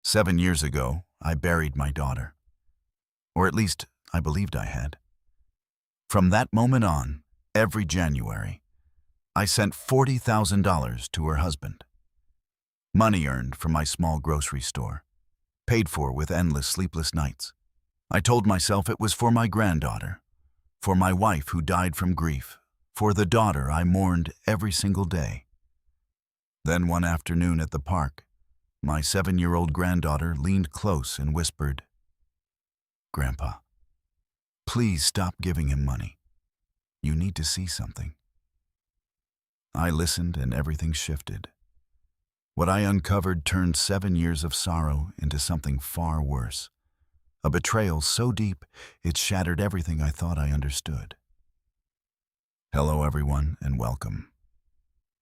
7 years ago, I buried my daughter. Or at least, I believed I had. From that moment on, every January, I sent $40,000 to her husband. Money earned from my small grocery store, paid for with endless sleepless nights. I told myself it was for my granddaughter, for my wife who died from grief, for the daughter I mourned every single day. Then one afternoon at the park, my 7-year-old granddaughter leaned close and whispered, "Grandpa, please stop giving him money. You need to see something." I listened and everything shifted. What I uncovered turned 7 years of sorrow into something far worse. A betrayal so deep it shattered everything I thought I understood. Hello everyone and welcome.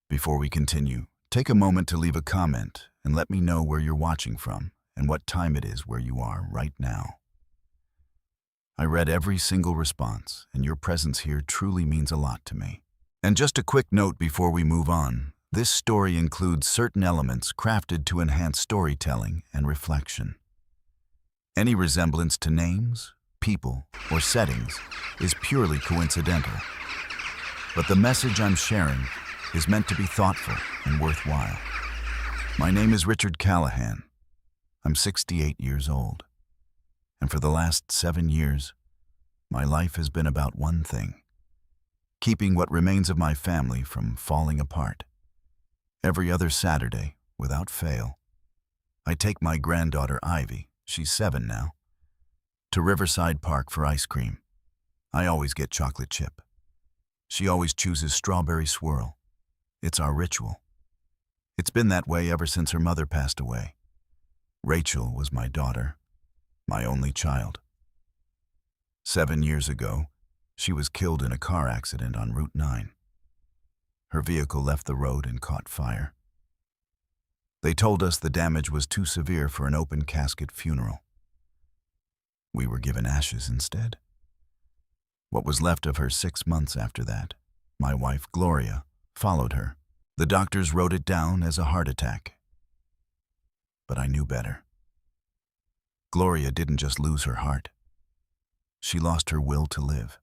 Before we continue, take a moment to leave a comment and let me know where you're watching from and what time it is where you are right now. I read every single response, and your presence here truly means a lot to me. And just a quick note before we move on, this story includes certain elements crafted to enhance storytelling and reflection. Any resemblance to names, people, or settings is purely coincidental. But the message I'm sharing is meant to be thoughtful and worthwhile. My name is Richard Callahan. I'm 68 years old. And for the last 7 years, my life has been about one thing: keeping what remains of my family from falling apart. Every other Saturday, without fail, I take my granddaughter Ivy, she's 7 now, to Riverside Park for ice cream. I always get chocolate chip. She always chooses strawberry swirl. It's our ritual. It's been that way ever since her mother passed away. Rachel was my daughter, my only child. 7 years ago, she was killed in a car accident on Route 9. Her vehicle left the road and caught fire. They told us the damage was too severe for an open casket funeral. We were given ashes instead. What was left of her 6 months after that, my wife Gloria followed her. The doctors wrote it down as a heart attack. But I knew better. Gloria didn't just lose her heart. She lost her will to live.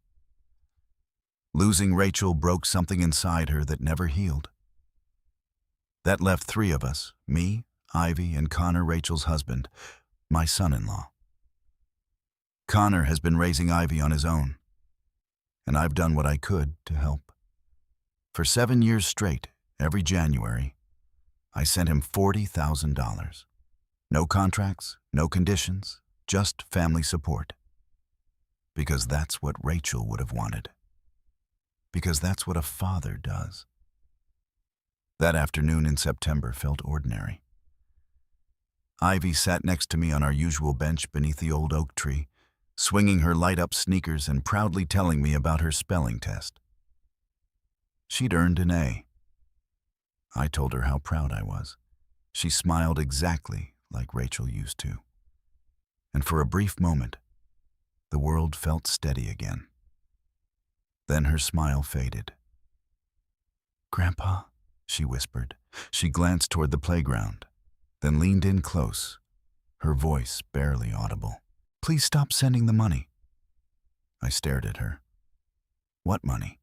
Losing Rachel broke something inside her that never healed. That left 3 of us, me, Ivy, and Connor, Rachel's husband, my son-in-law. Connor has been raising Ivy on his own, and I've done what I could to help. For 7 years straight, every January, I sent him $40,000. No contracts, no conditions, just family support. Because that's what Rachel would have wanted. Because that's what a father does. That afternoon in September felt ordinary. Ivy sat next to me on our usual bench beneath the old oak tree, swinging her light-up sneakers and proudly telling me about her spelling test. She'd earned an A. I told her how proud I was. She smiled exactly like Rachel used to. And for a brief moment, the world felt steady again. Then her smile faded. "Grandpa," she whispered. She glanced toward the playground, then leaned in close, her voice barely audible. "Please stop sending the money." I stared at her. "What money?"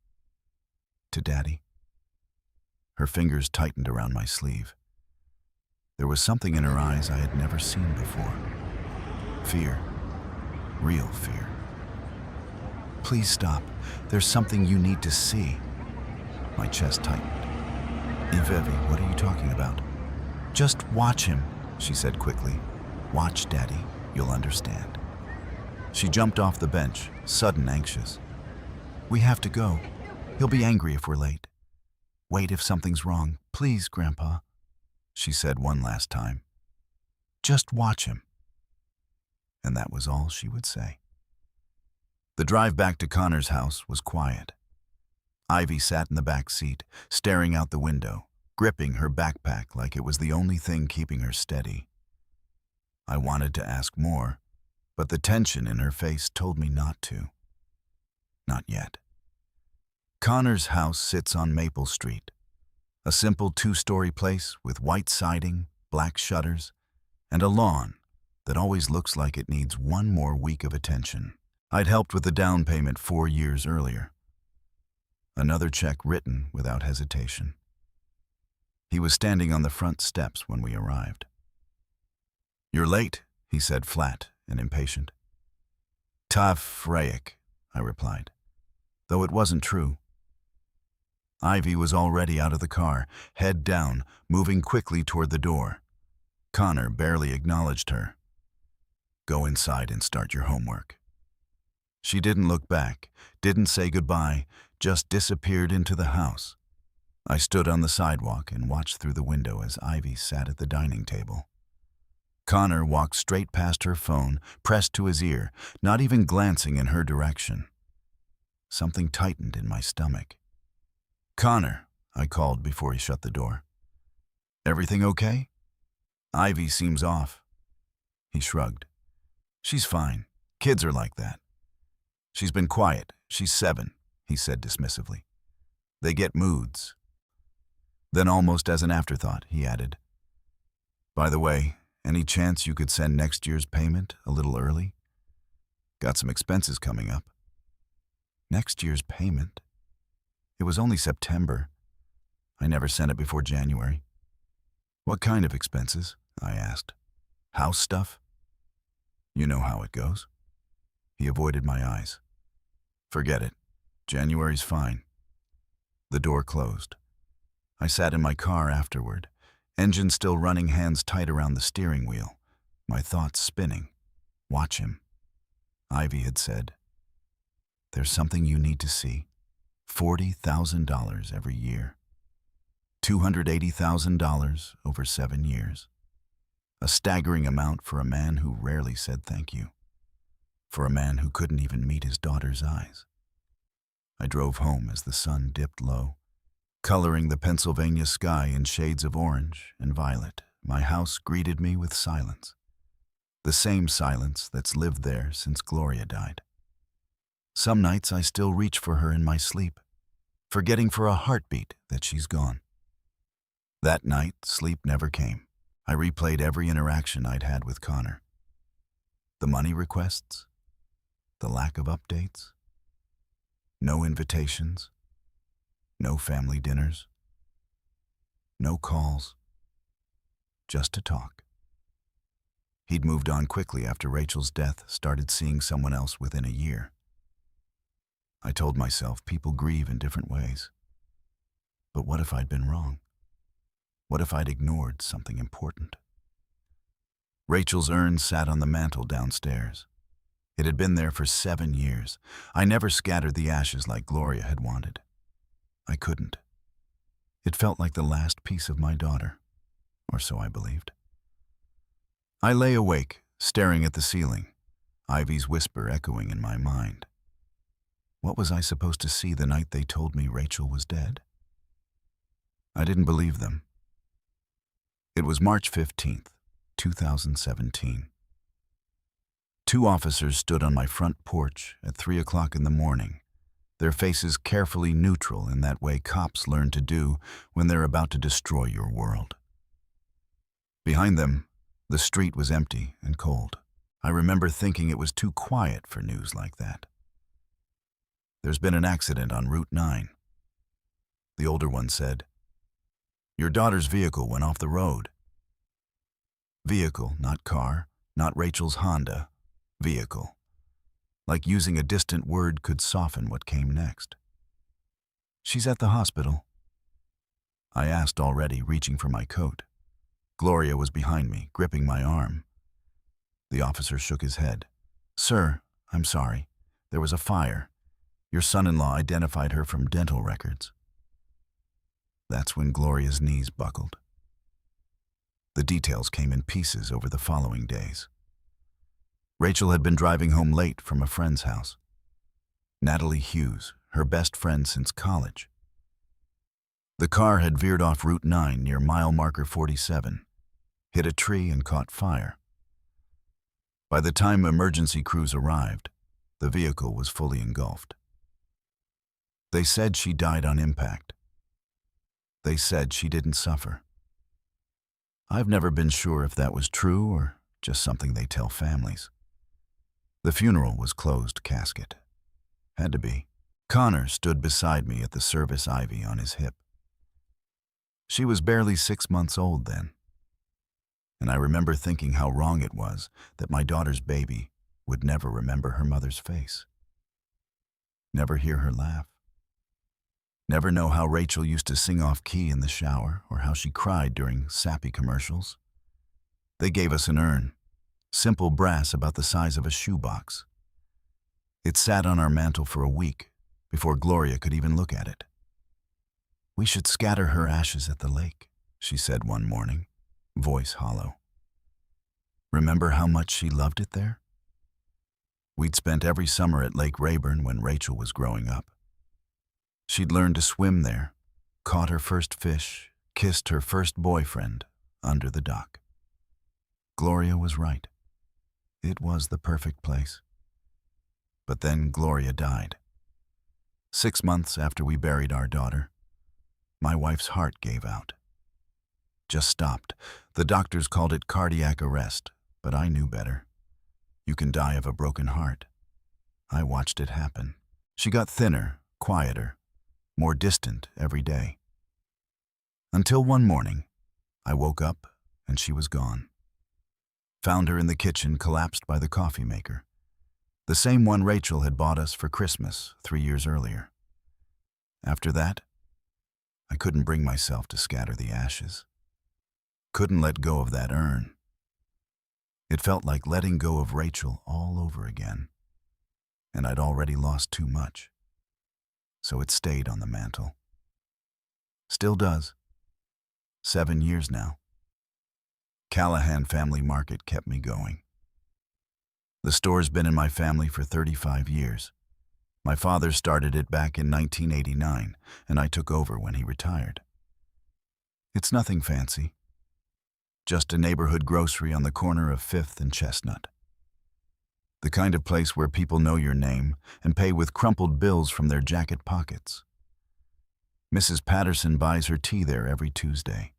"To Daddy." Her fingers tightened around my sleeve. There was something in her eyes I had never seen before. Fear. Real fear. "Please stop. There's something you need to see." My chest tightened. "Evie, what are you talking about?" "Just watch him," she said quickly. "Watch, Daddy. You'll understand." She jumped off the bench, sudden anxious. "We have to go. He'll be angry if we're late." "Wait if something's wrong. Please, Grandpa," she said one last time. "Just watch him." And that was all she would say. The drive back to Connor's house was quiet. Ivy sat in the back seat, staring out the window, gripping her backpack like it was the only thing keeping her steady. I wanted to ask more, but the tension in her face told me not to. Not yet. Connor's house sits on Maple Street, a simple 2-story place with white siding, black shutters, and a lawn that always looks like it needs one more week of attention. I'd helped with the down payment 4 years earlier. Another check written without hesitation. He was standing on the front steps when we arrived. "You're late," he said, flat and impatient. "Tough, Rayek," I replied, though it wasn't true. Ivy was already out of the car, head down, moving quickly toward the door. Connor barely acknowledged her. "Go inside and start your homework." She didn't look back, didn't say goodbye, just disappeared into the house. I stood on the sidewalk and watched through the window as Ivy sat at the dining table. Connor walked straight past her phone, pressed to his ear, not even glancing in her direction. Something tightened in my stomach. "Connor," I called before he shut the door. "Everything okay?" "Ivy seems off." He shrugged. "She's fine. Kids are like that." "She's been quiet. She's 7, he said dismissively. "They get moods." Then almost as an afterthought, he added, "By the way, any chance you could send next year's payment a little early? Got some expenses coming up." Next year's payment? It was only September. I never sent it before January. "What kind of expenses?" I asked. "House stuff?" "You know how it goes." He avoided my eyes. "Forget it. January's fine." The door closed. I sat in my car afterward, engine still running, hands tight around the steering wheel, my thoughts spinning. Watch him. Ivy had said, "There's something you need to see. $40,000 every year. $280,000 over 7 years. A staggering amount for a man who rarely said thank you. For a man who couldn't even meet his daughter's eyes." I drove home as the sun dipped low, coloring the Pennsylvania sky in shades of orange and violet. My house greeted me with silence. The same silence that's lived there since Gloria died. Some nights I still reach for her in my sleep, forgetting for a heartbeat that she's gone. That night, sleep never came. I replayed every interaction I'd had with Connor. The money requests, the lack of updates, no invitations, no family dinners, no calls, just to talk. He'd moved on quickly after Rachel's death, started seeing someone else within a year. I told myself people grieve in different ways. But what if I'd been wrong? What if I'd ignored something important? Rachel's urn sat on the mantel downstairs. It had been there for 7 years. I never scattered the ashes like Gloria had wanted. I couldn't. It felt like the last piece of my daughter, or so I believed. I lay awake, staring at the ceiling, Ivy's whisper echoing in my mind. What was I supposed to see the night they told me Rachel was dead? I didn't believe them. It was March 15th, 2017. 2 officers stood on my front porch at 3 o'clock in the morning, their faces carefully neutral in that way cops learn to do when they're about to destroy your world. Behind them, the street was empty and cold. I remember thinking it was too quiet for news like that. "There's been an accident on Route 9. The older one said, "Your daughter's vehicle went off the road." Vehicle, not car, not Rachel's Honda. Vehicle. Like using a distant word could soften what came next. "She's at the hospital," I asked already, reaching for my coat. Gloria was behind me, gripping my arm. The officer shook his head. "Sir, I'm sorry. There was a fire. Your son-in-law identified her from dental records." That's when Gloria's knees buckled. The details came in pieces over the following days. Rachel had been driving home late from a friend's house. Natalie Hughes, her best friend since college. The car had veered off Route 9 near mile marker 47, hit a tree and caught fire. By the time emergency crews arrived, the vehicle was fully engulfed. They said she died on impact. They said she didn't suffer. I've never been sure if that was true or just something they tell families. The funeral was closed casket. Had to be. Connor stood beside me at the service, Ivy on his hip. She was barely 6 months old then, and I remember thinking how wrong it was that my daughter's baby would never remember her mother's face, never hear her laugh, never know how Rachel used to sing off key in the shower or how she cried during sappy commercials. They gave us an urn, simple brass about the size of a shoebox. It sat on our mantel for a week before Gloria could even look at it. "We should scatter her ashes at the lake," she said one morning, voice hollow. Remember how much she loved it there? We'd spent every summer at Lake Rayburn when Rachel was growing up. She'd learned to swim there, caught her first fish, kissed her first boyfriend under the dock. Gloria was right. It was the perfect place. But then Gloria died. 6 months after we buried our daughter, my wife's heart gave out. Just stopped. The doctors called it cardiac arrest, but I knew better. You can die of a broken heart. I watched it happen. She got thinner, quieter, more distant every day. Until one morning, I woke up and she was gone. Found her in the kitchen, collapsed by the coffee maker. The same one Rachel had bought us for Christmas 3 years earlier. After that, I couldn't bring myself to scatter the ashes. Couldn't let go of that urn. It felt like letting go of Rachel all over again. And I'd already lost too much. So it stayed on the mantel. Still does. 7 years now. Callahan Family Market kept me going. The store's been in my family for 35 years. My father started it back in 1989, and I took over when he retired. It's nothing fancy. Just a neighborhood grocery on the corner of 5th and Chestnut. The kind of place where people know your name and pay with crumpled bills from their jacket pockets. Mrs. Patterson buys her tea there every Tuesday.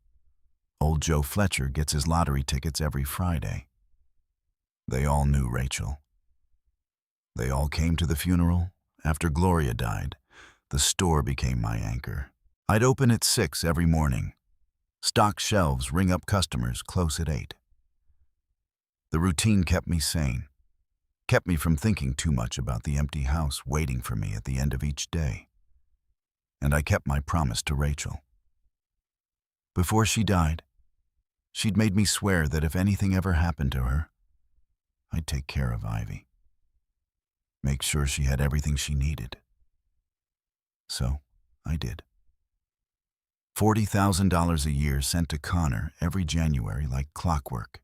Old Joe Fletcher gets his lottery tickets every Friday. They all knew Rachel. They all came to the funeral. After Gloria died, the store became my anchor. I'd open at 6 every morning. Stock shelves, ring up customers close at 8. The routine kept me sane, kept me from thinking too much about the empty house waiting for me at the end of each day. And I kept my promise to Rachel. Before she died, she'd made me swear that if anything ever happened to her, I'd take care of Ivy. Make sure she had everything she needed. So, I did. $40,000 a year sent to Connor every January like clockwork.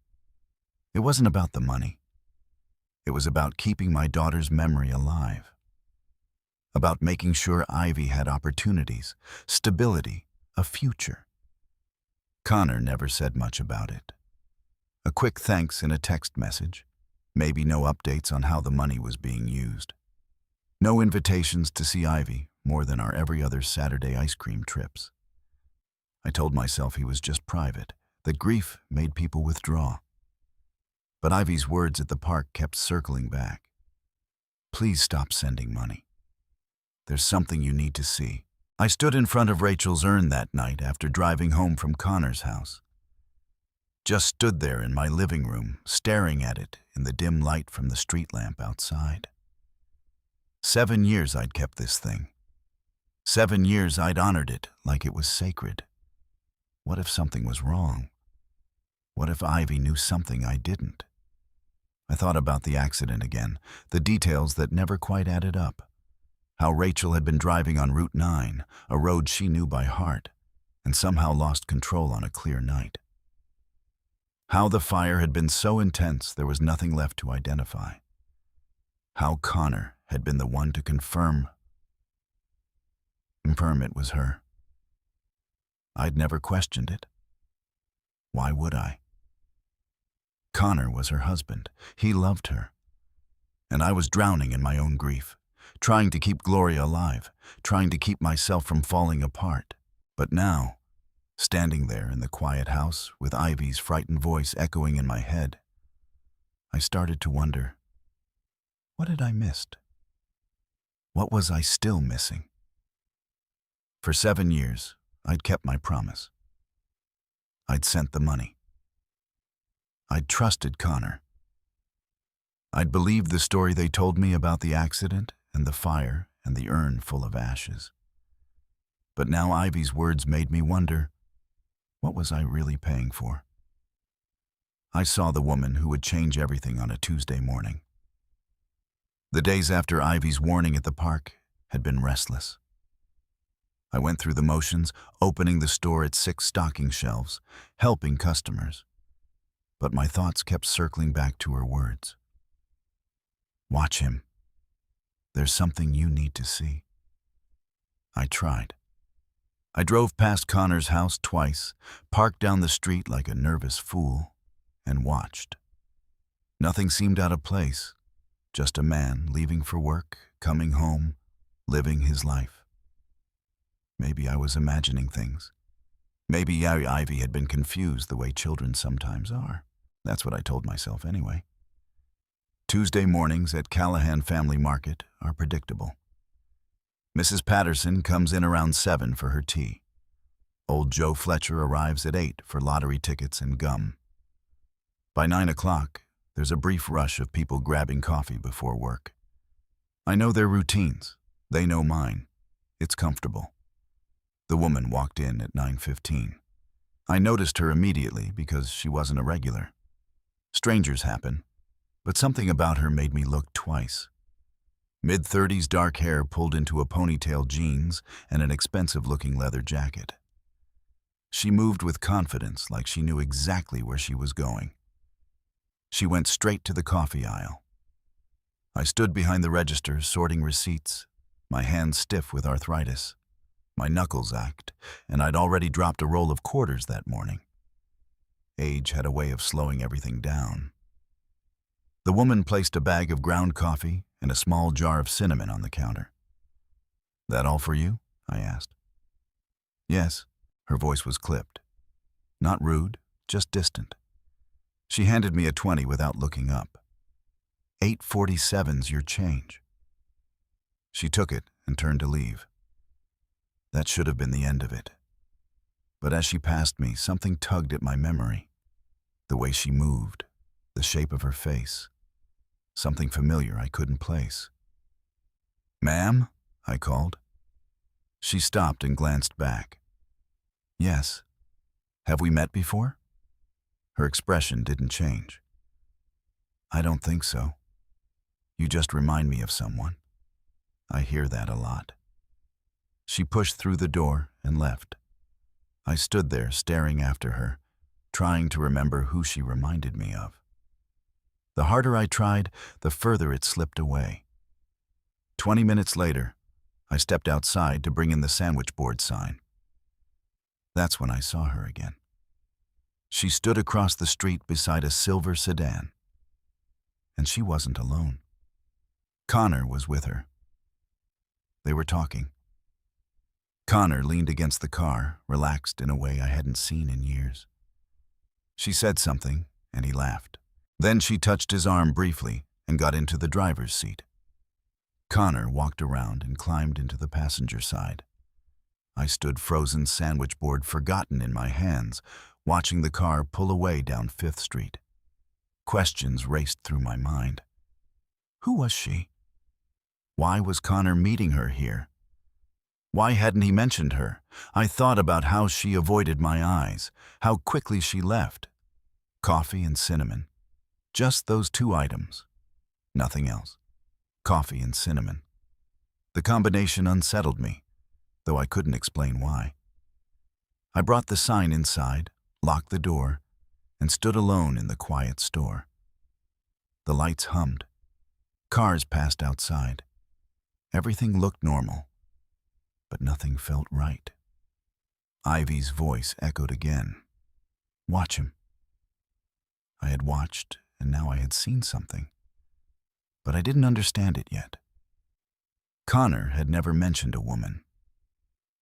It wasn't about the money. It was about keeping my daughter's memory alive. About making sure Ivy had opportunities, stability, a future. Connor never said much about it. A quick thanks in a text message. Maybe no updates on how the money was being used. No invitations to see Ivy more than our every other Saturday ice cream trips. I told myself he was just private, that grief made people withdraw. But Ivy's words at the park kept circling back. Please stop sending money. There's something you need to see. I stood in front of Rachel's urn that night after driving home from Connor's house. Just stood there in my living room, staring at it in the dim light from the street lamp outside. 7 years I'd kept this thing. 7 years I'd honored it like it was sacred. What if something was wrong? What if Ivy knew something I didn't? I thought about the accident again, the details that never quite added up. How Rachel had been driving on Route 9, a road she knew by heart, and somehow lost control on a clear night. How the fire had been so intense there was nothing left to identify. How Connor had been the one to confirm it was her. I'd never questioned it. Why would I? Connor was her husband. He loved her. And I was drowning in my own grief, trying to keep Gloria alive, trying to keep myself from falling apart. But now, Standing there in the quiet house with Ivy's frightened voice echoing in my head, I started to wonder, what had I missed? What was I still missing? For 7 years, I'd kept my promise. I'd sent the money. I'd trusted Connor. I'd believed the story they told me about the accident and the fire and the urn full of ashes. But now Ivy's words made me wonder, what was I really paying for? I saw the woman who would change everything on a Tuesday morning. The days after Ivy's warning at the park had been restless. I went through the motions, opening the store at 6 stocking shelves, helping customers. But my thoughts kept circling back to her words. Watch him. There's something you need to see. I tried. I drove past Connor's house twice, parked down the street like a nervous fool, and watched. Nothing seemed out of place. Just a man leaving for work, coming home, living his life. Maybe I was imagining things. Maybe Ivy had been confused the way children sometimes are. That's what I told myself anyway. Tuesday mornings at Callahan Family Market are predictable. Mrs. Patterson comes in around 7 for her tea. Old Joe Fletcher arrives at 8 for lottery tickets and gum. By 9 o'clock, there's a brief rush of people grabbing coffee before work. I know their routines. They know mine. It's comfortable. The woman walked in at 9:15. I noticed her immediately because she wasn't a regular. Strangers happen, but something about her made me look twice. Mid-30s dark hair pulled into a ponytail, jeans, and an expensive-looking leather jacket. She moved with confidence, like she knew exactly where she was going. She went straight to the coffee aisle. I stood behind the register, sorting receipts, my hands stiff with arthritis. My knuckles ached, and I'd already dropped a roll of quarters that morning. Age had a way of slowing everything down. The woman placed a bag of ground coffee and a small jar of cinnamon on the counter. "That all for you?" I asked. "Yes." Her voice was clipped. Not rude, just distant. She handed me a 20 without looking up. "8.47's your change." She took it and turned to leave. That should have been the end of it. But as she passed me, something tugged at my memory. The way she moved, the shape of her face. Something familiar I couldn't place. "Ma'am?" I called. She stopped and glanced back. "Yes. Have we met before?" Her expression didn't change. "I don't think so. You just remind me of someone. I hear that a lot." She pushed through the door and left. I stood there staring after her, trying to remember who she reminded me of. The harder I tried, the further it slipped away. 20 minutes later, I stepped outside to bring in the sandwich board sign. That's when I saw her again. She stood across the street beside a silver sedan. And she wasn't alone. Connor was with her. They were talking. Connor leaned against the car, relaxed in a way I hadn't seen in years. She said something, and he laughed. Then she touched his arm briefly and got into the driver's seat. Connor walked around and climbed into the passenger side. I stood frozen sandwich board forgotten in my hands, watching the car pull away down 5th Street. Questions raced through my mind. Who was she? Why was Connor meeting her here? Why hadn't he mentioned her? I thought about how she avoided my eyes, how quickly she left. Coffee and cinnamon. Just those 2 items. Nothing else. Coffee and cinnamon. The combination unsettled me, though I couldn't explain why. I brought the sign inside, locked the door, and stood alone in the quiet store. The lights hummed. Cars passed outside. Everything looked normal, but nothing felt right. Ivy's voice echoed again. Watch him. I had watched, and now I had seen something, but I didn't understand it yet. Connor had never mentioned a woman,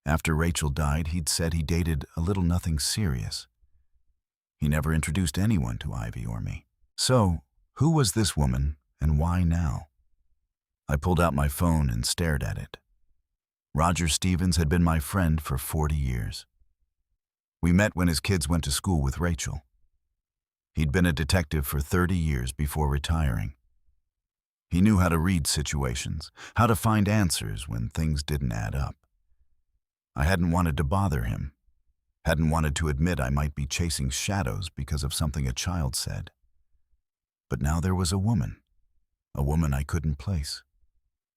After Rachel died, he'd said he dated a little nothing serious. He never introduced anyone to Ivy or me. So, who was this woman and why now? I pulled out my phone and stared at it. Roger Stevens had been my friend for 40 years. We met when his kids went to school with Rachel. He'd been a detective for 30 years before retiring. He knew how to read situations, how to find answers when things didn't add up. I hadn't wanted to bother him, hadn't wanted to admit I might be chasing shadows because of something a child said. But now there was a woman I couldn't place.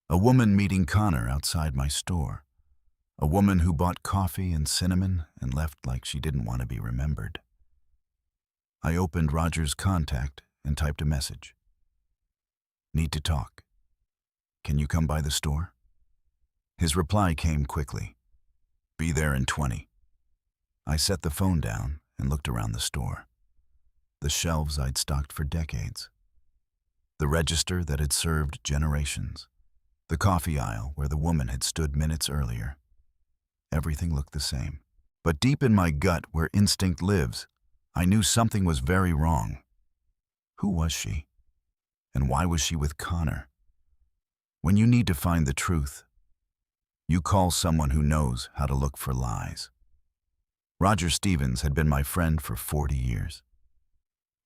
A woman meeting Connor outside my store. A woman who bought coffee and cinnamon and left like she didn't want to be remembered. I opened Roger's contact and typed a message. Need to talk. Can you come by the store? His reply came quickly. Be there in 20. I set the phone down and looked around the store. The shelves I'd stocked for decades. The register that had served generations. The coffee aisle where the woman had stood minutes earlier. Everything looked the same. But deep in my gut, where instinct lives, I knew something was very wrong. Who was she? And why was she with Connor? When you need to find the truth, you call someone who knows how to look for lies. Roger Stevens had been my friend for 40 years.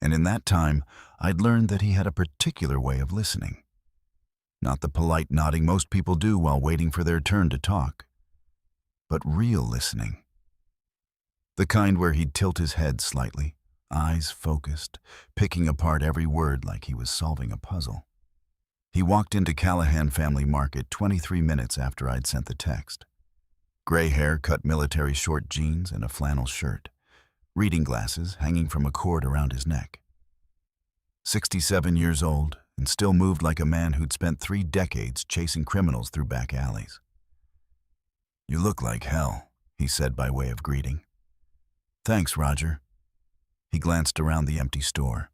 And in that time, I'd learned that he had a particular way of listening. Not the polite nodding most people do while waiting for their turn to talk, but real listening. The kind where he'd tilt his head slightly, eyes focused, picking apart every word like he was solving a puzzle. He walked into Callahan Family Market 23 minutes after I'd sent the text. Gray hair, cut military short jeans, and a flannel shirt. Reading glasses hanging from a cord around his neck. 67 years old, and still moved like a man who'd spent 3 decades chasing criminals through back alleys. You look like hell, he said by way of greeting. Thanks, Roger. He glanced around the empty store.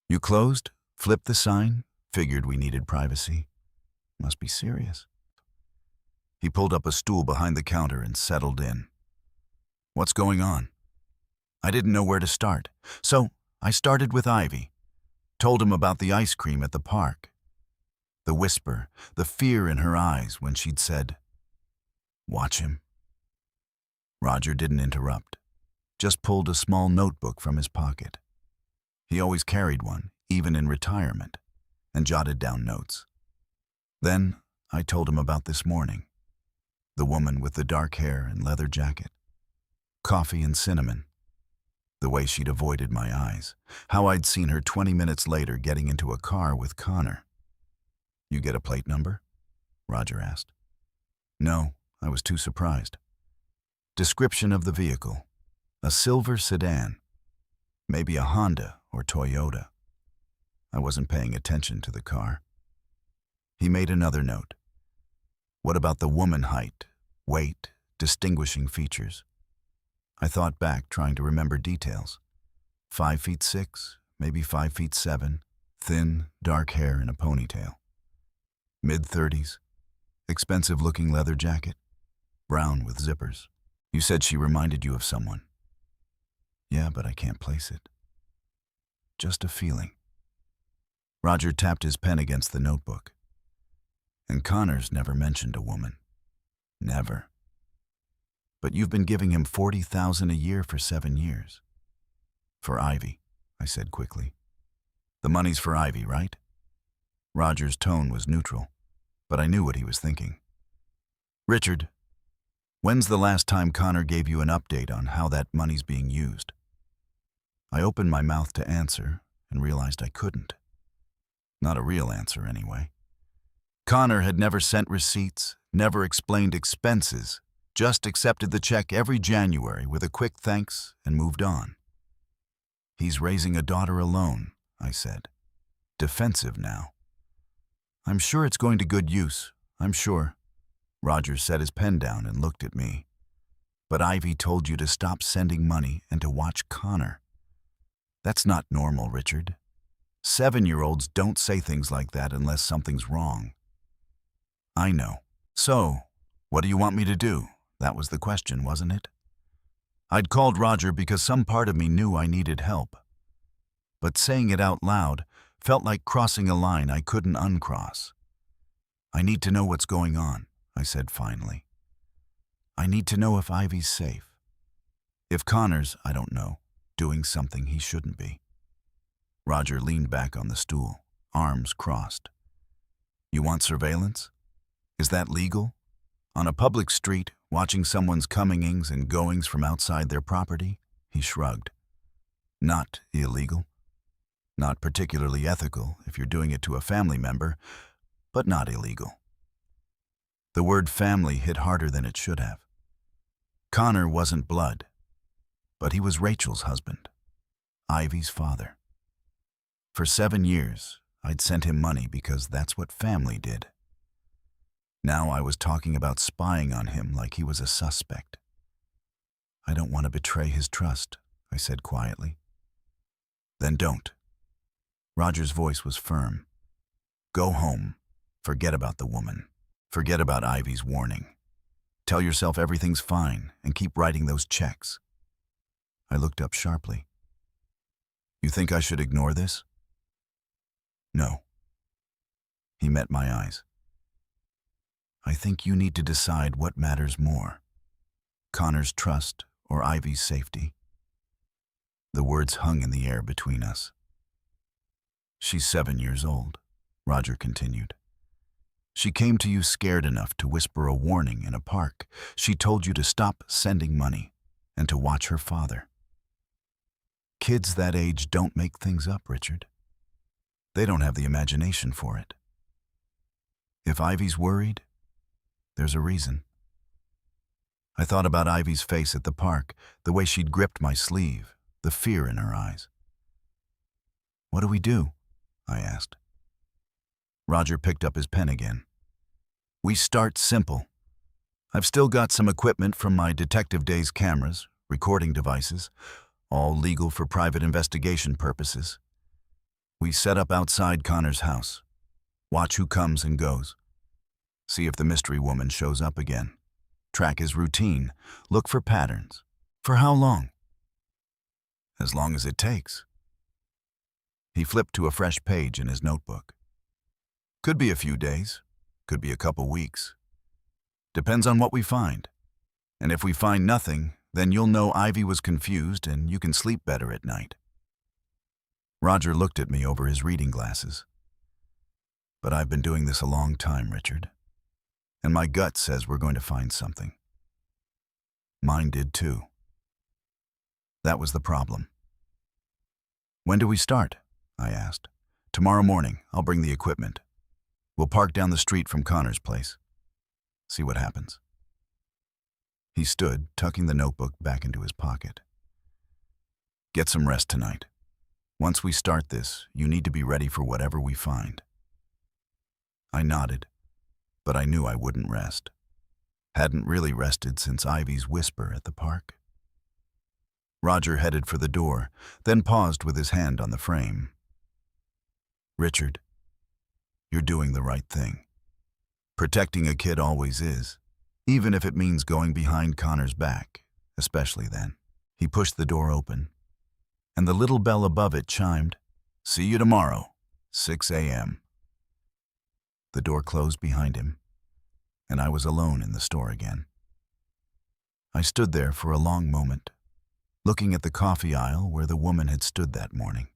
You closed? Flipped the sign? Figured we needed privacy. Must be serious. He pulled up a stool behind the counter and settled in. What's going on? I didn't know where to start, so I started with Ivy. Told him about the ice cream at the park. The whisper, the fear in her eyes when she'd said, "Watch him." Roger didn't interrupt, just pulled a small notebook from his pocket. He always carried one, even in retirement, and jotted down notes. Then I told him about this morning. The woman with the dark hair and leather jacket. Coffee and cinnamon. The way she'd avoided my eyes. How I'd seen her 20 minutes later getting into a car with Connor. You get a plate number? Roger asked. No, I was too surprised. Description of the vehicle. A silver sedan. Maybe a Honda or Toyota. I wasn't paying attention to the car. He made another note. What about the woman height, weight, distinguishing features? I thought back, trying to remember details. 5'6", maybe 5'7", thin, dark hair in a ponytail. Mid-30s, expensive-looking leather jacket, brown with zippers. You said she reminded you of someone. Yeah, but I can't place it. Just a feeling. Roger tapped his pen against the notebook. And Connor's never mentioned a woman. Never. But you've been giving him $40,000 a year for 7 years. For Ivy, I said quickly. The money's for Ivy, right? Roger's tone was neutral, but I knew what he was thinking. Richard, when's the last time Connor gave you an update on how that money's being used? I opened my mouth to answer and realized I couldn't. Not a real answer, anyway. Connor had never sent receipts, never explained expenses, just accepted the check every January with a quick thanks and moved on. He's raising a daughter alone, I said. Defensive now. I'm sure it's going to good use, I'm sure. Roger set his pen down and looked at me. But Ivy told you to stop sending money and to watch Connor. That's not normal, Richard. 7-year-olds don't say things like that unless something's wrong. I know. So, what do you want me to do? That was the question, wasn't it? I'd called Roger because some part of me knew I needed help. But saying it out loud felt like crossing a line I couldn't uncross. I need to know what's going on, I said finally. I need to know if Ivy's safe. If Connor's, I don't know, doing something he shouldn't be. Roger leaned back on the stool, arms crossed. You want surveillance? Is that legal? On a public street, watching someone's comings and goings from outside their property? He shrugged. Not illegal. Not particularly ethical if you're doing it to a family member, but not illegal. The word family hit harder than it should have. Connor wasn't blood, but he was Rachel's husband, Ivy's father. For 7 years, I'd sent him money because that's what family did. Now I was talking about spying on him like he was a suspect. I don't want to betray his trust, I said quietly. Then don't. Roger's voice was firm. Go home. Forget about the woman. Forget about Ivy's warning. Tell yourself everything's fine and keep writing those checks. I looked up sharply. You think I should ignore this? No. He met my eyes. I think you need to decide what matters more, Connor's trust or Ivy's safety. The words hung in the air between us. She's 7 years old, Roger continued. She came to you scared enough to whisper a warning in a park. She told you to stop sending money and to watch her father. Kids that age don't make things up, Richard. They don't have the imagination for it. If Ivy's worried, there's a reason. I thought about Ivy's face at the park, the way she'd gripped my sleeve, the fear in her eyes. What do we do? I asked. Roger picked up his pen again. We start simple. I've still got some equipment from my detective days cameras, recording devices, all legal for private investigation purposes. We set up outside Connor's house. Watch who comes and goes. See if the mystery woman shows up again. Track his routine. Look for patterns. For how long? As long as it takes. He flipped to a fresh page in his notebook. Could be a few days. Could be a couple weeks. Depends on what we find. And if we find nothing, then you'll know Ivy was confused and you can sleep better at night. Roger looked at me over his reading glasses. But I've been doing this a long time, Richard. And my gut says we're going to find something. Mine did too. That was the problem. When do we start? I asked. Tomorrow morning, I'll bring the equipment. We'll park down the street from Connor's place. See what happens. He stood, tucking the notebook back into his pocket. Get some rest tonight. Once we start this, you need to be ready for whatever we find. I nodded, but I knew I wouldn't rest. Hadn't really rested since Ivy's whisper at the park. Roger headed for the door, then paused with his hand on the frame. Richard, you're doing the right thing. Protecting a kid always is, even if it means going behind Connor's back, especially then. He pushed the door open, and the little bell above it chimed, See you tomorrow, 6 a.m. The door closed behind him, and I was alone in the store again. I stood there for a long moment, looking at the coffee aisle where the woman had stood that morning.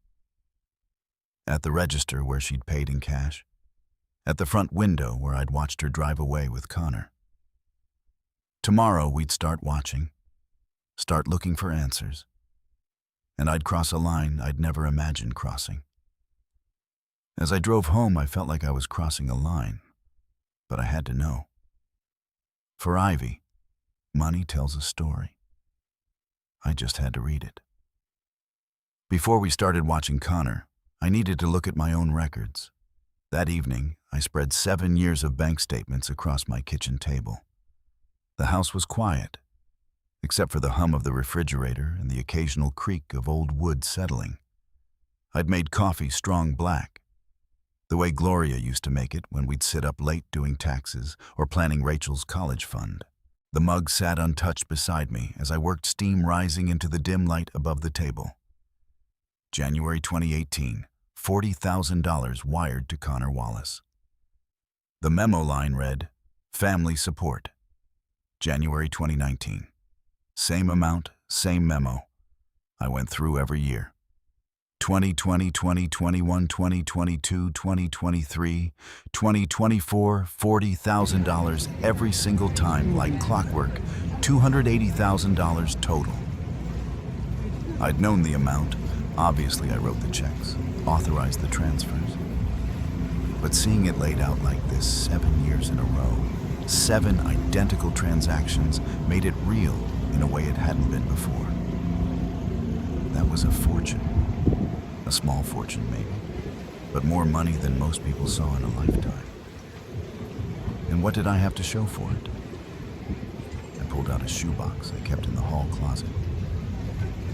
At the register where she'd paid in cash. At the front window where I'd watched her drive away with Connor. Tomorrow we'd start watching, start looking for answers, and I'd cross a line I'd never imagined crossing. As I drove home, I felt like I was crossing a line, but I had to know. For Ivy, money tells a story. I just had to read it. Before we started watching Connor, I needed to look at my own records. That evening, I spread 7 years of bank statements across my kitchen table. The house was quiet, except for the hum of the refrigerator and the occasional creak of old wood settling. I'd made coffee strong black, the way Gloria used to make it when we'd sit up late doing taxes or planning Rachel's college fund. The mug sat untouched beside me as I worked steam rising into the dim light above the table. January 2018, $40,000 wired to Connor Wallace. The memo line read, "Family support." January 2019. Same amount, same memo. I went through every year. 2020, 2021, 2022, 2023, 2024, $40,000 every single time, like clockwork, $280,000 total. I'd known the amount. Obviously, I wrote the checks, authorized the transfers. But seeing it laid out like this 7 years in a row, 7 identical transactions, made it real in a way it hadn't been before. That was a fortune. A small fortune, maybe, but more money than most people saw in a lifetime. And what did I have to show for it? I pulled out a shoebox I kept in the hall closet.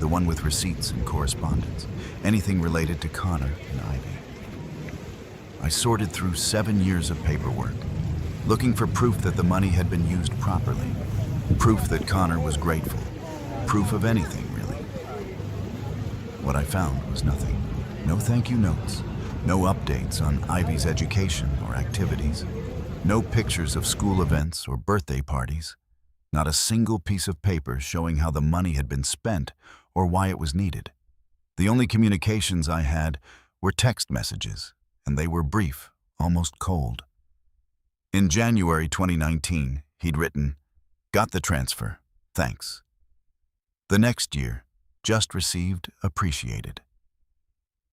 The one with receipts and correspondence, anything related to Connor and Ivy. I sorted through 7 years of paperwork, looking for proof that the money had been used properly, proof that Connor was grateful, proof of anything, really. What I found was nothing. No thank you notes, no updates on Ivy's education or activities, no pictures of school events or birthday parties, not a single piece of paper showing how the money had been spent or why it was needed. The only communications I had were text messages, and they were brief, almost cold. In January 2019, he'd written, "Got the transfer, thanks." The next year, "Just received, appreciated."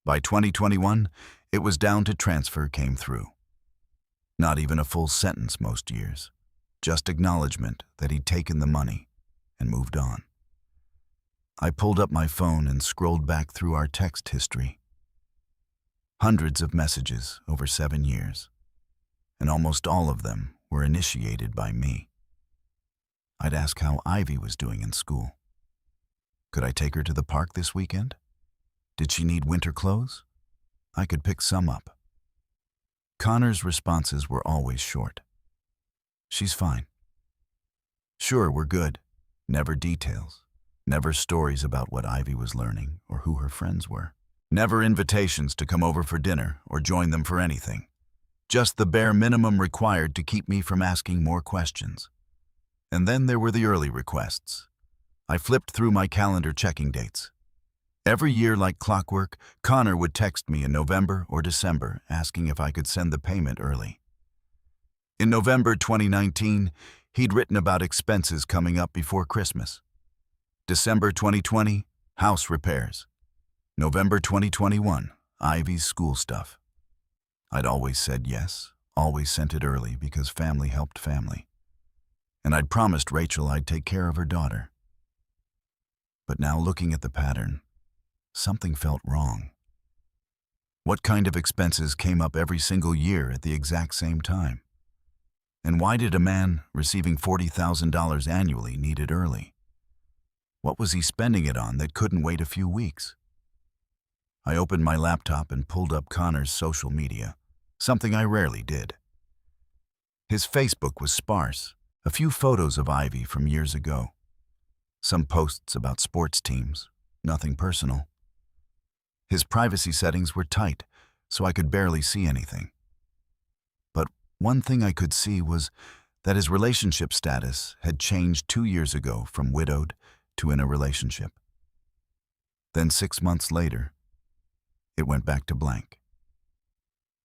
By 2021, it was down to "transfer came through." Not even a full sentence most years, just acknowledgement that he'd taken the money and moved on. I pulled up my phone and scrolled back through our text history. Hundreds of messages over 7 years, and almost all of them were initiated by me. I'd ask how Ivy was doing in school. Could I take her to the park this weekend? Did she need winter clothes? I could pick some up. Connor's responses were always short. "She's fine." "Sure, we're good." Never details. Never stories about what Ivy was learning or who her friends were. Never invitations to come over for dinner or join them for anything. Just the bare minimum required to keep me from asking more questions. And then there were the early requests. I flipped through my calendar checking dates. Every year, like clockwork, Connor would text me in November or December asking if I could send the payment early. In November 2019, he'd written about expenses coming up before Christmas. December 2020, house repairs. November 2021, Ivy's school stuff. I'd always said yes, always sent it early because family helped family. And I'd promised Rachel I'd take care of her daughter. But now looking at the pattern, something felt wrong. What kind of expenses came up every single year at the exact same time? And why did a man receiving $40,000 annually need it early? What was he spending it on that couldn't wait a few weeks? I opened my laptop and pulled up Connor's social media, something I rarely did. His Facebook was sparse, a few photos of Ivy from years ago. Some posts about sports teams, nothing personal. His privacy settings were tight, so I could barely see anything. But one thing I could see was that his relationship status had changed 2 years ago from widowed to in a relationship. Then 6 months later, it went back to blank.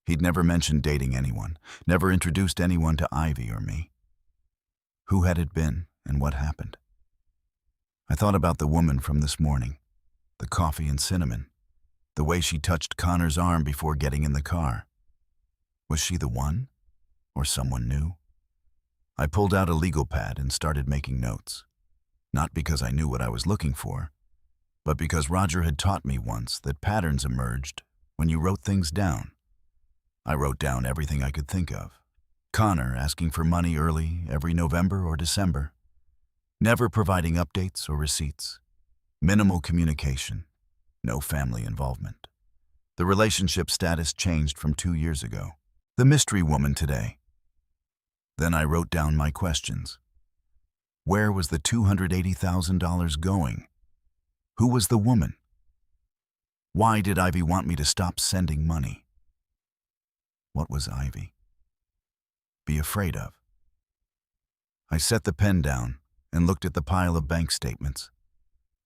He'd never mentioned dating anyone, never introduced anyone to Ivy or me. Who had it been and what happened? I thought about the woman from this morning, the coffee and cinnamon, the way she touched Connor's arm before getting in the car. Was she the one, or someone new? I pulled out a legal pad and started making notes, not because I knew what I was looking for, but because Roger had taught me once that patterns emerged when you wrote things down. I wrote down everything I could think of. Connor asking for money early every November or December, never providing updates or receipts, minimal communication, no family involvement. The relationship status changed from 2 years ago. The mystery woman today. Then I wrote down my questions. Where was the $280,000 going? Who was the woman? Why did Ivy want me to stop sending money? What was Ivy be afraid of? I set the pen down and looked at the pile of bank statements.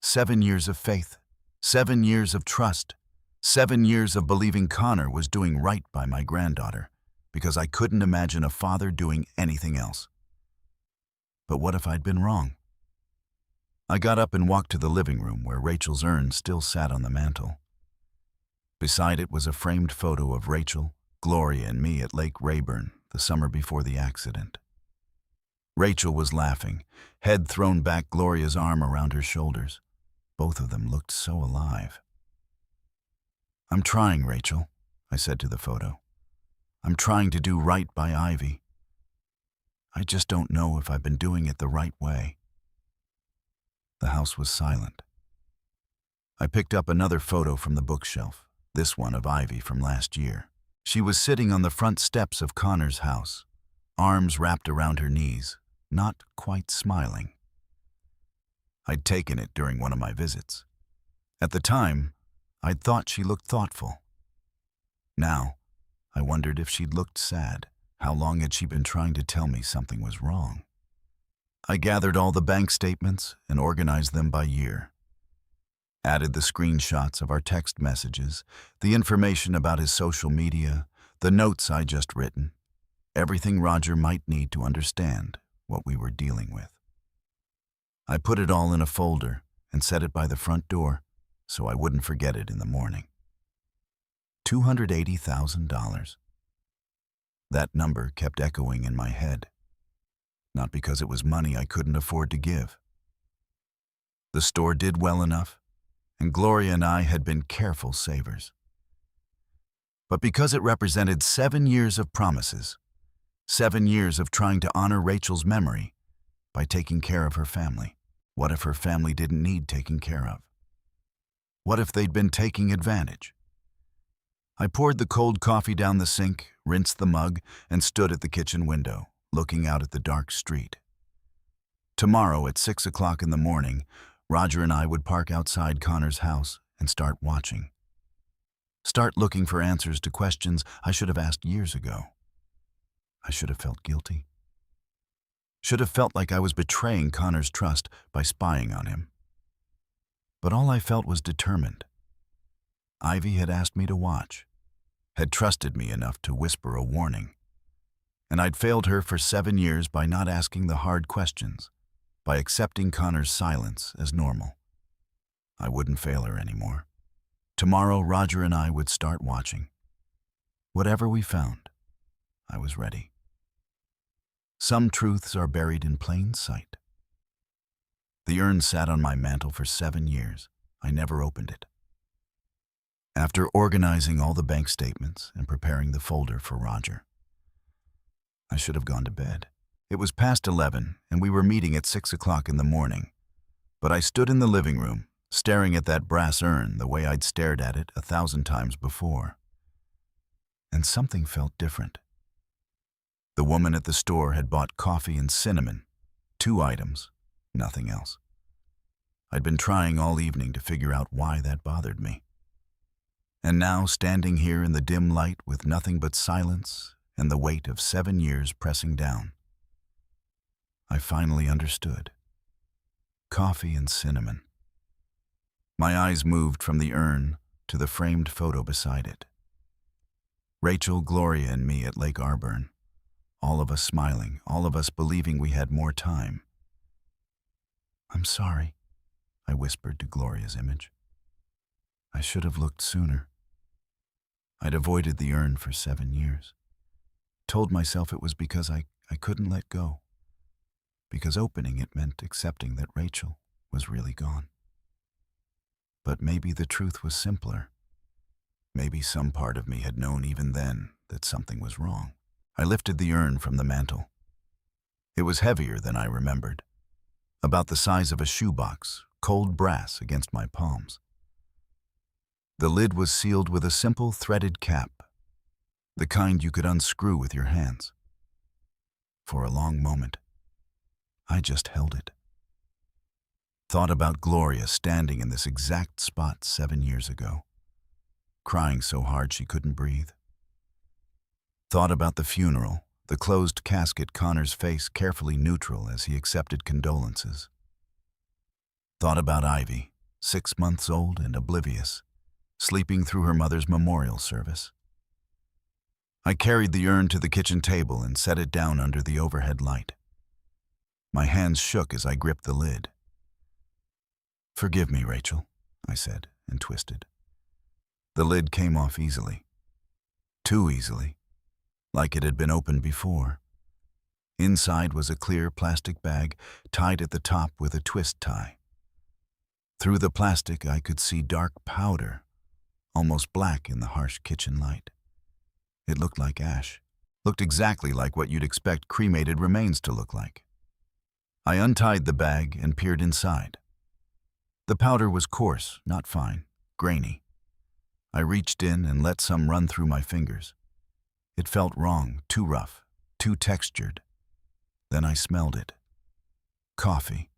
7 years of faith, 7 years of trust, 7 years of believing Connor was doing right by my granddaughter because I couldn't imagine a father doing anything else. But what if I'd been wrong? I got up and walked to the living room where Rachel's urn still sat on the mantel. Beside it was a framed photo of Rachel, Gloria, and me at Lake Rayburn the summer before the accident. Rachel was laughing, head thrown back, Gloria's arm around her shoulders. Both of them looked so alive. "I'm trying, Rachel," I said to the photo. "I'm trying to do right by Ivy. I just don't know if I've been doing it the right way." The house was silent. I picked up another photo from the bookshelf, this one of Ivy from last year. She was sitting on the front steps of Connor's house, arms wrapped around her knees, not quite smiling. I'd taken it during one of my visits. At the time, I'd thought she looked thoughtful. Now, I wondered if she'd looked sad. How long had she been trying to tell me something was wrong? I gathered all the bank statements and organized them by year. Added the screenshots of our text messages, the information about his social media, the notes I'd just written, everything Roger might need to understand what we were dealing with. I put it all in a folder and set it by the front door so I wouldn't forget it in the morning. $280,000. That number kept echoing in my head, not because it was money I couldn't afford to give. The store did well enough, and Gloria and I had been careful savers. But because it represented 7 years of promises, 7 years of trying to honor Rachel's memory by taking care of her family. What if her family didn't need taking care of? What if they'd been taking advantage? I poured the cold coffee down the sink, rinsed the mug, and stood at the kitchen window, looking out at the dark street. Tomorrow at 6 o'clock in the morning, Roger and I would park outside Connor's house and start watching. Start looking for answers to questions I should have asked years ago. I should have felt guilty. Should have felt like I was betraying Connor's trust by spying on him. But all I felt was determined. Ivy had asked me to watch, had trusted me enough to whisper a warning. And I'd failed her for 7 years by not asking the hard questions, by accepting Connor's silence as normal. I wouldn't fail her anymore. Tomorrow, Roger and I would start watching. Whatever we found, I was ready. Some truths are buried in plain sight. The urn sat on my mantel for 7 years. I never opened it. After organizing all the bank statements and preparing the folder for Roger, I should have gone to bed. It was past 11, and we were meeting at 6 o'clock in the morning. But I stood in the living room, staring at that brass urn the way I'd stared at it 1,000 times before. And something felt different. The woman at the store had bought coffee and cinnamon, 2 items, nothing else. I'd been trying all evening to figure out why that bothered me. And now, standing here in the dim light with nothing but silence and the weight of 7 years pressing down, I finally understood. Coffee and cinnamon. My eyes moved from the urn to the framed photo beside it. Rachel, Gloria, and me at Lake Rayburn. All of us smiling, all of us believing we had more time. "I'm sorry," I whispered to Gloria's image. "I should have looked sooner." I'd avoided the urn for 7 years. Told myself it was because I couldn't let go. Because opening it meant accepting that Rachel was really gone. But maybe the truth was simpler. Maybe some part of me had known even then that something was wrong. I lifted the urn from the mantel. It was heavier than I remembered, about the size of a shoebox, cold brass against my palms. The lid was sealed with a simple threaded cap, the kind you could unscrew with your hands. For a long moment, I just held it. Thought about Gloria standing in this exact spot 7 years ago, crying so hard she couldn't breathe. Thought about the funeral, the closed casket, Connor's face carefully neutral as he accepted condolences. Thought about Ivy, 6 months old and oblivious, sleeping through her mother's memorial service. I carried the urn to the kitchen table and set it down under the overhead light. My hands shook as I gripped the lid. "Forgive me, Rachel," I said, and twisted. The lid came off easily. Too easily, like it had been opened before. Inside was a clear plastic bag tied at the top with a twist tie. Through the plastic I could see dark powder, almost black in the harsh kitchen light. It looked like ash, looked exactly like what you'd expect cremated remains to look like. I untied the bag and peered inside. The powder was coarse, not fine, grainy. I reached in and let some run through my fingers. It felt wrong, too rough, too textured. Then I smelled it. Coffee.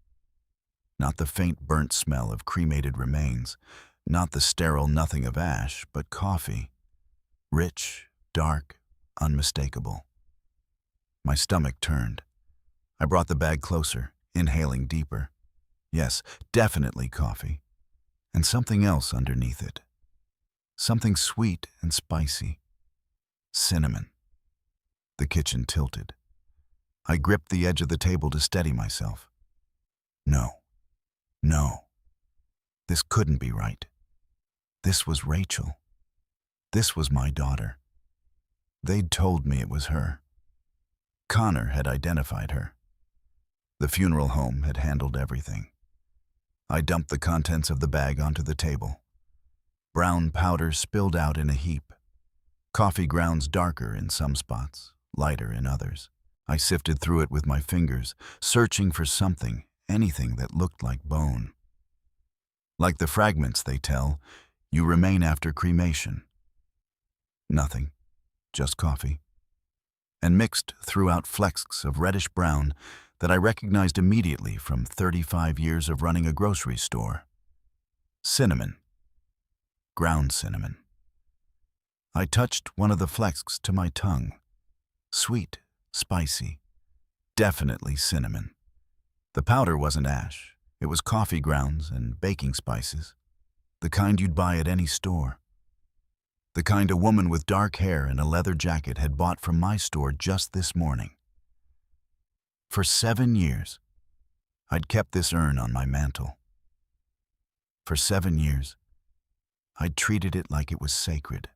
Not the faint burnt smell of cremated remains, not the sterile nothing of ash, but coffee. Rich, dark, unmistakable. My stomach turned. I brought the bag closer, inhaling deeper. Yes, definitely coffee. And something else underneath it. Something sweet and spicy. Cinnamon. The kitchen tilted. I gripped the edge of the table to steady myself. No. This couldn't be right. This was Rachel. This was my daughter. They'd told me it was her. Connor had identified her. The funeral home had handled everything. I dumped the contents of the bag onto the table. Brown powder spilled out in a heap. Coffee grounds darker in some spots, lighter in others. I sifted through it with my fingers, searching for something, anything that looked like bone. Like the fragments they tell, you remain after cremation. Nothing, just coffee. And mixed throughout flecks of reddish brown that I recognized immediately from 35 years of running a grocery store. Cinnamon. Ground cinnamon. I touched one of the flecks to my tongue. Sweet, spicy, definitely cinnamon. The powder wasn't ash. It was coffee grounds and baking spices, the kind you'd buy at any store. The kind a woman with dark hair and a leather jacket had bought from my store just this morning. For 7 years, I'd kept this urn on my mantel. For 7 years, I'd treated it like it was sacred.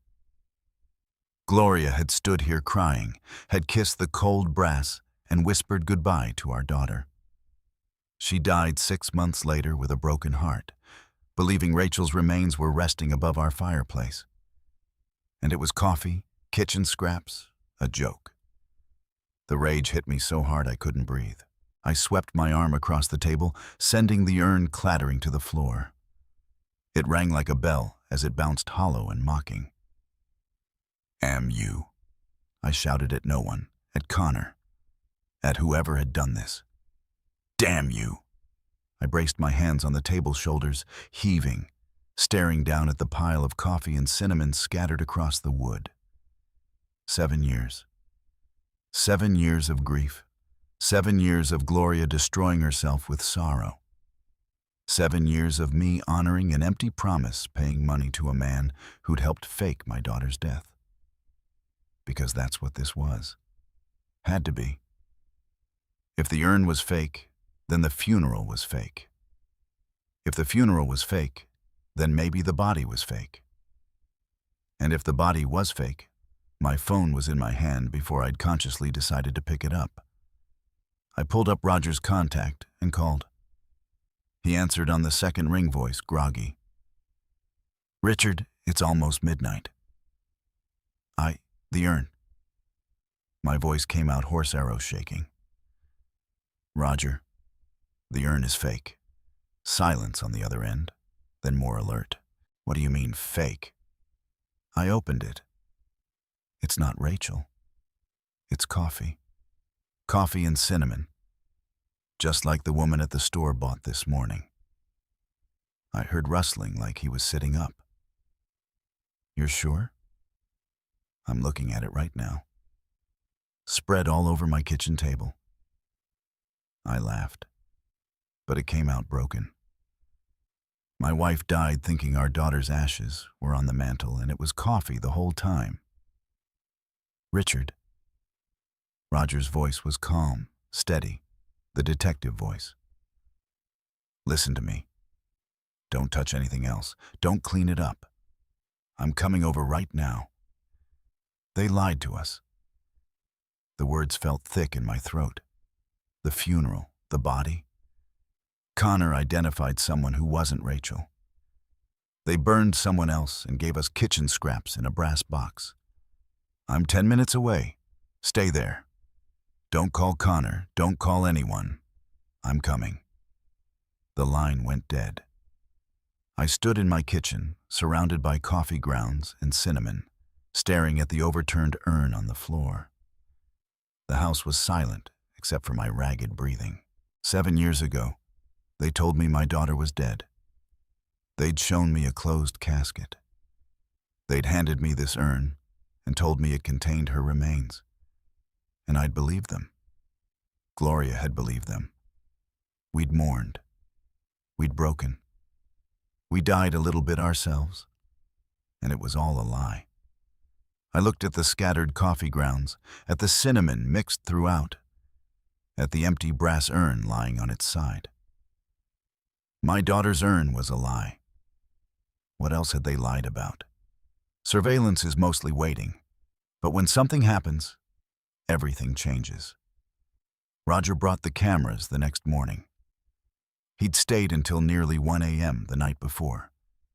Gloria had stood here crying, had kissed the cold brass, and whispered goodbye to our daughter. She died 6 months later with a broken heart, believing Rachel's remains were resting above our fireplace. And it was coffee, kitchen scraps, a joke. The rage hit me so hard I couldn't breathe. I swept my arm across the table, sending the urn clattering to the floor. It rang like a bell as it bounced hollow and mocking. "Am you?" I shouted at no one, at Connor, at whoever had done this. "Damn you!" I braced my hands on the table's shoulders, heaving, staring down at the pile of coffee and cinnamon scattered across the wood. 7 years. 7 years of grief. 7 years of Gloria destroying herself with sorrow. 7 years of me honoring an empty promise, paying money to a man who'd helped fake my daughter's death. Because that's what this was. Had to be. If the urn was fake, then the funeral was fake. If the funeral was fake, then maybe the body was fake. And if the body was fake, my phone was in my hand before I'd consciously decided to pick it up. I pulled up Roger's contact and called. He answered on the second ring voice, groggy. "Richard, it's almost midnight." The urn." My voice came out horse arrow shaking. "Roger, the urn is fake." Silence on the other end, then more alert. "What do you mean, fake?" I opened it. It's not Rachel. It's coffee. Coffee and cinnamon. just like the woman at the store bought this morning. I heard rustling like he was sitting up. You're sure? I'm looking at it right now. Spread all over my kitchen table. I laughed, but it came out broken. My wife died thinking our daughter's ashes were on the mantel, and it was coffee the whole time. Richard. Roger's voice was calm, steady, the detective voice. Listen to me. Don't touch anything else. Don't clean it up. I'm coming over right now. They lied to us. The words felt thick in my throat. The funeral, the body. Connor identified someone who wasn't Rachel. They burned someone else and gave us kitchen scraps in a brass box. I'm 10 minutes away. Stay there. Don't call Connor. Don't call anyone. I'm coming. The line went dead. I stood in my kitchen, surrounded by coffee grounds and cinnamon, staring at the overturned urn on the floor. The house was silent, except for my ragged breathing. 7 years ago, they told me my daughter was dead. They'd shown me a closed casket. They'd handed me this urn and told me it contained her remains. And I'd believed them. Gloria had believed them. We'd mourned. We'd broken. We died a little bit ourselves, and it was all a lie. I looked at the scattered coffee grounds, at the cinnamon mixed throughout, at the empty brass urn lying on its side. My daughter's urn was a lie. What else had they lied about? Surveillance is mostly waiting, but when something happens, everything changes. Roger brought the cameras the next morning. He'd stayed until nearly 1 a.m. the night before,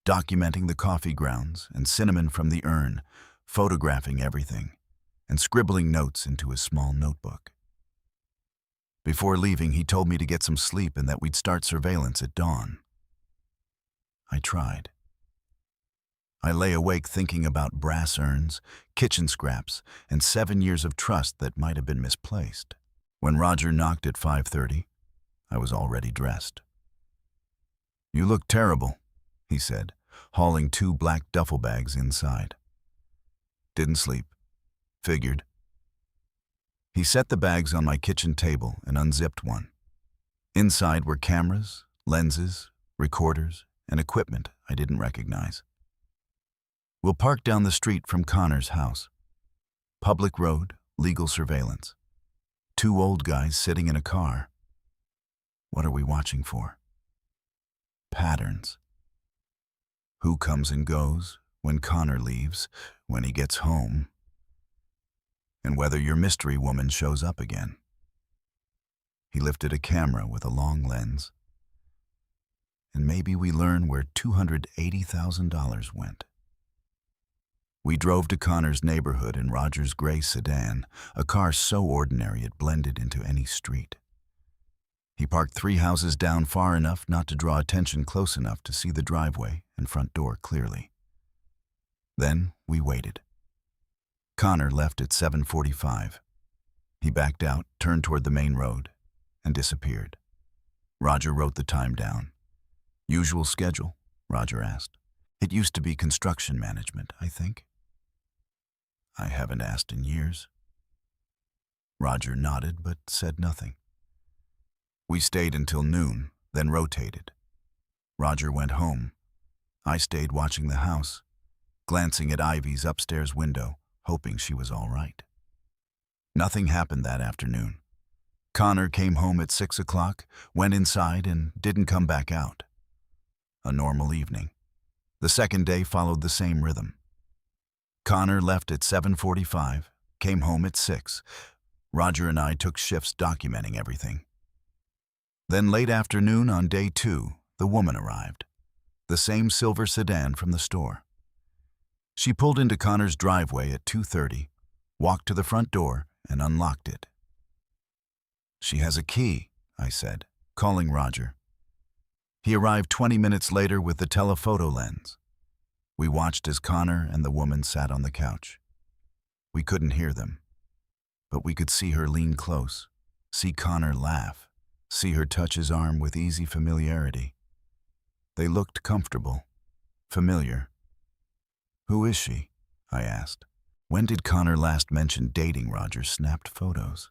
documenting the coffee grounds and cinnamon from the urn, photographing everything, and scribbling notes into his small notebook. Before leaving, he told me to get some sleep and that we'd start surveillance at dawn. I tried. I lay awake thinking about brass urns, kitchen scraps, and 7 years of trust that might have been misplaced. When Roger knocked at 5:30, I was already dressed. You look terrible, he said, hauling 2 black duffel bags inside. Didn't sleep. Figured. He set the bags on my kitchen table and unzipped one. Inside were cameras, lenses, recorders, and equipment I didn't recognize. We'll park down the street from Connor's house. Public road, legal surveillance. 2 old guys sitting in a car. What are we watching for? Patterns. Who comes and goes, when Connor leaves, when he gets home, and whether your mystery woman shows up again. He lifted a camera with a long lens. And maybe we learn where $280,000 went. We drove to Connor's neighborhood in Roger's gray sedan, a car so ordinary it blended into any street. He parked 3 houses down far enough not to draw attention close enough to see the driveway and front door clearly. Then we waited. Connor left at 7:45. He backed out, turned toward the main road, and disappeared. Roger wrote the time down. Usual schedule? Roger asked. It used to be construction management, I think. I haven't asked in years. Roger nodded but said nothing. We stayed until noon, then rotated. Roger went home. I stayed watching the house, glancing at Ivy's upstairs window, hoping she was all right. Nothing happened that afternoon. Connor came home at 6 o'clock, went inside, and didn't come back out. A normal evening. The second day followed the same rhythm. Connor left at 7:45, came home at 6. Roger and I took shifts documenting everything. Then late afternoon on day 2, the woman arrived. The same silver sedan from the store. She pulled into Connor's driveway at 2:30, walked to the front door, and unlocked it. She has a key, I said, calling Roger. He arrived 20 minutes later with the telephoto lens. We watched as Connor and the woman sat on the couch. We couldn't hear them, but we could see her lean close, see Connor laugh, see her touch his arm with easy familiarity. They looked comfortable, familiar. "Who is she?" I asked. When did Connor last mention dating? Roger snapped photos.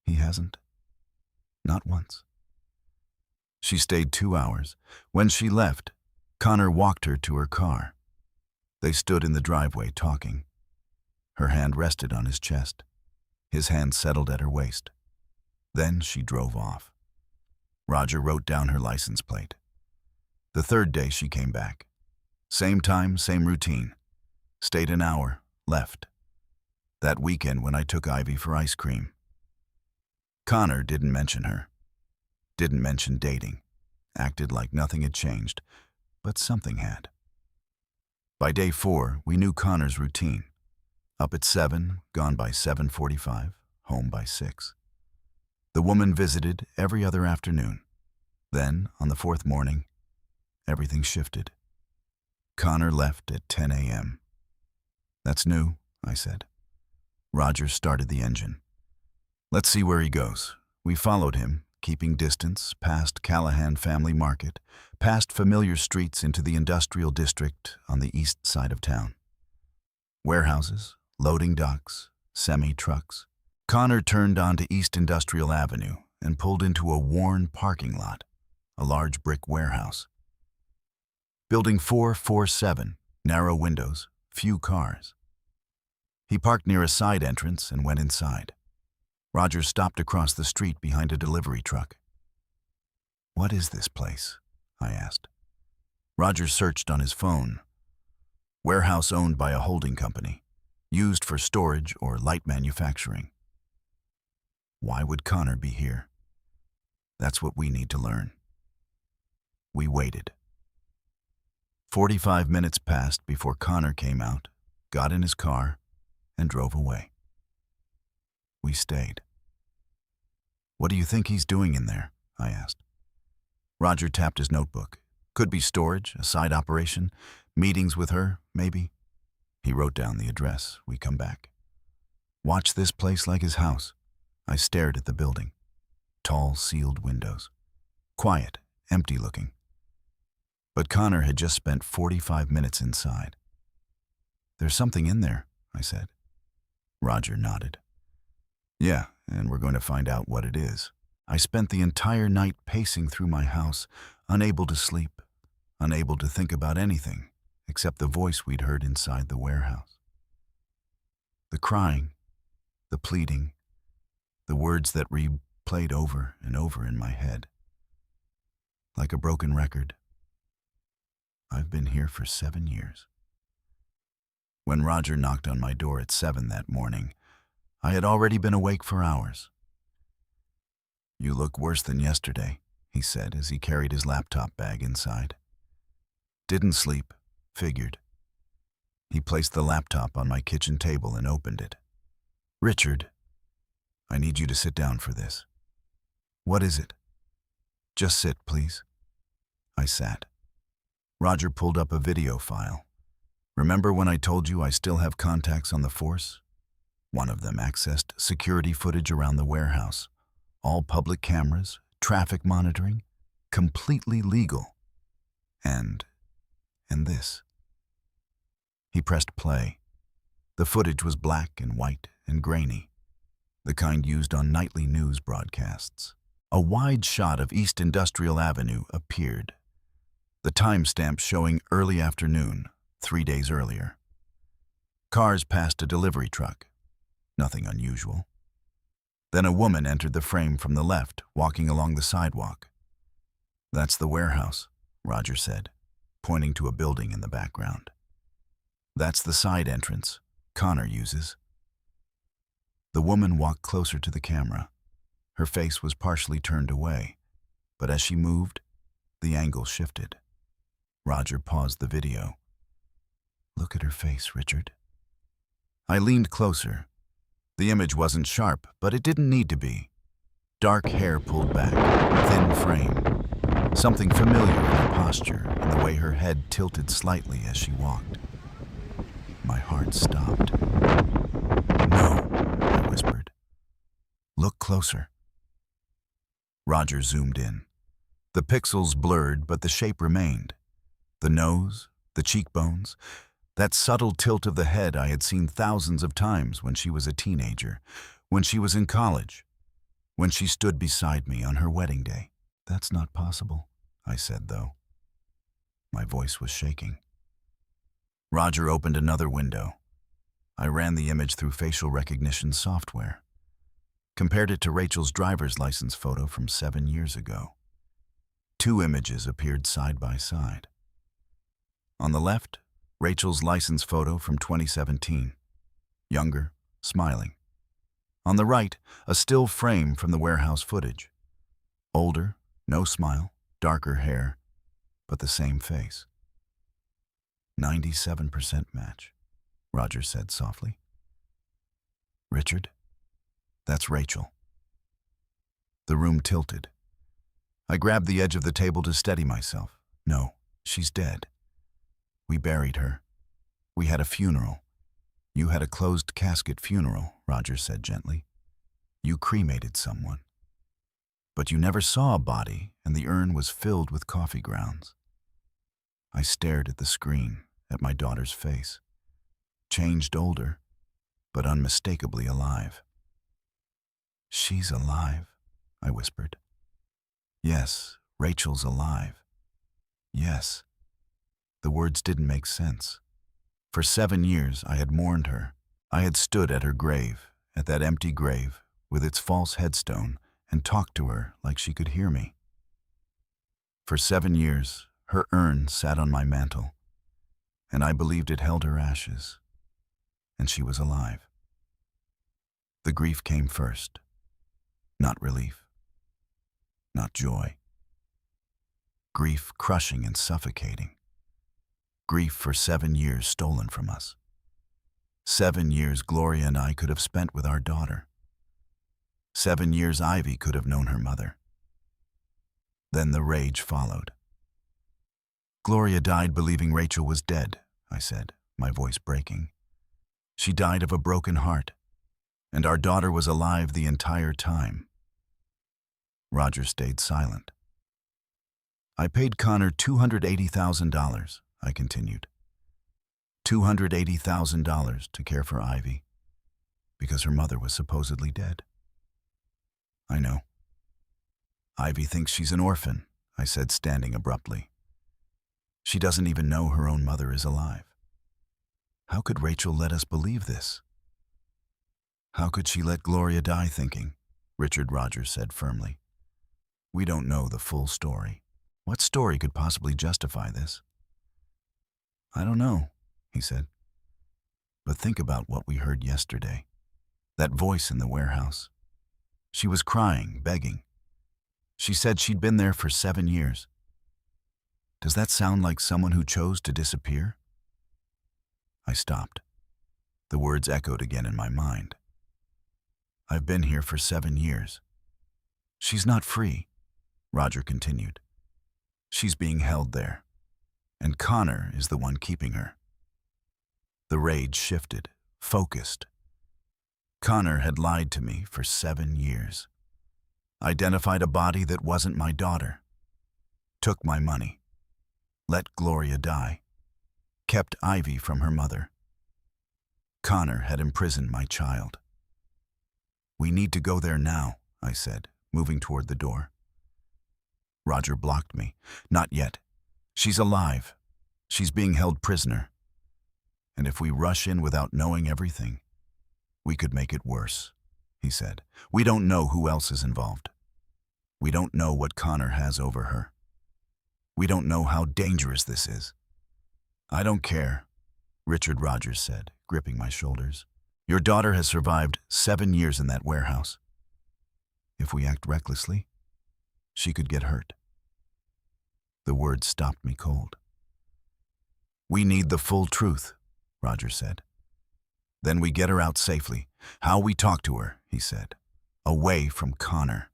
He hasn't. Not once. She stayed 2 hours. When she left, Connor walked her to her car. They stood in the driveway talking. Her hand rested on his chest. His hand settled at her waist. Then she drove off. Roger wrote down her license plate. The third day she came back. Same time, same routine. Stayed an hour, left. That weekend when I took Ivy for ice cream. Connor didn't mention her. Didn't mention dating. Acted like nothing had changed, but something had. By day 4, we knew Connor's routine. Up at 7, gone by 7:45, home by 6. The woman visited every other afternoon. Then, on the 4th morning, everything shifted. Connor left at 10 a.m. "That's new," I said. Roger started the engine. "Let's see where he goes." We followed him, keeping distance, past Callahan Family Market, past familiar streets into the industrial district on the east side of town. Warehouses, loading docks, semi-trucks. Connor turned onto East Industrial Avenue and pulled into a worn parking lot, a large brick warehouse. Building 447, narrow windows, few cars. He parked near a side entrance and went inside. Roger stopped across the street behind a delivery truck. "What is this place?" I asked. Roger searched on his phone. Warehouse owned by a holding company, used for storage or light manufacturing. Why would Connor be here? That's what we need to learn. We waited. 45 minutes passed before Connor came out, got in his car, and drove away. We stayed. "What do you think he's doing in there?" I asked. Roger tapped his notebook. Could be storage, a side operation, meetings with her, maybe. He wrote down the address. We come back. "Watch this place like his house." I stared at the building. Tall, sealed windows. Quiet, empty looking. But Connor had just spent 45 minutes inside. "There's something in there," I said. Roger nodded. "Yeah, and we're going to find out what it is." I spent the entire night pacing through my house, unable to sleep, unable to think about anything except the voice we'd heard inside the warehouse. The crying, the pleading, the words that replayed over and over in my head. Like a broken record. I've been here for 7 years. When Roger knocked on my door at 7 that morning, I had already been awake for hours. "You look worse than yesterday," he said as he carried his laptop bag inside. "Didn't sleep, figured." He placed the laptop on my kitchen table and opened it. "Richard, I need you to sit down for this." "What is it?" "Just sit, please." I sat. Roger pulled up a video file. "Remember when I told you I still have contacts on the force?" One of them accessed security footage around the warehouse. All public cameras, traffic monitoring, completely legal. And this. He pressed play. The footage was black and white and grainy, the kind used on nightly news broadcasts. A wide shot of East Industrial Avenue appeared, the timestamp showing early afternoon, 3 days earlier. Cars passed a delivery truck. Nothing unusual. Then a woman entered the frame from the left, walking along the sidewalk. "That's the warehouse," Roger said, pointing to a building in the background. "That's the side entrance Connor uses." The woman walked closer to the camera. Her face was partially turned away, but as she moved, the angle shifted. Roger paused the video. "Look at her face, Richard." I leaned closer. The image wasn't sharp, but it didn't need to be. Dark hair pulled back, thin frame. Something familiar in her posture and the way her head tilted slightly as she walked. My heart stopped. "No," I whispered. "Look closer." Roger zoomed in. The pixels blurred, but the shape remained. The nose, the cheekbones, that subtle tilt of the head I had seen thousands of times when she was a teenager, when she was in college, when she stood beside me on her wedding day. "That's not possible," I said, though. My voice was shaking. Roger opened another window. I ran the image through facial recognition software. Compared it to Rachel's driver's license photo from 7 years ago. 2 images appeared side by side. On the left, Rachel's license photo from 2017. Younger, smiling. On the right, a still frame from the warehouse footage. Older, no smile, darker hair, but the same face. 97% match, Roger said softly. "Richard, that's Rachel." The room tilted. I grabbed the edge of the table to steady myself. "No, she's dead. We buried her. We had a funeral. You had a closed casket funeral," Roger said gently. "You cremated someone. But you never saw a body, and the urn was filled with coffee grounds." I stared at the screen, at my daughter's face. Changed older, but unmistakably alive. "She's alive," I whispered. "Yes, Rachel's alive. Yes." The words didn't make sense. For 7 years, I had mourned her. I had stood at her grave, at that empty grave, with its false headstone, and talked to her like she could hear me. For 7 years, her urn sat on my mantel, and I believed it held her ashes, and she was alive. The grief came first. Not relief. Not joy. Grief crushing and suffocating. Grief for 7 years stolen from us. 7 years Gloria and I could have spent with our daughter. 7 years Ivy could have known her mother. Then the rage followed. "Gloria died believing Rachel was dead," I said, my voice breaking. "She died of a broken heart, and our daughter was alive the entire time." Roger stayed silent. "I paid Connor $280,000, I continued. $280,000 to care for Ivy, because her mother was supposedly dead." "I know." "Ivy thinks she's an orphan," I said, standing abruptly. "She doesn't even know her own mother is alive. How could Rachel let us believe this?" "How could she let Gloria die thinking?" Richard Rogers said firmly. "We don't know the full story. What story could possibly justify this?" "I don't know," he said. "But think about what we heard yesterday. That voice in the warehouse. She was crying, begging. She said she'd been there for 7 years. Does that sound like someone who chose to disappear?" I stopped. The words echoed again in my mind. "I've been here for 7 years. She's not free," Roger continued. "She's being held there, and Connor is the one keeping her." The rage shifted, focused. Connor had lied to me for 7 years. Identified a body that wasn't my daughter. Took my money. Let Gloria die. Kept Ivy from her mother. Connor had imprisoned my child. "We need to go there now," I said, moving toward the door. Roger blocked me. "Not yet. She's alive. She's being held prisoner. And if we rush in without knowing everything, we could make it worse," he said. "We don't know who else is involved. We don't know what Connor has over her. We don't know how dangerous this is." "I don't care," Richard Rogers said, gripping my shoulders. "Your daughter has survived 7 years in that warehouse. If we act recklessly, she could get hurt." The words stopped me cold. "We need the full truth," Roger said. "Then we get her out safely. How we talk to her," he said. "Away from Connor."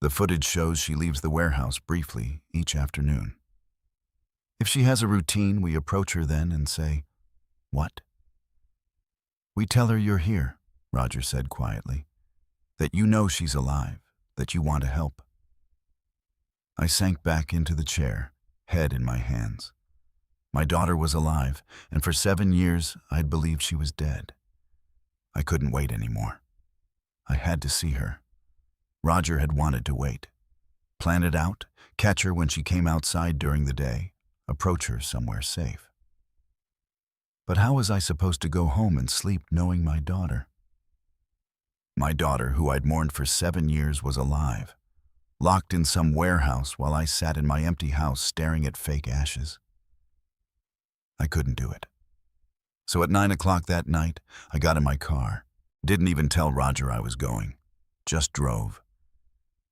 The footage shows she leaves the warehouse briefly each afternoon. If she has a routine, we approach her then and say, "What?" "We tell her you're here," Roger said quietly. "That you know she's alive, that you want to help. I sank back into the chair, head in my hands. My daughter was alive, and for 7 years I'd believed she was dead. I couldn't wait anymore. I had to see her. Roger had wanted to wait. Plan it out, catch her when she came outside during the day, approach her somewhere safe. But how was I supposed to go home and sleep knowing my daughter? My daughter, who I'd mourned for 7 years, was alive, locked in some warehouse while I sat in my empty house staring at fake ashes. I couldn't do it. So at 9 o'clock that night, I got in my car. Didn't even tell Roger I was going. Just drove.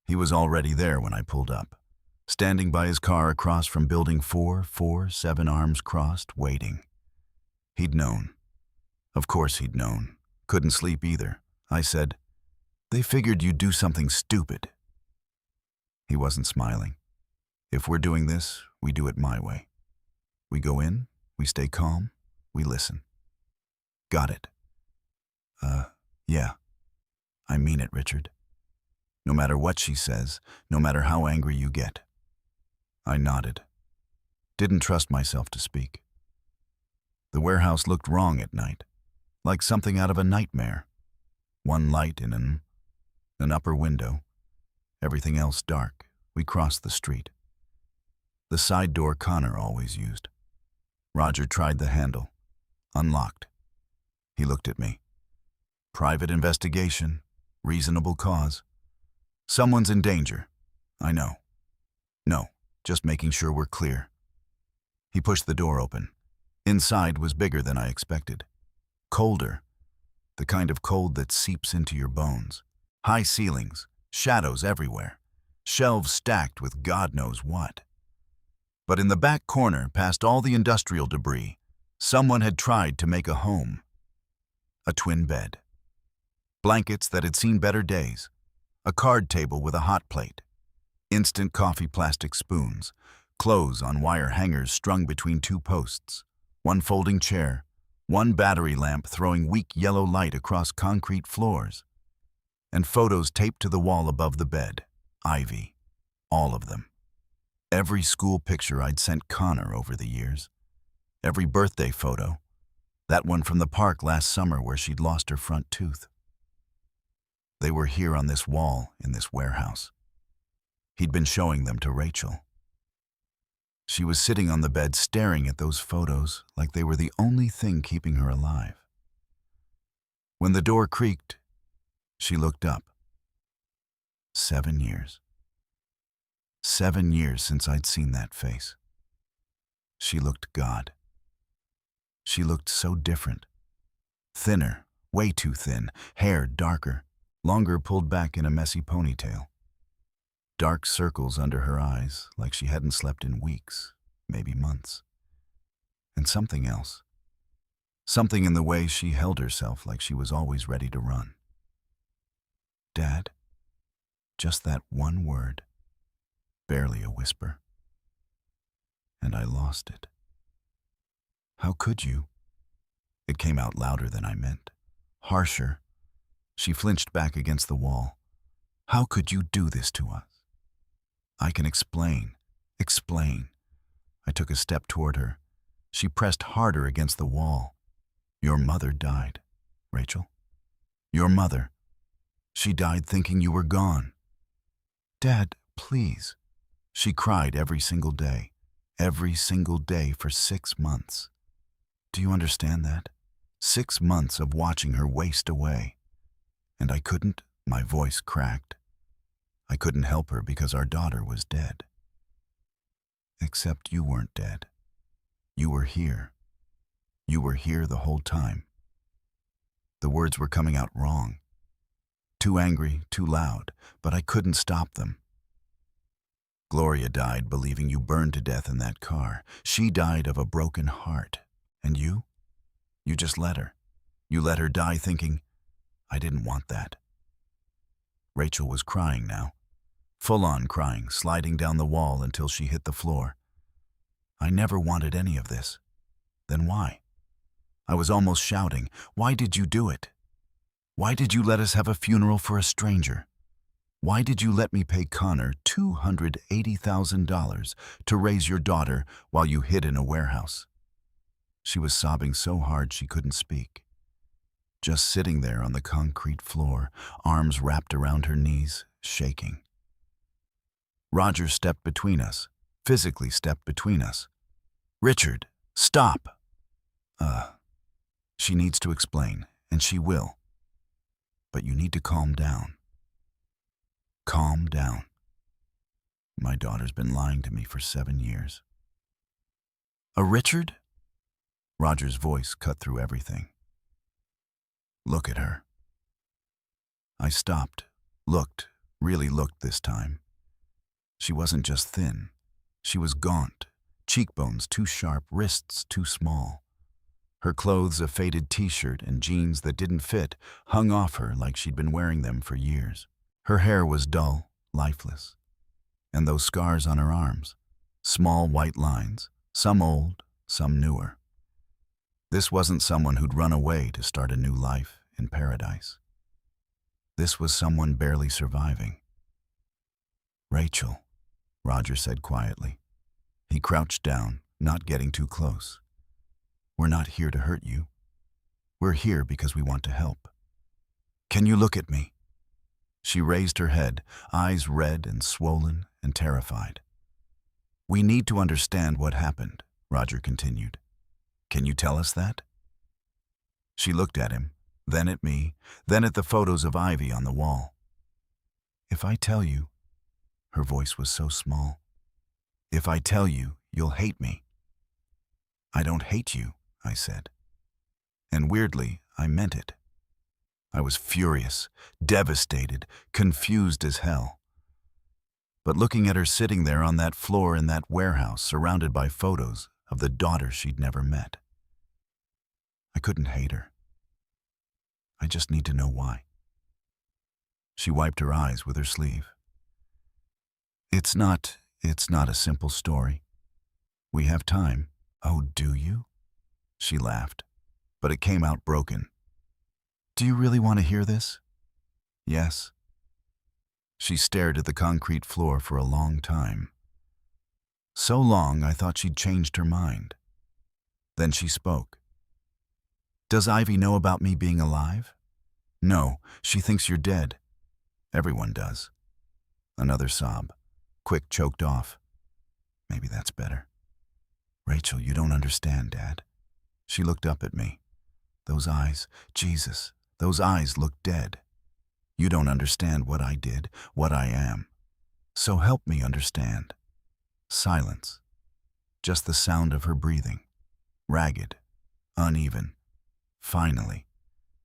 He was already there when I pulled up, standing by his car across from Building 4, 7 arms crossed, waiting. He'd known. Of course he'd known. Couldn't sleep either. I said, "They figured you'd do something stupid." He wasn't smiling. If we're doing this, we do it my way. We go in, we stay calm, we listen. Got it. Yeah. I mean it, Richard. No matter what she says, no matter how angry you get. I nodded. Didn't trust myself to speak. The warehouse looked wrong at night, like something out of a nightmare. One light in an upper window. Everything else dark. We crossed the street. The side door Connor always used. Roger tried the handle. Unlocked. He looked at me. Private investigation. Reasonable cause. Someone's in danger. I know. No, just making sure we're clear. He pushed the door open. Inside was bigger than I expected. Colder. The kind of cold that seeps into your bones. High ceilings. Shadows everywhere. Shelves stacked with God knows what. But in the back corner, past all the industrial debris, someone had tried to make a home. A twin bed. Blankets that had seen better days. A card table with a hot plate. Instant coffee plastic spoons. Clothes on wire hangers strung between 2 posts. One folding chair. One battery lamp throwing weak yellow light across concrete floors. And photos taped to the wall above the bed. Ivy. All of them. Every school picture I'd sent Connor over the years. Every birthday photo. That one from the park last summer where she'd lost her front tooth. They were here on this wall in this warehouse. He'd been showing them to Rachel. She was sitting on the bed staring at those photos like they were the only thing keeping her alive. When the door creaked, she looked up. 7 years. 7 years since I'd seen that face. She looked God. She looked so different. Thinner, way too thin, hair darker, longer pulled back in a messy ponytail. Dark circles under her eyes, like she hadn't slept in weeks, maybe months. And something else. Something in the way she held herself like she was always ready to run. Dad? Just that one word. Barely a whisper. And I lost it. How could you? It came out louder than I meant. Harsher. She flinched back against the wall. How could you do this to us? I can explain. Explain. I took a step toward her. She pressed harder against the wall. Your mother died, Rachel. Your mother. She died thinking you were gone. Dad, please. She cried every single day for 6 months. Do you understand that? 6 months of watching her waste away. And I couldn't, my voice cracked. I couldn't help her because our daughter was dead. Except you weren't dead. You were here. You were here the whole time. The words were coming out wrong. Too angry, too loud, but I couldn't stop them. Gloria died believing you burned to death in that car. She died of a broken heart. And you? You just let her. You let her die thinking, I didn't want that. Rachel was crying now. Full-on crying, sliding down the wall until she hit the floor. I never wanted any of this. Then why? I was almost shouting, why did you do it? Why did you let us have a funeral for a stranger? Why did you let me pay Connor $280,000 to raise your daughter while you hid in a warehouse? She was sobbing so hard she couldn't speak. Just sitting there on the concrete floor, arms wrapped around her knees, shaking. Roger stepped between us, physically stepped between us. Richard, stop! She needs to explain, and she will. But you need to calm down. Calm down. My daughter's been lying to me for 7 years. A Richard? Roger's voice cut through everything. Look at her. I stopped, looked, really looked this time. She wasn't just thin. She was gaunt, cheekbones too sharp, wrists too small. Her clothes, a faded t-shirt and jeans that didn't fit, hung off her like she'd been wearing them for years. Her hair was dull, lifeless. And those scars on her arms, small white lines, some old, some newer. This wasn't someone who'd run away to start a new life in paradise. This was someone barely surviving. Rachel, Roger said quietly. He crouched down, not getting too close. We're not here to hurt you. We're here because we want to help. Can you look at me? She raised her head, eyes red and swollen and terrified. We need to understand what happened, Roger continued. Can you tell us that? She looked at him, then at me, then at the photos of Ivy on the wall. If I tell you, her voice was so small. If I tell you, you'll hate me. I don't hate you, I said. And weirdly, I meant it. I was furious, devastated, confused as hell. But looking at her sitting there on that floor in that warehouse, surrounded by photos of the daughter she'd never met, I couldn't hate her. I just need to know why. She wiped her eyes with her sleeve. It's not a simple story. We have time. Oh, do you? She laughed, but it came out broken. Do you really want to hear this? Yes. She stared at the concrete floor for a long time. So long I thought she'd changed her mind. Then she spoke. Does Ivy know about me being alive? No, she thinks you're dead. Everyone does. Another sob, quick, choked off. Maybe that's better. Rachel, you don't understand, Dad. She looked up at me. Those eyes, Jesus, those eyes look dead. You don't understand what I did, what I am. So help me understand. Silence. Just the sound of her breathing. Ragged, uneven. Finally,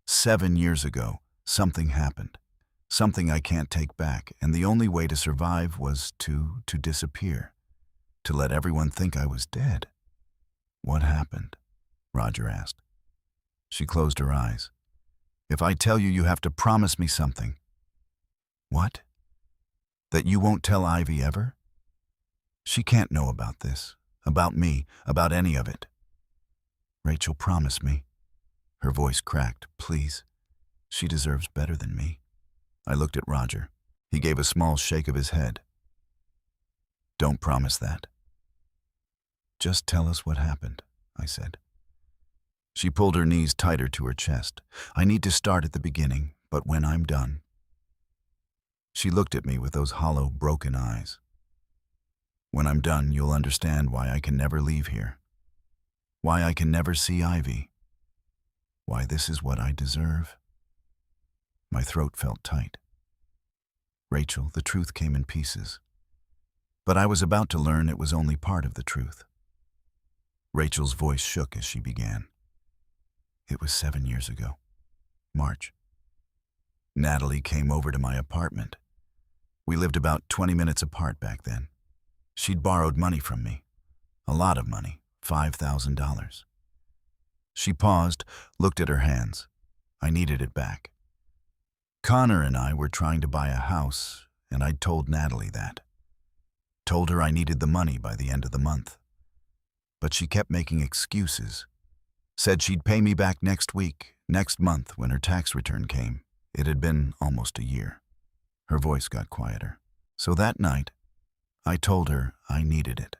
7 years ago, something happened. Something I can't take back, and the only way to survive was to disappear. To let everyone think I was dead. What happened? Roger asked. She closed her eyes. If I tell you, you have to promise me something. What? That you won't tell Ivy ever? She can't know about this, about me, about any of it. Rachel, promise me. Her voice cracked. Please. She deserves better than me. I looked at Roger. He gave a small shake of his head. Don't promise that. Just tell us what happened, I said. She pulled her knees tighter to her chest. I need to start at the beginning, but when I'm done. She looked at me with those hollow, broken eyes. When I'm done, you'll understand why I can never leave here. Why I can never see Ivy. Why this is what I deserve. My throat felt tight. Rachel, the truth came in pieces. But I was about to learn it was only part of the truth. Rachel's voice shook as she began. It was 7 years ago. March. Natalie came over to my apartment. We lived about 20 minutes apart back then. She'd borrowed money from me. A lot of money, $5,000. She paused, looked at her hands. I needed it back. Connor and I were trying to buy a house, and I'd told Natalie that. Told her I needed the money by the end of the month. But she kept making excuses. Said she'd pay me back next week, next month when her tax return came. It had been almost a year. Her voice got quieter. So that night, I told her I needed it.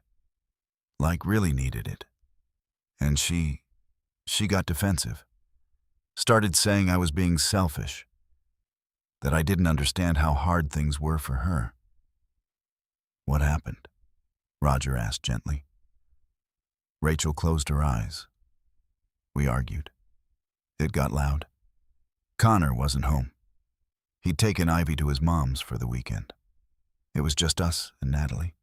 Like really needed it. And she got defensive. Started saying I was being selfish. That I didn't understand how hard things were for her. What happened? Roger asked gently. Rachel closed her eyes. We argued. It got loud. Connor wasn't home. He'd taken Ivy to his mom's for the weekend. It was just us and Natalie.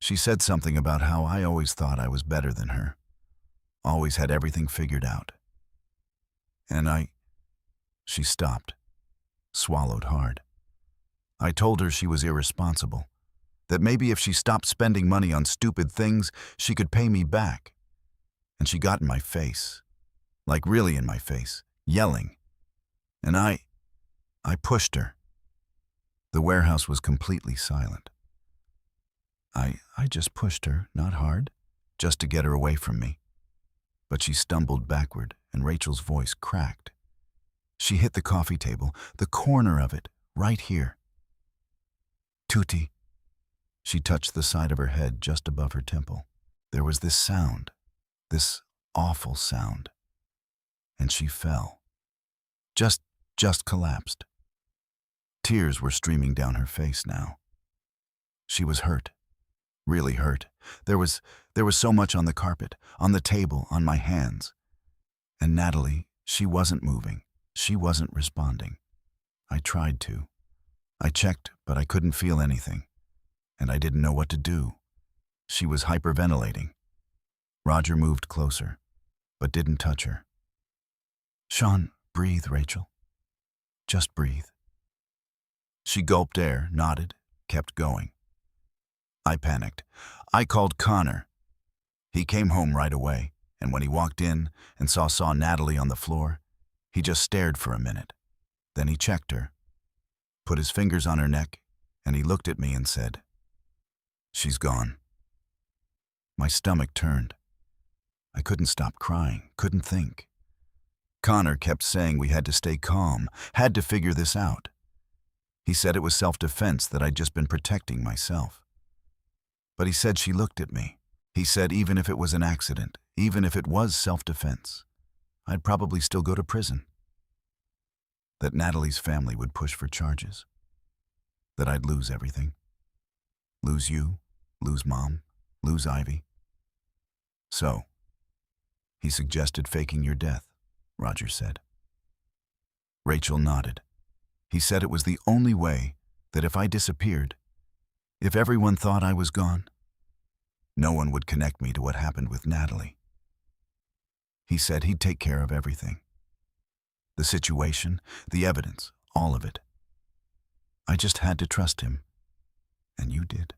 She said something about how I always thought I was better than her. Always had everything figured out. And she stopped, swallowed hard. I told her she was irresponsible, that maybe if she stopped spending money on stupid things, she could pay me back. And she got in my face, like really in my face, yelling. And I pushed her. The warehouse was completely silent. I just pushed her, not hard, just to get her away from me. But she stumbled backward, and Rachel's voice cracked. She hit the coffee table, the corner of it, right here. Tutti. She touched the side of her head just above her temple. There was this sound, this awful sound. And she fell. Just collapsed. Tears were streaming down her face now. She was hurt. Really hurt. There was so much on the carpet, on the table, on my hands. And Natalie, she wasn't moving. She wasn't responding. I tried to. I checked, but I couldn't feel anything. And I didn't know what to do. She was hyperventilating. Roger moved closer, but didn't touch her. Sean, breathe, Rachel. Just breathe. She gulped air, nodded, kept going. I panicked. I called Connor. He came home right away, and when he walked in and saw Natalie on the floor, he just stared for a minute. Then he checked her, put his fingers on her neck, and he looked at me and said, "She's gone." My stomach turned. I couldn't stop crying, couldn't think. Connor kept saying we had to stay calm, had to figure this out. He said it was self-defense, that I'd just been protecting myself. But he said she looked at me. He said even if it was an accident, even if it was self-defense, I'd probably still go to prison. That Natalie's family would push for charges. That I'd lose everything. Lose you, lose Mom, lose Ivy. So, he suggested faking your death, Roger said. Rachel nodded. He said it was the only way, that if I disappeared, if everyone thought I was gone, no one would connect me to what happened with Natalie. He said he'd take care of everything. The situation, the evidence, all of it. I just had to trust him. And you did.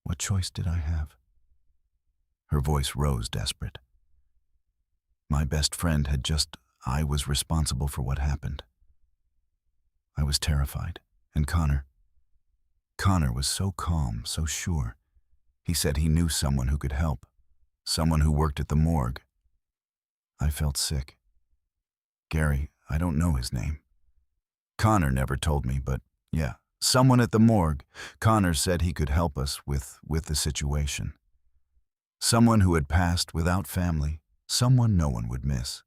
What choice did I have? Her voice rose desperate. My best friend I was responsible for what happened. I was terrified, and Connor was so calm, so sure. He said he knew someone who could help, someone who worked at the morgue. I felt sick. Gary, I don't know his name. Connor never told me, but yeah, someone at the morgue. Connor said he could help us with the situation. Someone who had passed without family, someone no one would miss.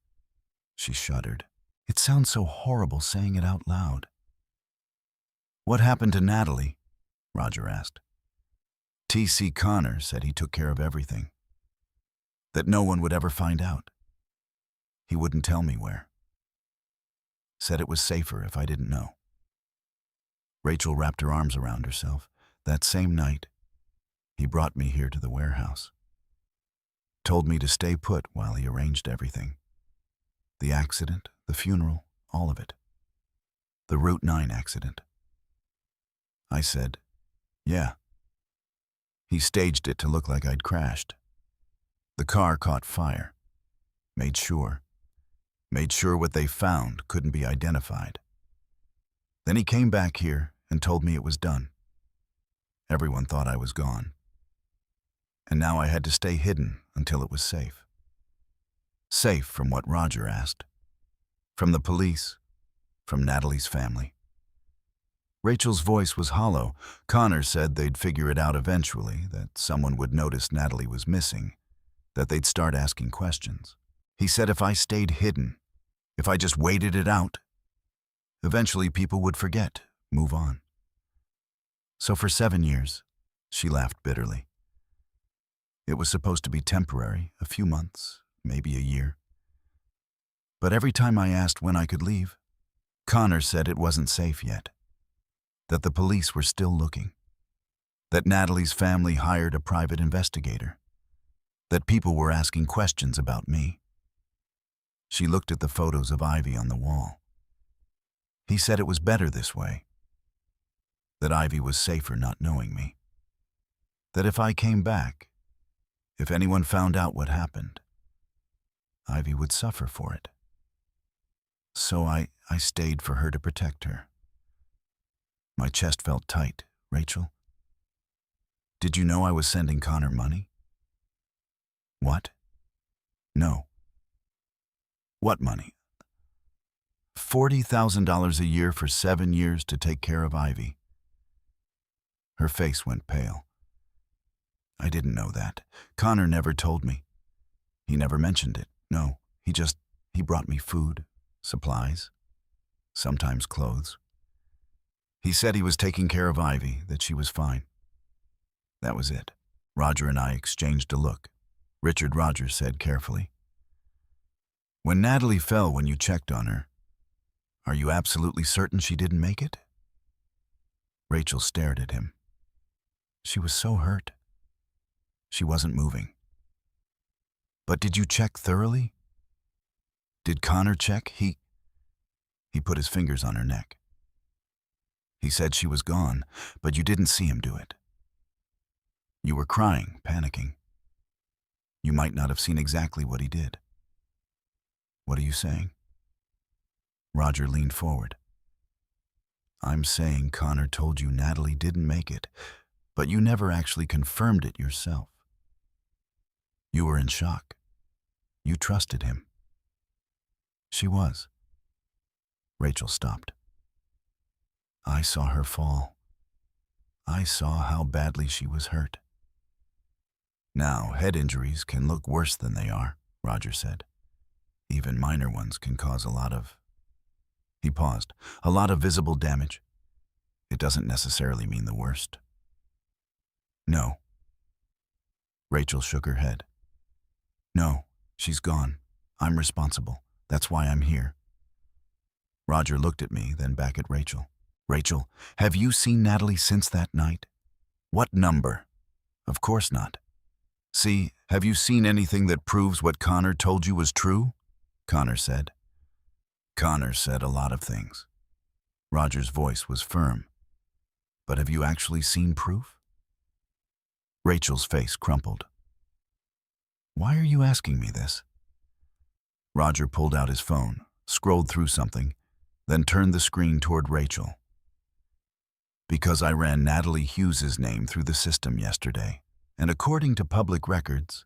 She shuddered. It sounds so horrible saying it out loud. What happened to Natalie? Roger asked. T.C. Connor said he took care of everything. That no one would ever find out. He wouldn't tell me where. Said it was safer if I didn't know. Rachel wrapped her arms around herself. That same night, he brought me here to the warehouse. Told me to stay put while he arranged everything. The accident, the funeral, all of it. The Route 9 accident. I said, yeah. He staged it to look like I'd crashed. The car caught fire. Made sure what they found couldn't be identified. Then he came back here and told me it was done. Everyone thought I was gone. And now I had to stay hidden until it was safe. Safe from what Roger asked. From the police. From Natalie's family. Rachel's voice was hollow. Connor said they'd figure it out eventually, that someone would notice Natalie was missing, that they'd start asking questions. He said if I stayed hidden, if I just waited it out, eventually people would forget, move on. So for 7 years, she laughed bitterly. It was supposed to be temporary, a few months, maybe a year. But every time I asked when I could leave, Connor said it wasn't safe yet, that the police were still looking, that Natalie's family hired a private investigator, that people were asking questions about me. She looked at the photos of Ivy on the wall. He said it was better this way, that Ivy was safer not knowing me, that if I came back, if anyone found out what happened, Ivy would suffer for it. So I stayed for her to protect her. My chest felt tight. Rachel, did you know I was sending Connor money? What? No. What money? $40,000 a year for 7 years to take care of Ivy. Her face went pale. I didn't know that. Connor never told me. He never mentioned it. No, he brought me food, supplies, sometimes clothes. He said he was taking care of Ivy, that she was fine. That was it. Roger and I exchanged a look. Richard Rogers said carefully, "When Natalie fell when you checked on her, are you absolutely certain she didn't make it?" Rachel stared at him. She was so hurt. She wasn't moving. "But did you check thoroughly? Did Connor check? He put his fingers on her neck. He said she was gone, but you didn't see him do it. You were crying, panicking. You might not have seen exactly what he did." "What are you saying?" Roger leaned forward. "I'm saying Connor told you Natalie didn't make it, but you never actually confirmed it yourself. You were in shock. You trusted him." She was. Rachel stopped. "I saw her fall. I saw how badly she was hurt." "Now, head injuries can look worse than they are," Roger said. "Even minor ones can cause a lot of..." He paused. "A lot of visible damage. It doesn't necessarily mean the worst." "No." Rachel shook her head. "No, she's gone. I'm responsible. That's why I'm here." Roger looked at me, then back at Rachel. "Rachel, have you seen Natalie since that night?" "What number?" "Of course not." "See, have you seen anything that proves what Connor told you was true?" Connor said. "Connor said a lot of things." Roger's voice was firm. "But have you actually seen proof?" Rachel's face crumpled. "Why are you asking me this?" Roger pulled out his phone, scrolled through something, then turned the screen toward Rachel. "Because I ran Natalie Hughes's name through the system yesterday, and according to public records,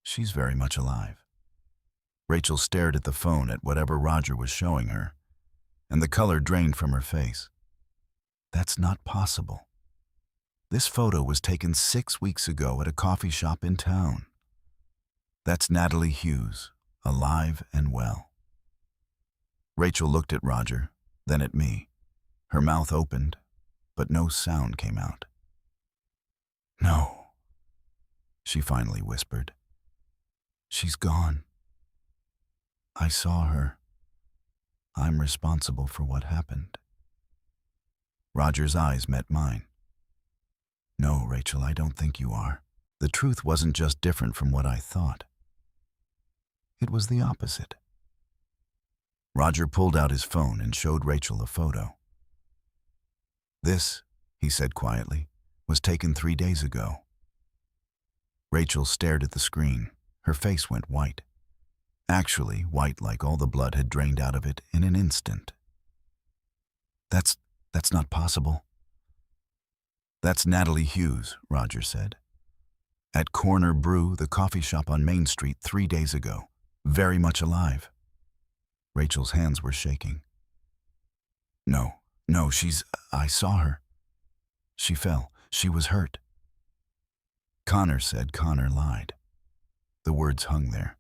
she's very much alive." Rachel stared at the phone at whatever Roger was showing her, and the color drained from her face. "That's not possible. This photo was taken 6 weeks ago at a coffee shop in town. That's Natalie Hughes, alive and well." Rachel looked at Roger, then at me. Her mouth opened, but no sound came out. "No," she finally whispered. "She's gone. I saw her. I'm responsible for what happened." Roger's eyes met mine. "No, Rachel, I don't think you are. The truth wasn't just different from what I thought. It was the opposite." Roger pulled out his phone and showed Rachel a photo. "This," he said quietly, "was taken 3 days ago." Rachel stared at the screen. Her face went white. Actually, white like all the blood had drained out of it in an instant. That's not possible." "That's Natalie Hughes," Roger said. "At Corner Brew, the coffee shop on Main Street 3 days ago. Very much alive." Rachel's hands were shaking. "No, No, I saw her. She fell. She was hurt. Connor said Connor lied. The words hung there.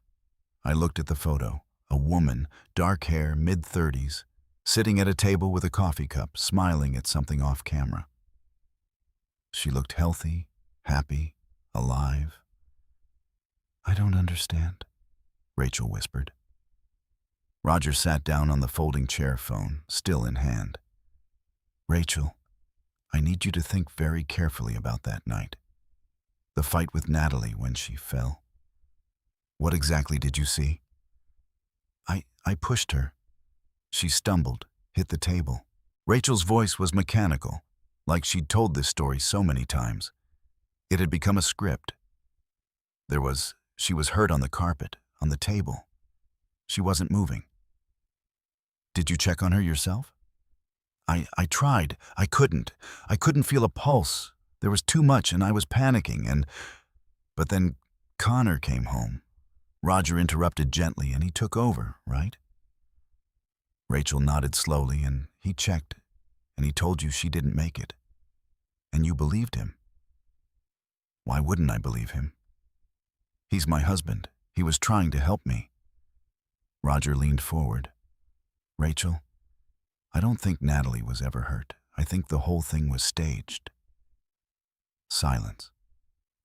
I looked at the photo. A woman, dark hair, mid-30s, sitting at a table with a coffee cup, smiling at something off camera. She looked healthy, happy, alive. I don't understand, Rachel whispered. Roger sat down on the folding chair, phone still in hand. Rachel, I need you to think very carefully about that night. The fight with Natalie when she fell. What exactly did you see? I pushed her. She stumbled, hit the table. Rachel's voice was mechanical, like she'd told this story so many times. It had become a script. She was hurt on the carpet, on the table. She wasn't moving. Did you check on her yourself? I tried. I couldn't. I couldn't feel a pulse. There was too much and I was panicking But then Connor came home. Roger interrupted gently and he took over, right? Rachel nodded slowly and he checked and he told you she didn't make it. And you believed him. Why wouldn't I believe him? He's my husband. He was trying to help me. Roger leaned forward. Rachel, I don't think Natalie was ever hurt. I think the whole thing was staged. Silence.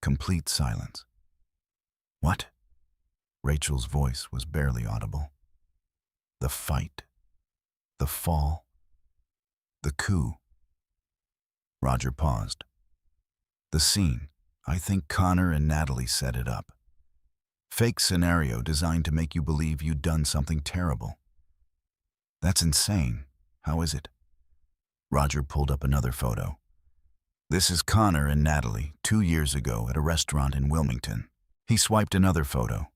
Complete silence. What? Rachel's voice was barely audible. The fight. The fall. The coup. Roger paused. The scene. I think Connor and Natalie set it up. Fake scenario designed to make you believe you'd done something terrible. That's insane. How is it? Roger pulled up another photo. This is Connor and Natalie 2 years ago at a restaurant in Wilmington. He swiped another photo.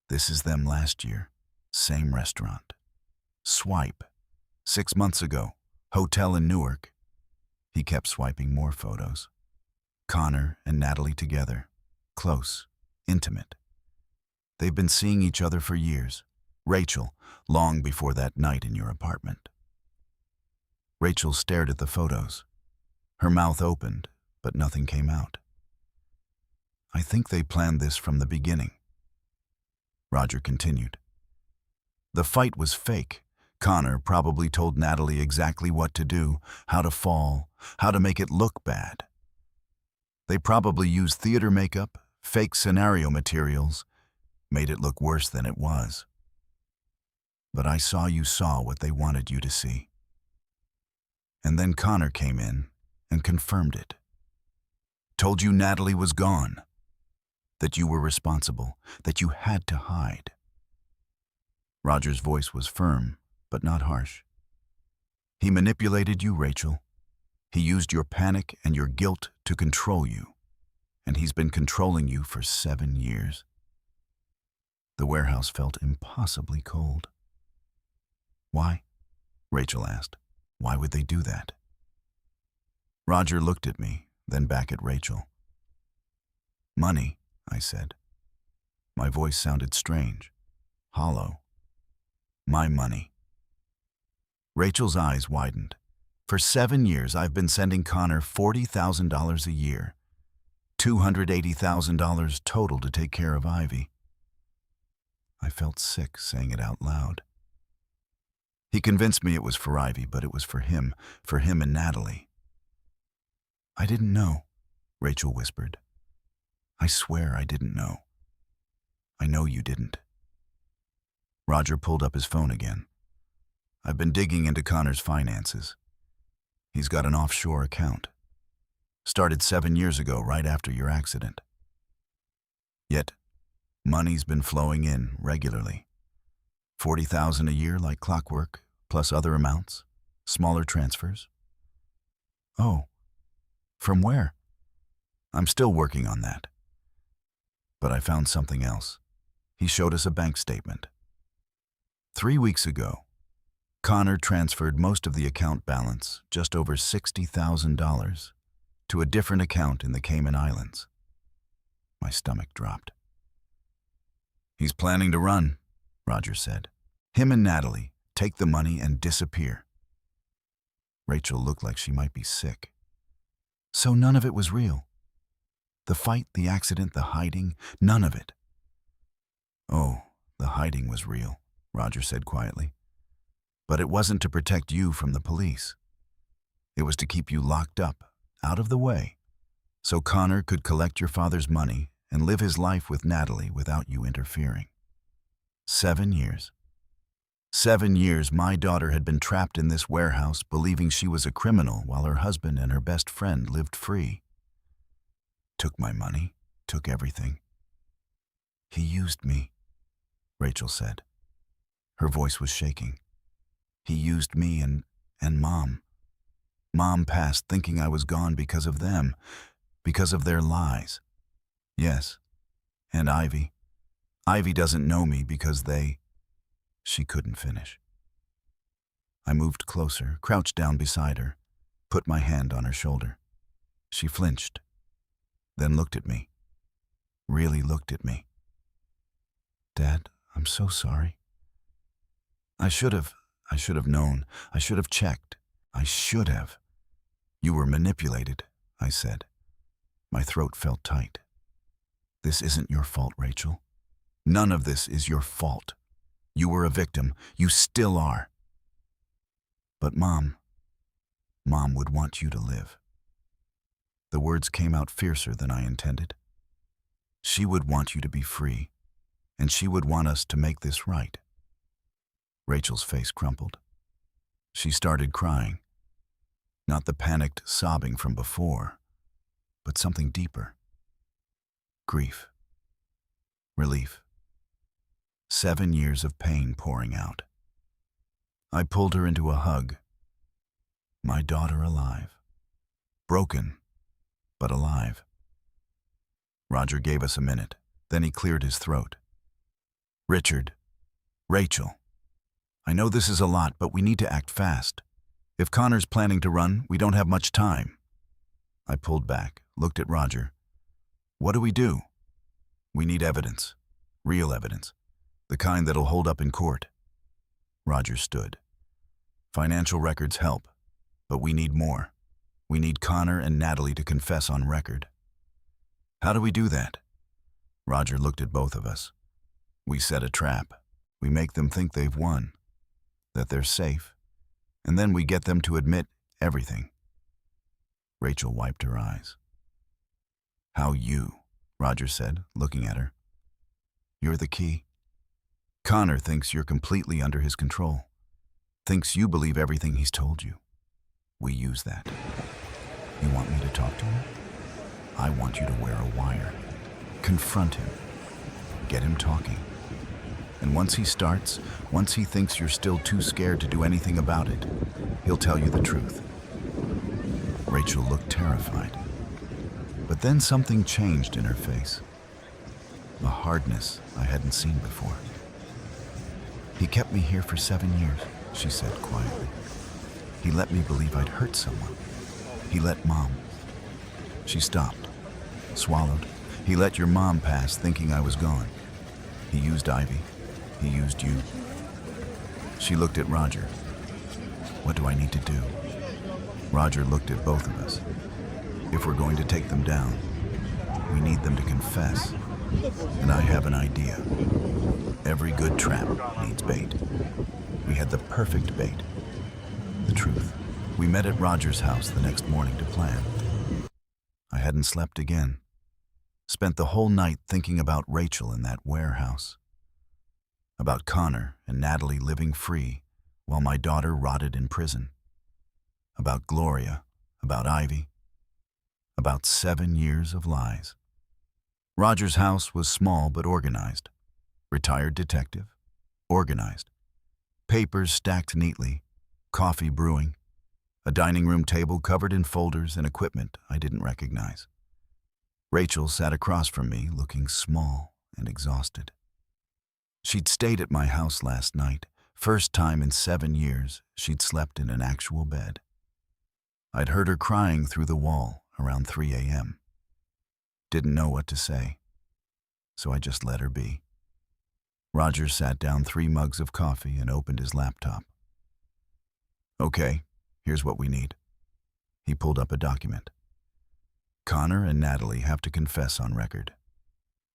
This is them last year. Same restaurant. Swipe. 6 months ago. Hotel in Newark. He kept swiping more photos. Connor and Natalie together. Close. Intimate. They've been seeing each other for years. Rachel, long before that night in your apartment. Rachel stared at the photos. Her mouth opened, but nothing came out. I think they planned this from the beginning. Roger continued. The fight was fake. Connor probably told Natalie exactly what to do, how to fall, how to make it look bad. They probably used theater makeup, fake scenario materials, made it look worse than it was. But I saw you saw what they wanted you to see. And then Connor came in and confirmed it. Told you Natalie was gone, that you were responsible, that you had to hide. Roger's voice was firm, but not harsh. He manipulated you, Rachel. He used your panic and your guilt to control you, and he's been controlling you for 7 years. The warehouse felt impossibly cold. Why? Rachel asked. Why would they do that? Roger looked at me, then back at Rachel. Money, I said. My voice sounded strange, hollow. My money. Rachel's eyes widened. For 7 years, I've been sending Connor $40,000 a year. $280,000 total to take care of Ivy. I felt sick saying it out loud. He convinced me it was for Ivy, but it was for him and Natalie. I didn't know, Rachel whispered. I swear I didn't know. I know you didn't. Roger pulled up his phone again. I've been digging into Connor's finances. He's got an offshore account. Started 7 years ago, right after your accident. Yet, money's been flowing in regularly. $40,000 a year like clockwork, plus other amounts, smaller transfers. Oh, from where? I'm still working on that. But I found something else. He showed us a bank statement. 3 weeks ago, Connor transferred most of the account balance, just over $60,000, to a different account in the Cayman Islands. My stomach dropped. He's planning to run, Roger said. Him and Natalie take the money and disappear. Rachel looked like she might be sick. So none of it was real. The fight, the accident, the hiding, none of it. Oh, the hiding was real, Roger said quietly. But it wasn't to protect you from the police. It was to keep you locked up, out of the way, so Connor could collect your father's money and live his life with Natalie without you interfering. 7 years. 7 years my daughter had been trapped in this warehouse believing she was a criminal while her husband and her best friend lived free. Took my money, took everything. He used me, Rachel said. Her voice was shaking. He used me and Mom. Mom passed thinking I was gone because of them, because of their lies. Yes, and Ivy. Ivy doesn't know me because She couldn't finish. I moved closer, crouched down beside her, put my hand on her shoulder. She flinched, then looked at me. Really looked at me. Dad, I'm so sorry. I should have known. I should have checked. I should have. You were manipulated, I said. My throat felt tight. This isn't your fault, Rachel. None of this is your fault. You were a victim. You still are. But Mom would want you to live. The words came out fiercer than I intended. She would want you to be free, and she would want us to make this right. Rachel's face crumpled. She started crying. Not the panicked sobbing from before, but something deeper. Grief. Relief. 7 years of pain pouring out. I pulled her into a hug. My daughter alive. Broken, but alive. Roger gave us a minute, then he cleared his throat. Richard, Rachel, I know this is a lot, but we need to act fast. If Connor's planning to run, we don't have much time. I pulled back, looked at Roger. What do we do? We need evidence. Real evidence. The kind that'll hold up in court. Roger stood. Financial records help, but we need more. We need Connor and Natalie to confess on record. How do we do that? Roger looked at both of us. We set a trap. We make them think they've won, that they're safe, and then we get them to admit everything. Rachel wiped her eyes. How you, Roger said, looking at her. You're the key. Connor thinks you're completely under his control. Thinks you believe everything he's told you. We use that. You want me to talk to him? I want you to wear a wire. Confront him. Get him talking. And once he starts, once he thinks you're still too scared to do anything about it, he'll tell you the truth. Rachel looked terrified. But then something changed in her face. A hardness I hadn't seen before. He kept me here for 7 years, she said quietly. He let me believe I'd hurt someone. He let Mom. She stopped, swallowed. He let your mom pass thinking I was gone. He used Ivy. He used you. She looked at Roger. What do I need to do? Roger looked at both of us. If we're going to take them down, we need them to confess. And I have an idea. Every good trap needs bait. We had the perfect bait. The truth. We met at Roger's house the next morning to plan. I hadn't slept again. Spent the whole night thinking about Rachel in that warehouse. About Connor and Natalie living free while my daughter rotted in prison. About Gloria, about Ivy. About 7 years of lies. Roger's house was small but organized. Retired detective. Organized. Papers stacked neatly. Coffee brewing. A dining room table covered in folders and equipment I didn't recognize. Rachel sat across from me, looking small and exhausted. She'd stayed at my house last night. First time in 7 years she'd slept in an actual bed. I'd heard her crying through the wall around 3 a.m. Didn't know what to say, so I just let her be. Roger sat down 3 mugs of coffee and opened his laptop. Okay, Here's what we need. He pulled up a document. Connor and Natalie have to confess on record.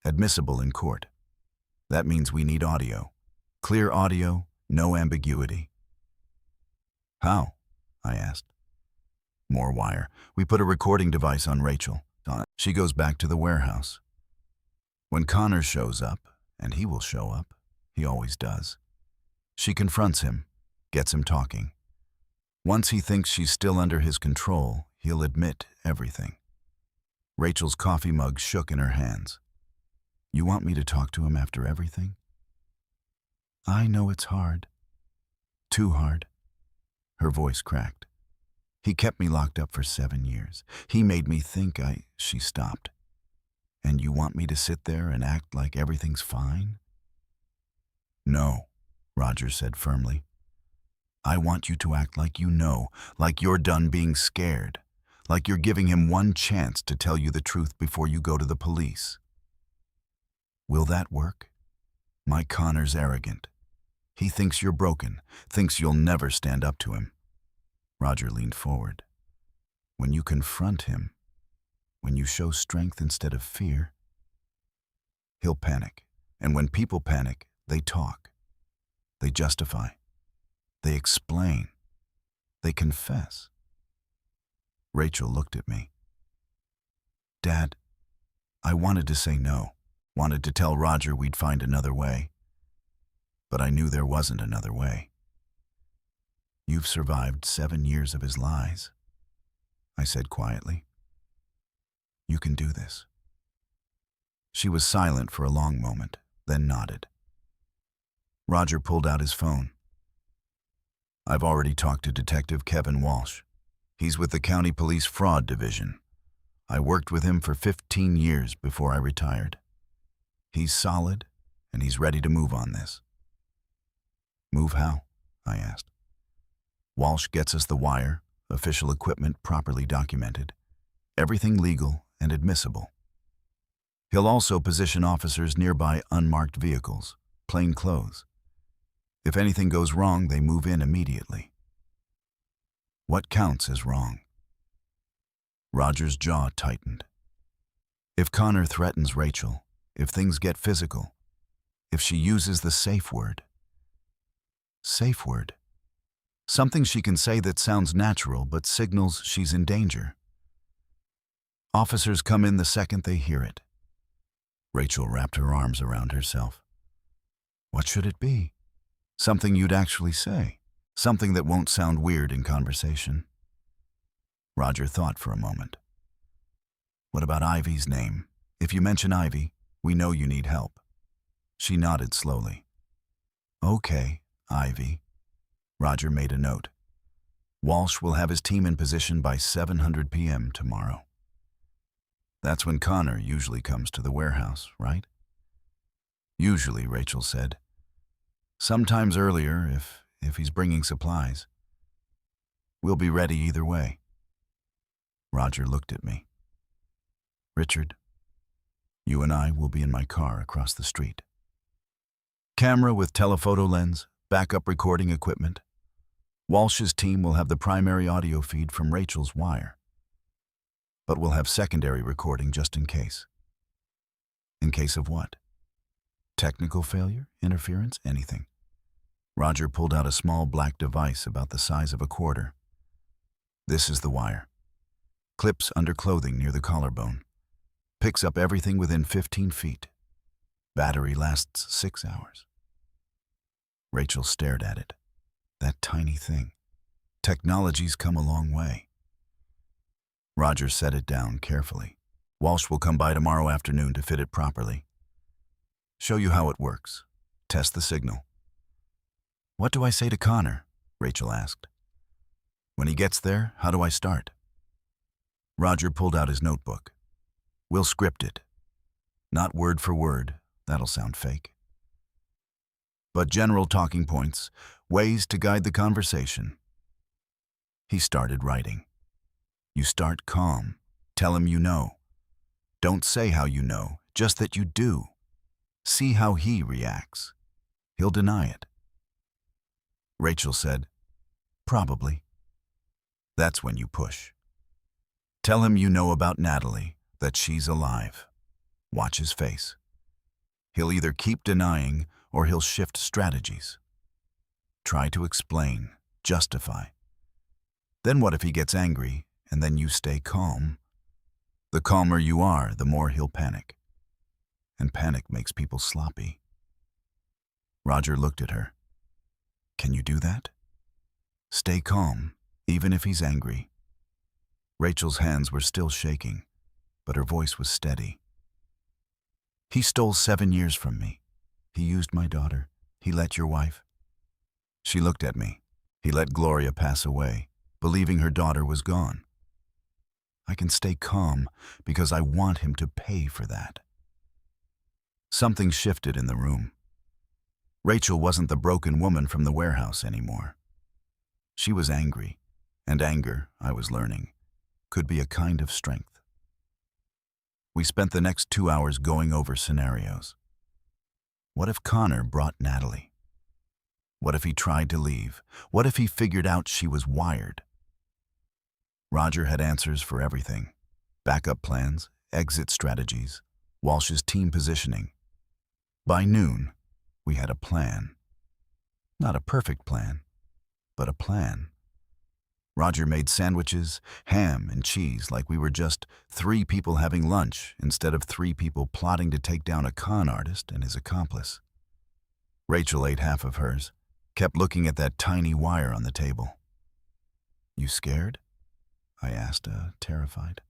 Admissible in court. That means we need audio. Clear audio, no ambiguity. How? I asked. More wire. We put a recording device on Rachel. She goes back to the warehouse. When Connor shows up, and he will show up, he always does, she confronts him, gets him talking. Once he thinks she's still under his control, he'll admit everything. Rachel's coffee mug shook in her hands. You want me to talk to him after everything? I know it's hard. Too hard. Her voice cracked. He kept me locked up for 7 years. He made me think She stopped. And you want me to sit there and act like everything's fine? No, Roger said firmly. I want you to act like you know, like you're done being scared, like you're giving him one chance to tell you the truth before you go to the police. Will that work? My Connor's arrogant. He thinks you're broken, thinks you'll never stand up to him. Roger leaned forward. When you confront him, when you show strength instead of fear, he'll panic. And when people panic, they talk. They justify. They explain. They confess. Rachel looked at me. Dad, I wanted to say no, wanted to tell Roger we'd find another way. But I knew there wasn't another way. You've survived 7 years of his lies, I said quietly. You can do this. She was silent for a long moment, then nodded. Roger pulled out his phone. I've already talked to Detective Kevin Walsh. He's with the County Police Fraud Division. I worked with him for 15 years before I retired. He's solid, and he's ready to move on this. Move how? I asked. Walsh gets us the wire, official equipment properly documented, everything legal and admissible. He'll also position officers nearby unmarked vehicles, plain clothes. If anything goes wrong, they move in immediately. What counts as wrong? Roger's jaw tightened. If Connor threatens Rachel, if things get physical, if she uses the safe word. Safe word. Something she can say that sounds natural but signals she's in danger. Officers come in the second they hear it. Rachel wrapped her arms around herself. What should it be? Something you'd actually say. Something that won't sound weird in conversation. Roger thought for a moment. What about Ivy's name? If you mention Ivy, we know you need help. She nodded slowly. Okay, Ivy. Roger made a note. Walsh will have his team in position by 7:00 p.m. tomorrow. That's when Connor usually comes to the warehouse, right? Usually, Rachel said. Sometimes earlier, if he's bringing supplies. We'll be ready either way. Roger looked at me. Richard, you and I will be in my car across the street. Camera with telephoto lens, backup recording equipment. Walsh's team will have the primary audio feed from Rachel's wire. But we'll have secondary recording just in case. In case of what? Technical failure, interference, anything. Roger pulled out a small black device about the size of a quarter. This is the wire. Clips under clothing near the collarbone. Picks up everything within 15 feet. Battery lasts 6 hours. Rachel stared at it. That tiny thing. Technology's come a long way. Roger set it down carefully. Walsh will come by tomorrow afternoon to fit it properly. Show you how it works. Test the signal. What do I say to Connor? Rachel asked. When he gets there, how do I start? Roger pulled out his notebook. We'll script it. Not word for word. That'll sound fake. But general talking points, ways to guide the conversation. He started writing. You start calm. Tell him you know. Don't say how you know, just that you do. See how he reacts. He'll deny it. Rachel said, probably. That's when you push. Tell him you know about Natalie, that she's alive. Watch his face. He'll either keep denying or he'll shift strategies. Try to explain, justify. Then what if he gets angry and then you stay calm? The calmer you are, the more he'll panic. And panic makes people sloppy. Roger looked at her. Can you do that? Stay calm, even if he's angry. Rachel's hands were still shaking, but her voice was steady. He stole 7 years from me. He used my daughter. He let your wife. She looked at me. He let Gloria pass away, believing her daughter was gone. I can stay calm because I want him to pay for that. Something shifted in the room. Rachel wasn't the broken woman from the warehouse anymore. She was angry, and anger, I was learning, could be a kind of strength. We spent the next 2 hours going over scenarios. What if Connor brought Natalie? What if he tried to leave? What if he figured out she was wired? Roger had answers for everything. Backup plans, exit strategies, Walsh's team positioning. By noon, we had a plan. Not a perfect plan, but a plan. Roger made sandwiches, ham and cheese like we were just 3 people having lunch instead of 3 people plotting to take down a con artist and his accomplice. Rachel ate half of hers, kept looking at that tiny wire on the table. You scared? I asked, terrified.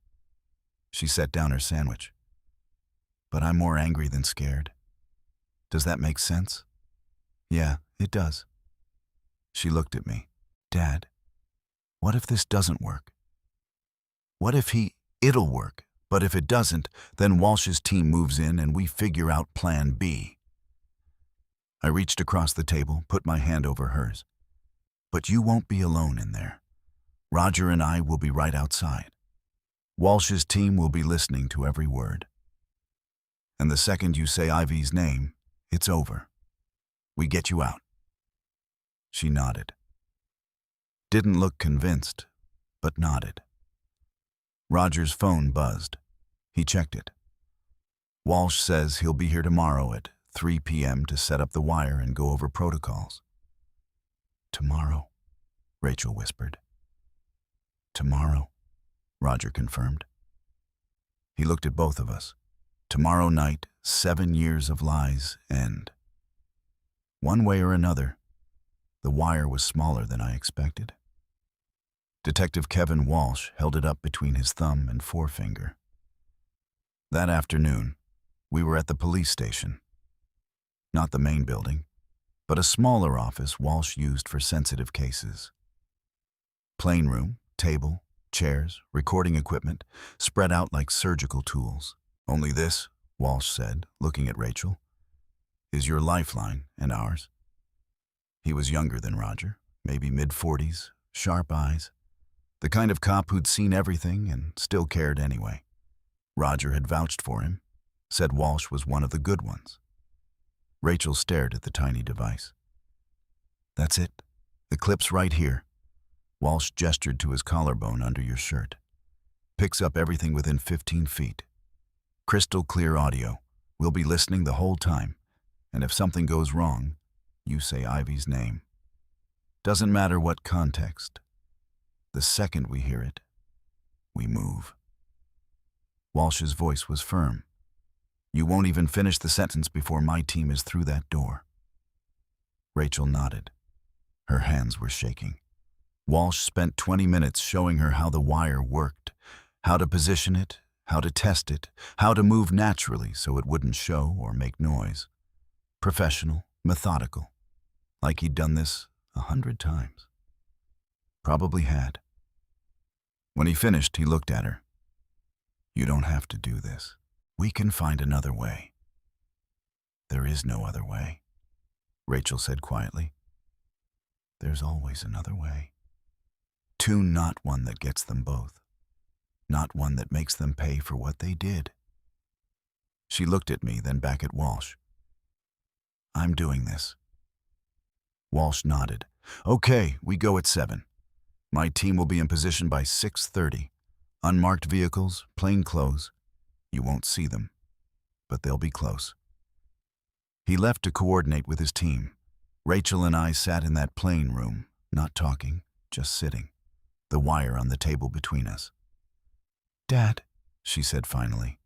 She set down her sandwich. But I'm more angry than scared. Does that make sense? Yeah, it does. She looked at me. Dad, what if this doesn't work? What if it'll work, but if it doesn't, then Walsh's team moves in and we figure out plan B. I reached across the table, put my hand over hers. But you won't be alone in there. Roger and I will be right outside. Walsh's team will be listening to every word. And the second you say Ivy's name, it's over. We get you out. She nodded. Didn't look convinced, but nodded. Roger's phone buzzed. He checked it. Walsh says he'll be here tomorrow at 3 p.m. to set up the wire and go over protocols. Tomorrow, Rachel whispered. Tomorrow, Roger confirmed. He looked at both of us. Tomorrow night, 7 years of lies end. One way or another, the wire was smaller than I expected. Detective Kevin Walsh held it up between his thumb and forefinger. That afternoon, we were at the police station. Not the main building, but a smaller office Walsh used for sensitive cases. Plain room, table, chairs, recording equipment, spread out like surgical tools. Only this, Walsh said, looking at Rachel, is your lifeline and ours. He was younger than Roger, maybe mid-40s, sharp eyes, the kind of cop who'd seen everything and still cared anyway. Roger had vouched for him, said Walsh was one of the good ones. Rachel stared at the tiny device. That's it. The clip's right here. Walsh gestured to his collarbone under your shirt. Picks up everything within 15 feet. Crystal clear audio. We'll be listening the whole time. And if something goes wrong, you say Ivy's name. Doesn't matter what context. The second we hear it, we move. Walsh's voice was firm. You won't even finish the sentence before my team is through that door. Rachel nodded. Her hands were shaking. Walsh spent 20 minutes showing her how the wire worked, how to position it, how to test it, how to move naturally so it wouldn't show or make noise. Professional, methodical, like he'd done this 100 times. Probably had. When he finished, he looked at her. You don't have to do this. We can find another way. There is no other way, Rachel said quietly. There's always another way. Not one that gets them both. Not one that makes them pay for what they did. She looked at me, then back at Walsh. I'm doing this. Walsh nodded. Okay, we go at 7. My team will be in position by 6:30. Unmarked vehicles, plain clothes. You won't see them, but they'll be close. He left to coordinate with his team. Rachel and I sat in that plane room, not talking, just sitting, the wire on the table between us. "Dad," she said finally,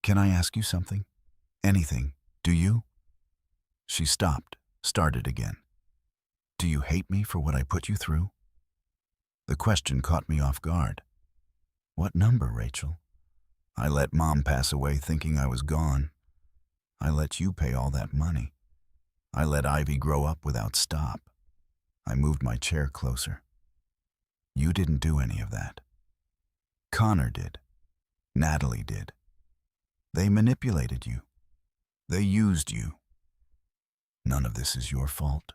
"can I ask you something? Anything, do you?" She stopped, started again. "Do you hate me for what I put you through?" The question caught me off guard. "What number, Rachel? I let Mom pass away thinking I was gone. I let you pay all that money. I let Ivy grow up without stop. I moved my chair closer. You didn't do any of that. Connor did. Natalie did. They manipulated you. They used you. None of this is your fault.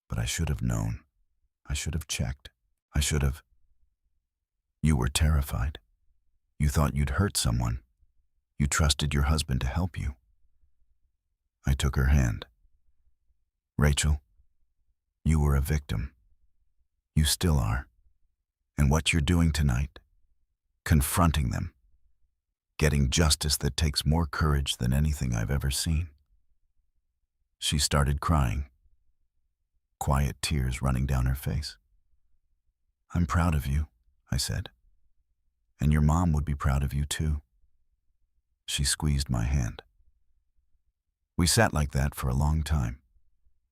But I should have known. I should have checked. I should have." "You were terrified. You thought you'd hurt someone. You trusted your husband to help you." I took her hand. "Rachel, you were a victim. You still are. And what you're doing tonight, confronting them, getting justice that takes more courage than anything I've ever seen." She started crying, quiet tears running down her face. "I'm proud of you," I said. "And your mom would be proud of you too." She squeezed my hand. We sat like that for a long time.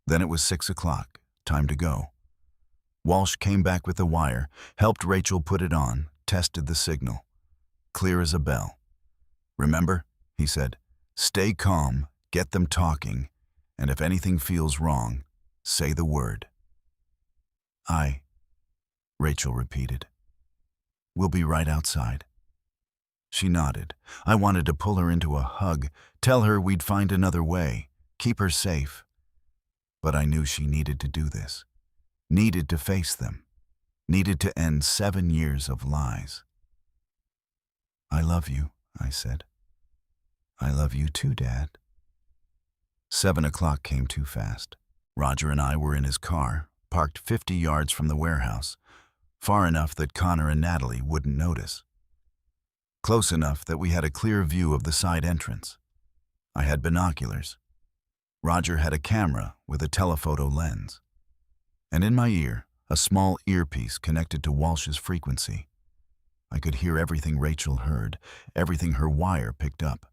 Then it was 6 o'clock, time to go. Walsh came back with the wire, helped Rachel put it on, tested the signal. Clear as a bell. "Remember," he said, "stay calm, get them talking, and if anything feels wrong, say the word." Rachel repeated. "We'll be right outside." She nodded. I wanted to pull her into a hug, tell her we'd find another way, keep her safe. But I knew she needed to do this, needed to face them, needed to end 7 years of lies. "I love you," I said. "I love you too, Dad." 7 o'clock came too fast. Roger and I were in his car, parked 50 yards from the warehouse, far enough that Connor and Natalie wouldn't notice. Close enough that we had a clear view of the side entrance. I had binoculars. Roger had a camera with a telephoto lens. And in my ear, a small earpiece connected to Walsh's frequency. I could hear everything Rachel heard, everything her wire picked up.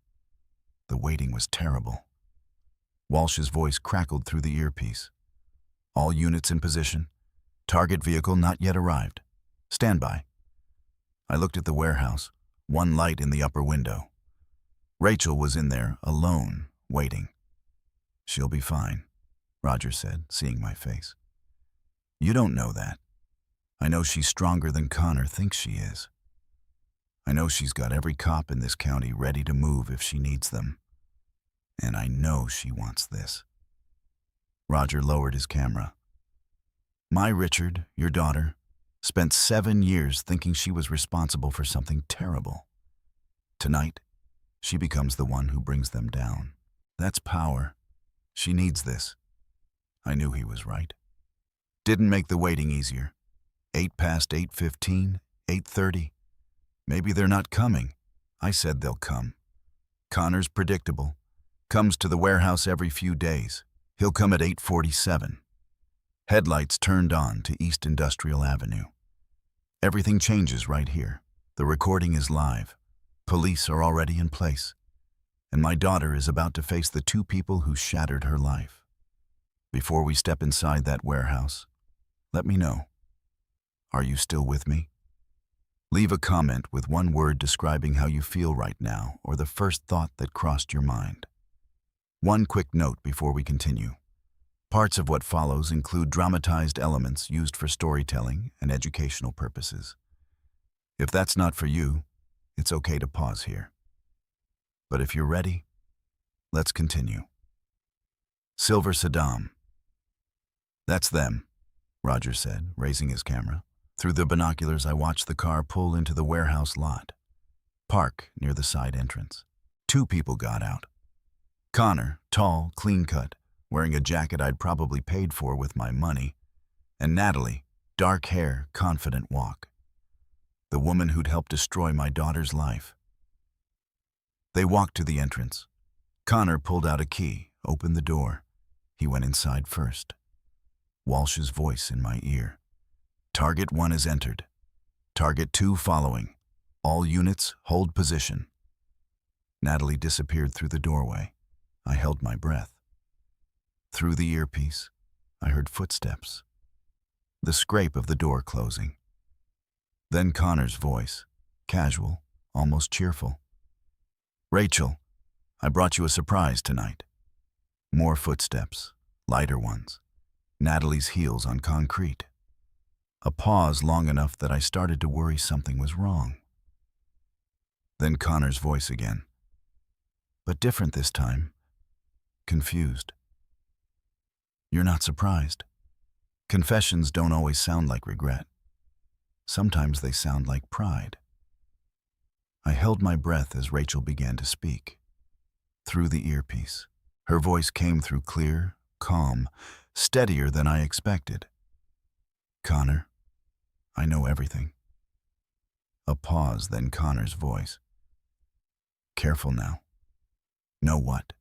The waiting was terrible. Walsh's voice crackled through the earpiece. "All units in position. Target vehicle not yet arrived. Stand by." I looked at the warehouse, one light in the upper window. Rachel was in there, alone, waiting. "She'll be fine," Roger said, seeing my face. "You don't know that. I know she's stronger than Connor thinks she is. I know she's got every cop in this county ready to move if she needs them. And I know she wants this." Roger lowered his camera. "My Richard, your daughter, spent 7 years thinking she was responsible for something terrible. Tonight, she becomes the one who brings them down. That's power. She needs this." I knew he was right. Didn't make the waiting easier. 8 past 8:15, 8:30. Maybe they're not coming. I said they'll come. Connor's predictable. Comes to the warehouse every few days. He'll come at 8:47. Headlights turned on to East Industrial Avenue. Everything changes right here. The recording is live. Police are already in place. And my daughter is about to face the 2 people who shattered her life. Before we step inside that warehouse, let me know. Are you still with me? Leave a comment with one word describing how you feel right now or the first thought that crossed your mind. One quick note before we continue. Parts of what follows include dramatized elements used for storytelling and educational purposes. If that's not for you, it's okay to pause here. But if you're ready, let's continue. Silver Saddam. "That's them," Roger said, raising his camera. Through the binoculars, I watched the car pull into the warehouse lot. Park near the side entrance. 2 people got out. Connor, tall, clean-cut, wearing a jacket I'd probably paid for with my money, and Natalie, Dark hair, confident walk. The woman who'd helped destroy my daughter's life. They walked to the entrance. Connor pulled out a key, opened the door. He went inside first. Walsh's voice in my ear. Target 1 is entered. Target 2 following. All units, hold position. Natalie disappeared through the doorway. I held my breath. Through the earpiece, I heard footsteps. The scrape of the door closing. Then Connor's voice, casual, almost cheerful. Rachel, I brought you a surprise tonight. More footsteps, lighter ones. Natalie's heels on concrete. A pause long enough that I started to worry something was wrong. Then Connor's voice again. But different this time. Confused. You're not surprised. Confessions don't always sound like regret. Sometimes they sound like pride. I held my breath as Rachel began to speak. Through the earpiece. Her voice came through clear, calm, steadier than I expected. Connor, I know everything. A pause, then Connor's voice. Careful now. Know what?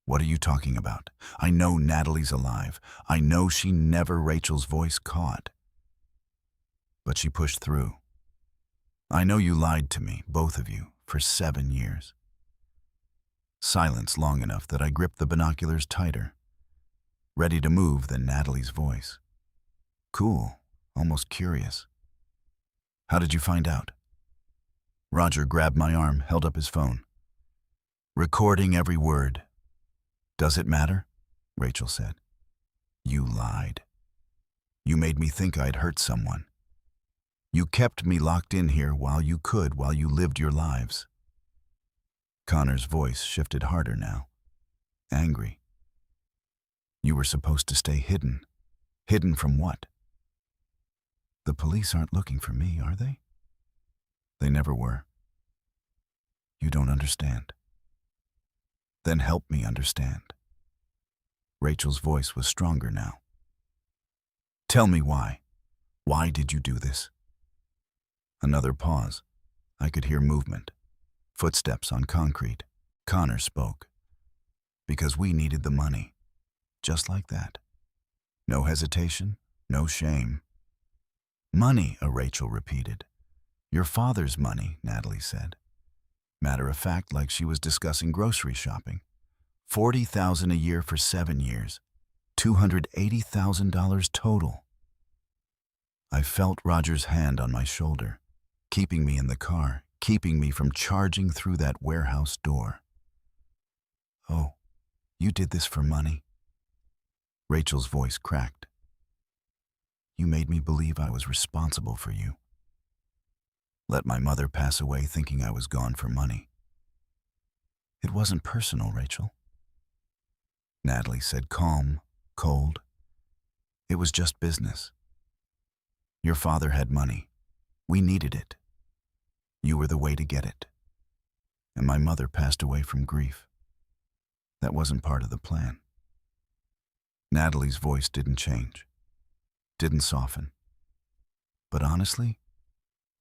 What are you talking about? I know Natalie's alive. I know she never Rachel's voice caught. But she pushed through. I know you lied to me, both of you, for 7 years. Silence long enough that I gripped the binoculars tighter. Ready to move, then Natalie's voice. Cool, almost curious. How did you find out? Roger grabbed my arm, held up his phone. Recording every word. Does it matter? Rachel said. You lied. You made me think I'd hurt someone. You kept me locked in here while you lived your lives. Connor's voice shifted harder now. Angry. You were supposed to stay hidden. Hidden from what? The police aren't looking for me, are they? They never were. You don't understand. Then help me understand. Rachel's voice was stronger now. Tell me why. Why did you do this? Another pause. I could hear movement. Footsteps on concrete. Connor spoke. Because we needed the money. Just like that. No hesitation, no shame. Money, Rachel repeated. Your father's money, Natalie said. Matter of fact, like she was discussing grocery shopping. $40,000 a year for 7 years. $280,000 total. I felt Roger's hand on my shoulder, keeping me in the car, keeping me from charging through that warehouse door. Oh, you did this for money? Rachel's voice cracked. You made me believe I was responsible for you. Let my mother pass away thinking I was gone for money. It wasn't personal, Rachel. Natalie said, calm, cold. It was just business. Your father had money. We needed it. You were the way to get it. And my mother passed away from grief. That wasn't part of the plan. Natalie's voice didn't change, didn't soften. But honestly,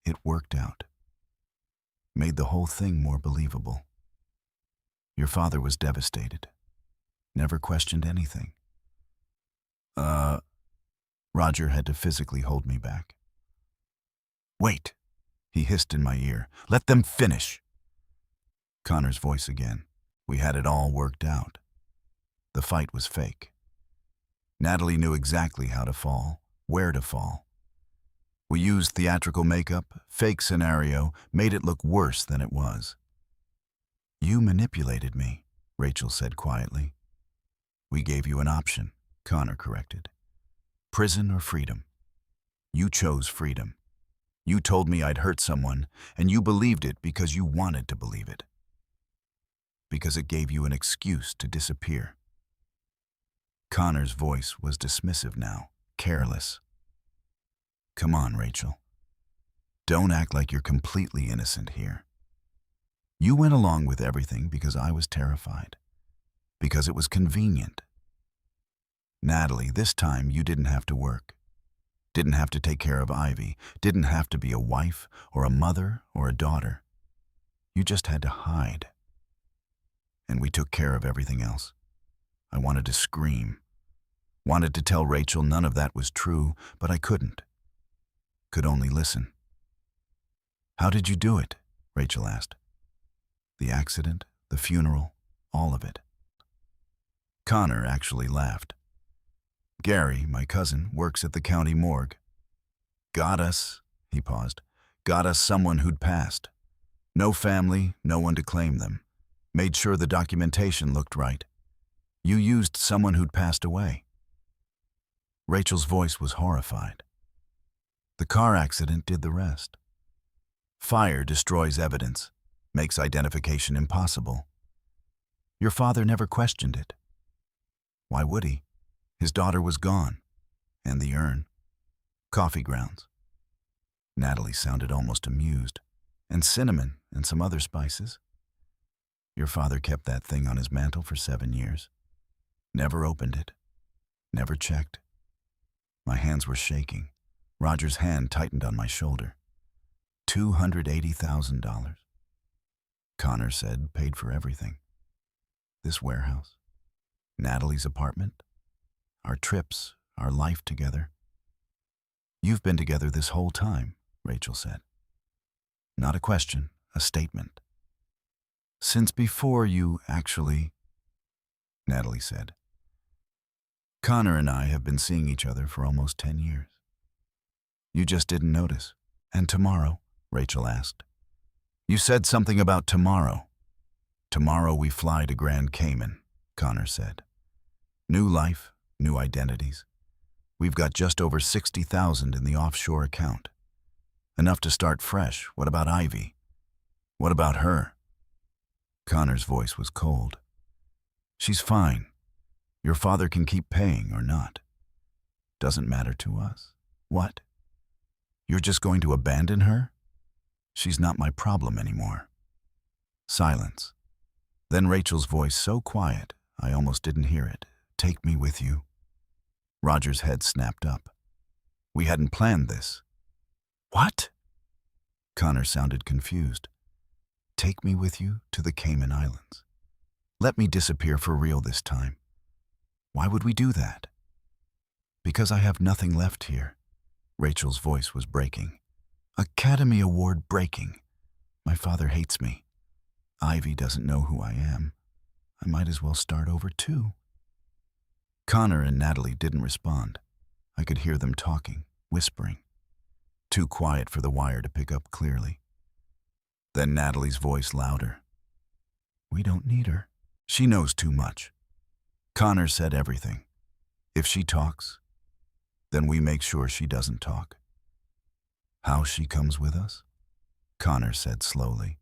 it worked out. Made the whole thing more believable. Your father was devastated. Never questioned anything. Roger had to physically hold me back. Wait, he hissed in my ear. Let them finish. Connor's voice again. We had it all worked out. The fight was fake. Natalie knew exactly how to fall, where to fall. We used theatrical makeup, fake scenario, made it look worse than it was. You manipulated me, Rachel said quietly. We gave you an option, Connor corrected. Prison or freedom. You chose freedom. You told me I'd hurt someone, and you believed it because you wanted to believe it. Because it gave you an excuse to disappear. Connor's voice was dismissive now, careless. Come on, Rachel. Don't act like you're completely innocent here. You went along with everything because I was terrified. Because it was convenient. Natalie, this time you didn't have to work. Didn't have to take care of Ivy. Didn't have to be a wife or a mother or a daughter. You just had to hide. And we took care of everything else. I wanted to scream. Wanted to tell Rachel none of that was true, but I couldn't. Could only listen. "How did you do it?" Rachel asked. "The accident, the funeral, all of it." Connor actually laughed. "Gary, my cousin, works at the county morgue. Got us," he paused, "got us someone who'd passed. No family, no one to claim them. Made sure the documentation looked right. You used someone who'd passed away." Rachel's voice was horrified. "The car accident did the rest. Fire destroys evidence, makes identification impossible. Your father never questioned it. Why would he? His daughter was gone. And the urn. Coffee grounds." Natalie sounded almost amused. "And cinnamon and some other spices. Your father kept that thing on his mantle for 7 years. Never opened it. Never checked." My hands were shaking. Roger's hand tightened on my shoulder. $280,000. Connor said paid for everything. This warehouse. Natalie's apartment. Our trips, our life together. "You've been together this whole time," Rachel said. "Not a question, a statement." "Since before you actually," Natalie said. "Connor and I have been seeing each other for almost 10 years. You just didn't notice." "And tomorrow?" Rachel asked. "You said something about tomorrow." "Tomorrow we fly to Grand Cayman," Connor said. "New life, new identities. We've got just over 60,000 in the offshore account. Enough to start fresh. What about Ivy? What about her?" Connor's voice was cold. "She's fine. Your father can keep paying or not. Doesn't matter to us." "What? You're just going to abandon her?" "She's not my problem anymore." Silence. Then Rachel's voice so quiet, I almost didn't hear it. "Take me with you." Roger's head snapped up. "We hadn't planned this." "What?" Connor sounded confused. "Take me with you to the Cayman Islands. Let me disappear for real this time." "Why would we do that?" "Because I have nothing left here." Rachel's voice was breaking. Academy Award breaking. My father hates me. Ivy doesn't know who I am. I might as well start over too. Connor and Natalie didn't respond. I could hear them talking, whispering. Too quiet for the wire to pick up clearly. Then Natalie's voice louder. "We don't need her. She knows too much." Connor said everything. If she talks, then we make sure she doesn't talk. How she comes with us? Connor said slowly.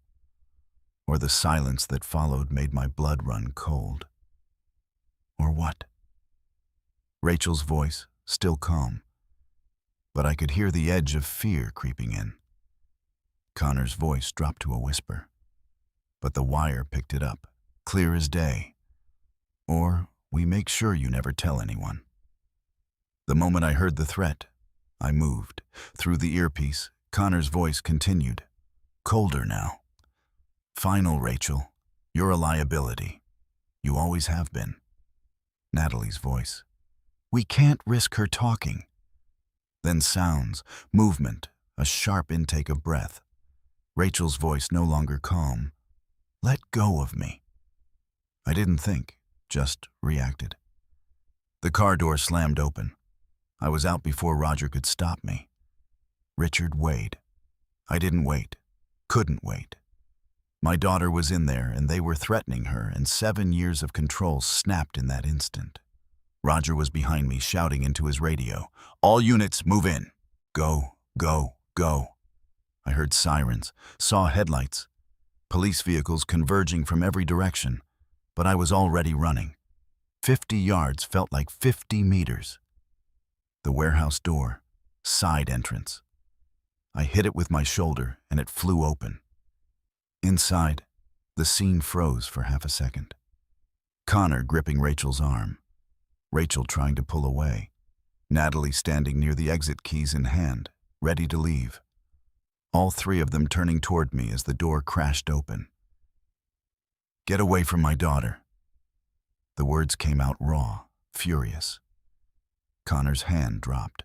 Or the silence that followed made my blood run cold. Or what? Rachel's voice, still calm, but I could hear the edge of fear creeping in. Connor's voice dropped to a whisper, but the wire picked it up, clear as day. Or we make sure you never tell anyone. The moment I heard the threat, I moved. Through the earpiece, Connor's voice continued, colder now. Final, Rachel. You're a liability. You always have been. Natalie's voice. We can't risk her talking. Then sounds, movement, a sharp intake of breath. Rachel's voice no longer calm. Let go of me. I didn't think, just reacted. The car door slammed open. I was out before Roger could stop me. Richard Wade. I didn't wait. Couldn't wait. My daughter was in there, and they were threatening her, and 7 years of control snapped in that instant. Roger was behind me, shouting into his radio. All units, move in. Go, go, go. I heard sirens, saw headlights, police vehicles converging from every direction, but I was already running. 50 yards felt like 50 meters. The warehouse door, side entrance. I hit it with my shoulder, and it flew open. Inside, the scene froze for half a second. Connor gripping Rachel's arm. Rachel trying to pull away. Natalie standing near the exit keys in hand, ready to leave. All three of them turning toward me as the door crashed open. "Get away from my daughter." The words came out raw, furious. Connor's hand dropped.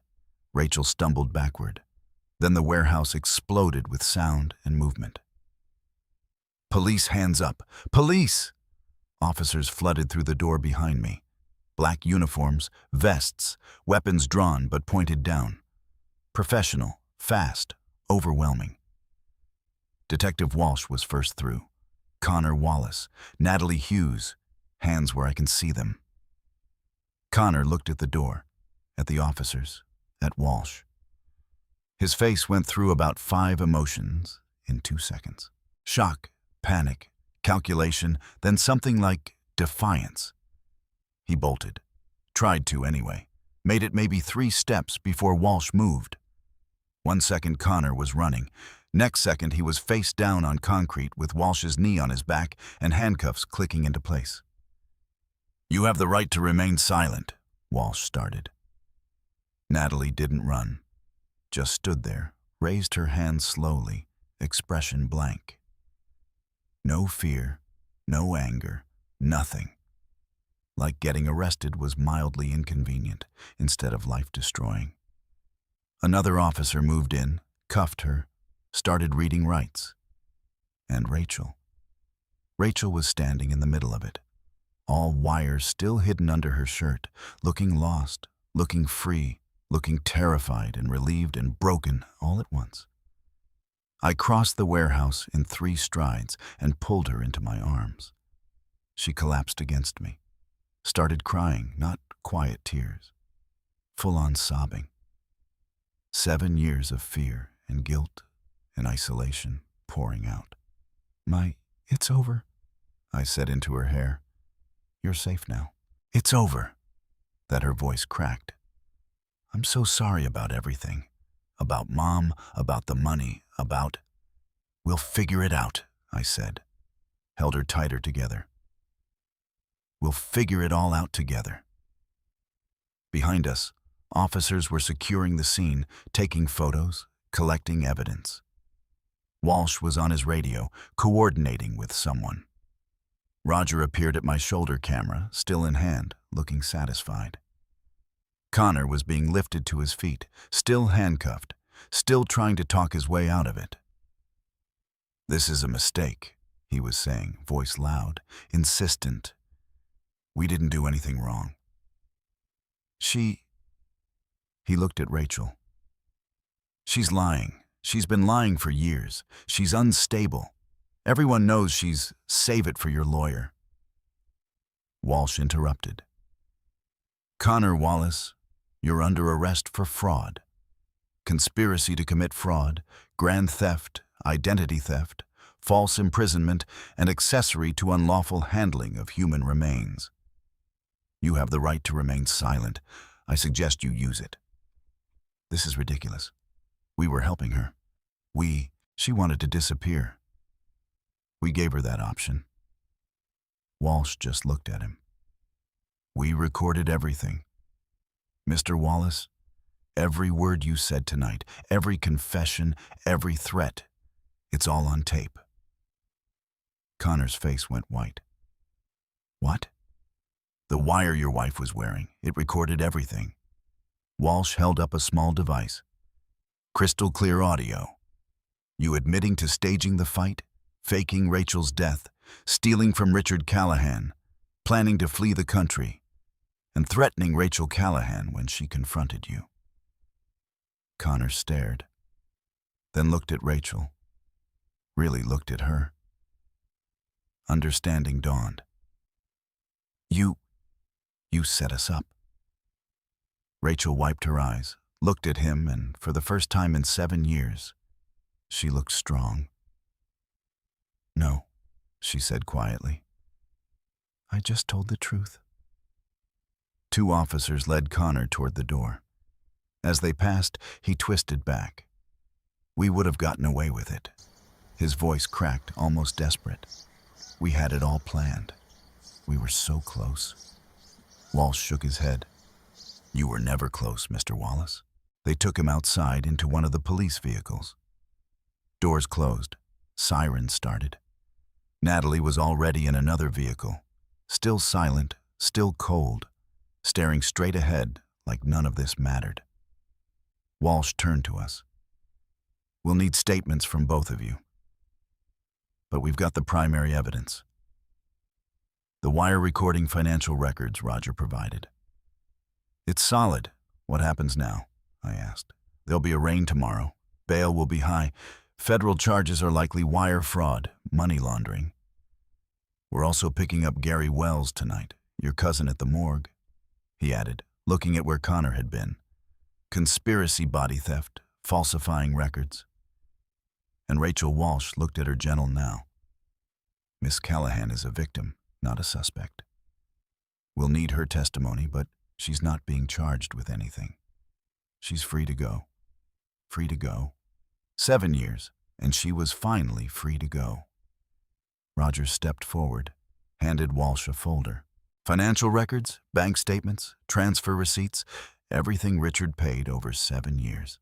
Rachel stumbled backward. Then the warehouse exploded with sound and movement. "Police, hands up! Police!" Officers flooded through the door behind me. Black uniforms, vests, weapons drawn but pointed down. Professional, fast, overwhelming. Detective Walsh was first through. Connor Wallace, Natalie Hughes, hands where I can see them. Connor looked at the door, at the officers, at Walsh. His face went through about 5 emotions in 2 seconds. Shock, panic, calculation, then something like defiance. He bolted. Tried to anyway. Made it maybe 3 steps before Walsh moved. 1 second Connor was running. Next second he was face down on concrete with Walsh's knee on his back and handcuffs clicking into place. "You have the right to remain silent," Walsh started. Natalie didn't run. Just stood there, raised her hand slowly, expression blank. No fear, no anger, nothing. Like getting arrested was mildly inconvenient instead of life-destroying. Another officer moved in, cuffed her, started reading rights. And Rachel. Rachel was standing in the middle of it, all wires still hidden under her shirt, looking lost, looking free, looking terrified and relieved and broken all at once. I crossed the warehouse in 3 strides and pulled her into my arms. She collapsed against me, started crying, not quiet tears, full-on sobbing. 7 years of fear and guilt and isolation pouring out. "It's over," I said into her hair. "You're safe now." "It's over." That her voice cracked. "I'm so sorry about everything. About Mom, about the money, about—" "We'll figure it out," I said. Held her tighter together. "We'll figure it all out together." Behind us, officers were securing the scene, taking photos, collecting evidence. Walsh was on his radio, coordinating with someone. Roger appeared at my shoulder camera, still in hand, looking satisfied. Connor was being lifted to his feet, still handcuffed, still trying to talk his way out of it. "This is a mistake," he was saying, voice loud, insistent. "We didn't do anything wrong." He looked at Rachel. "She's lying. She's been lying for years. She's unstable. Everyone knows she's save it for your lawyer." Walsh interrupted. "Connor Wallace, you're under arrest for fraud. Conspiracy to commit fraud, grand theft, identity theft, false imprisonment, and accessory to unlawful handling of human remains. You have the right to remain silent. I suggest you use it." "This is ridiculous. We were helping her. She wanted to disappear. We gave her that option." Walsh just looked at him. "We recorded everything. Mr. Wallace, every word you said tonight, every confession, every threat, it's all on tape." Connor's face went white. "What?" "The wire your wife was wearing. It recorded everything." Walsh held up a small device. "Crystal clear audio. You admitting to staging the fight, faking Rachel's death, stealing from Richard Callahan, planning to flee the country, and threatening Rachel Callahan when she confronted you." Connor stared, then looked at Rachel, really looked at her. Understanding dawned. You set us up." Rachel wiped her eyes, looked at him, and for the first time in 7 years, she looked strong. "No," she said quietly. "I just told the truth." 2 officers led Connor toward the door. As they passed, he twisted back. "We would have gotten away with it." His voice cracked, almost desperate. "We had it all planned. We were so close." Walsh shook his head. You were never close, Mr. Wallace. They took him outside into one of the police vehicles. Doors closed. Sirens started. Natalie was already in another vehicle, still silent, still cold, staring straight ahead like none of this mattered. Walsh turned to us. We'll need statements from both of you. But we've got the primary evidence. The wire recording financial records Roger provided. It's solid. What happens now? I asked. There'll be a rain tomorrow. Bail will be high. Federal charges are likely wire fraud, money laundering. We're also picking up Gary Wells tonight, your cousin at the morgue, he added, looking at where Connor had been. Conspiracy body theft, falsifying records. And Rachel Walsh looked at her gentle now. Miss Callahan is a victim, not a suspect. We'll need her testimony, but she's not being charged with anything. She's free to go. Free to go. 7 years, and she was finally free to go. Roger stepped forward, handed Walsh a folder. Financial records, bank statements, transfer receipts, everything Richard paid over 7 years.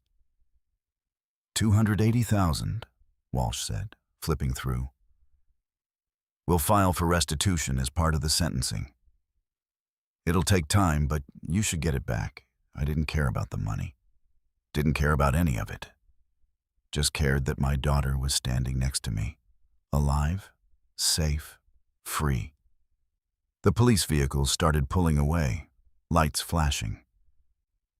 $280,000, Walsh said, flipping through. We'll file for restitution as part of the sentencing. It'll take time, but you should get it back. I didn't care about the money. Didn't care about any of it. Just cared that my daughter was standing next to me, alive, safe, free. The police vehicles started pulling away, lights flashing.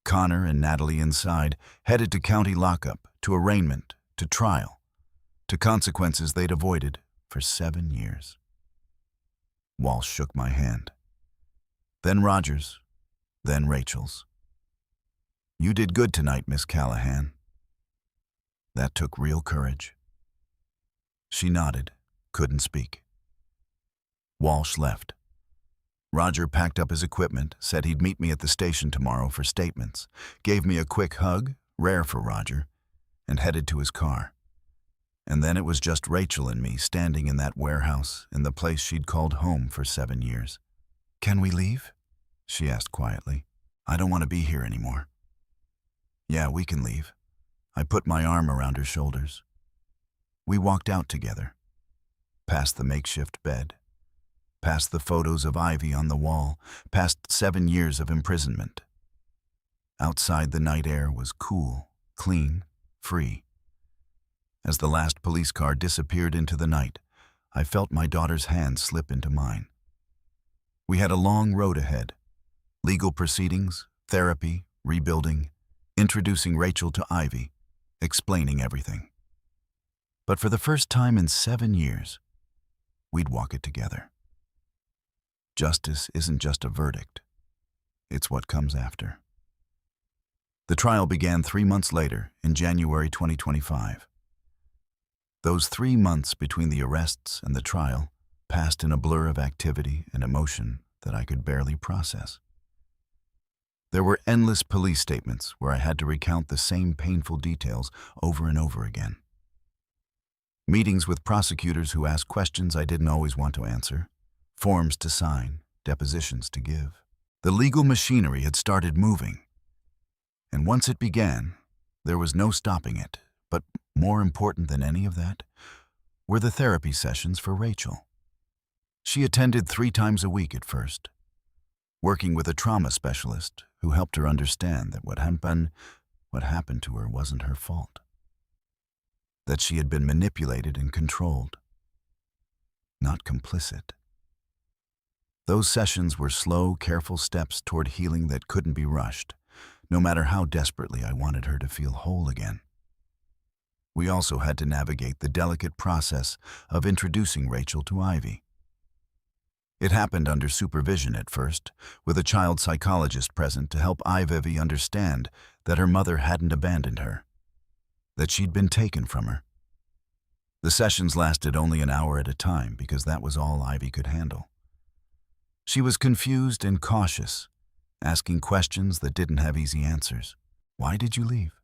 Connor and Natalie inside, headed to county lockup, to arraignment, to trial, to consequences they'd avoided for 7 years. Walsh shook my hand. Then Roger's, then Rachel's. You did good tonight, Miss Callahan. That took real courage. She nodded, couldn't speak. Walsh left. Roger packed up his equipment, said he'd meet me at the station tomorrow for statements, gave me a quick hug, rare for Roger, and headed to his car. And then it was just Rachel and me standing in that warehouse in the place she'd called home for 7 years. Can we leave? She asked quietly. I don't want to be here anymore. Yeah, we can leave. I put my arm around her shoulders. We walked out together, past the makeshift bed, past the photos of Ivy on the wall, past 7 years of imprisonment. Outside, the night air was cool, clean, free. As the last police car disappeared into the night, I felt my daughter's hand slip into mine. We had a long road ahead. Legal proceedings, therapy, rebuilding, introducing Rachel to Ivy, explaining everything. But for the first time in 7 years, we'd walk it together. Justice isn't just a verdict. It's what comes after. The trial began 3 months later, in January 2025. Those 3 months between the arrests and the trial passed in a blur of activity and emotion that I could barely process. There were endless police statements where I had to recount the same painful details over and over again. Meetings with prosecutors who asked questions I didn't always want to answer, forms to sign, depositions to give. The legal machinery had started moving. And once it began, there was no stopping it. But more important than any of that were the therapy sessions for Rachel. She attended 3 times a week at first, working with a trauma specialist who helped her understand that what happened to her wasn't her fault, that she had been manipulated and controlled, not complicit. Those sessions were slow, careful steps toward healing that couldn't be rushed, no matter how desperately I wanted her to feel whole again. We also had to navigate the delicate process of introducing Rachel to Ivy. It happened under supervision at first, with a child psychologist present to help Ivy understand that her mother hadn't abandoned her, that she'd been taken from her. The sessions lasted only an hour at a time because that was all Ivy could handle. She was confused and cautious, asking questions that didn't have easy answers. Why did you leave?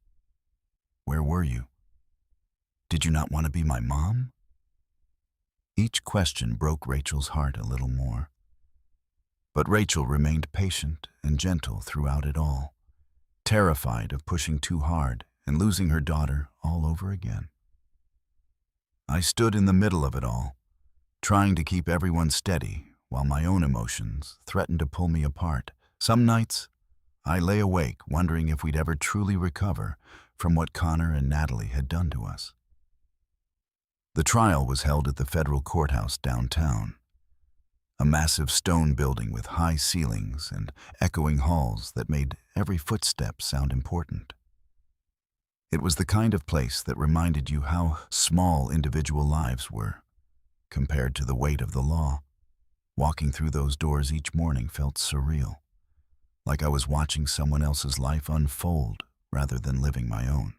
Where were you? Did you not want to be my mom? Each question broke Rachel's heart a little more. But Rachel remained patient and gentle throughout it all, terrified of pushing too hard and losing her daughter all over again. I stood in the middle of it all, trying to keep everyone steady while my own emotions threatened to pull me apart. Some nights, I lay awake wondering if we'd ever truly recover from what Connor and Natalie had done to us. The trial was held at the federal courthouse downtown, a massive stone building with high ceilings and echoing halls that made every footstep sound important. It was the kind of place that reminded you how small individual lives were compared to the weight of the law. Walking through those doors each morning felt surreal, like I was watching someone else's life unfold rather than living my own.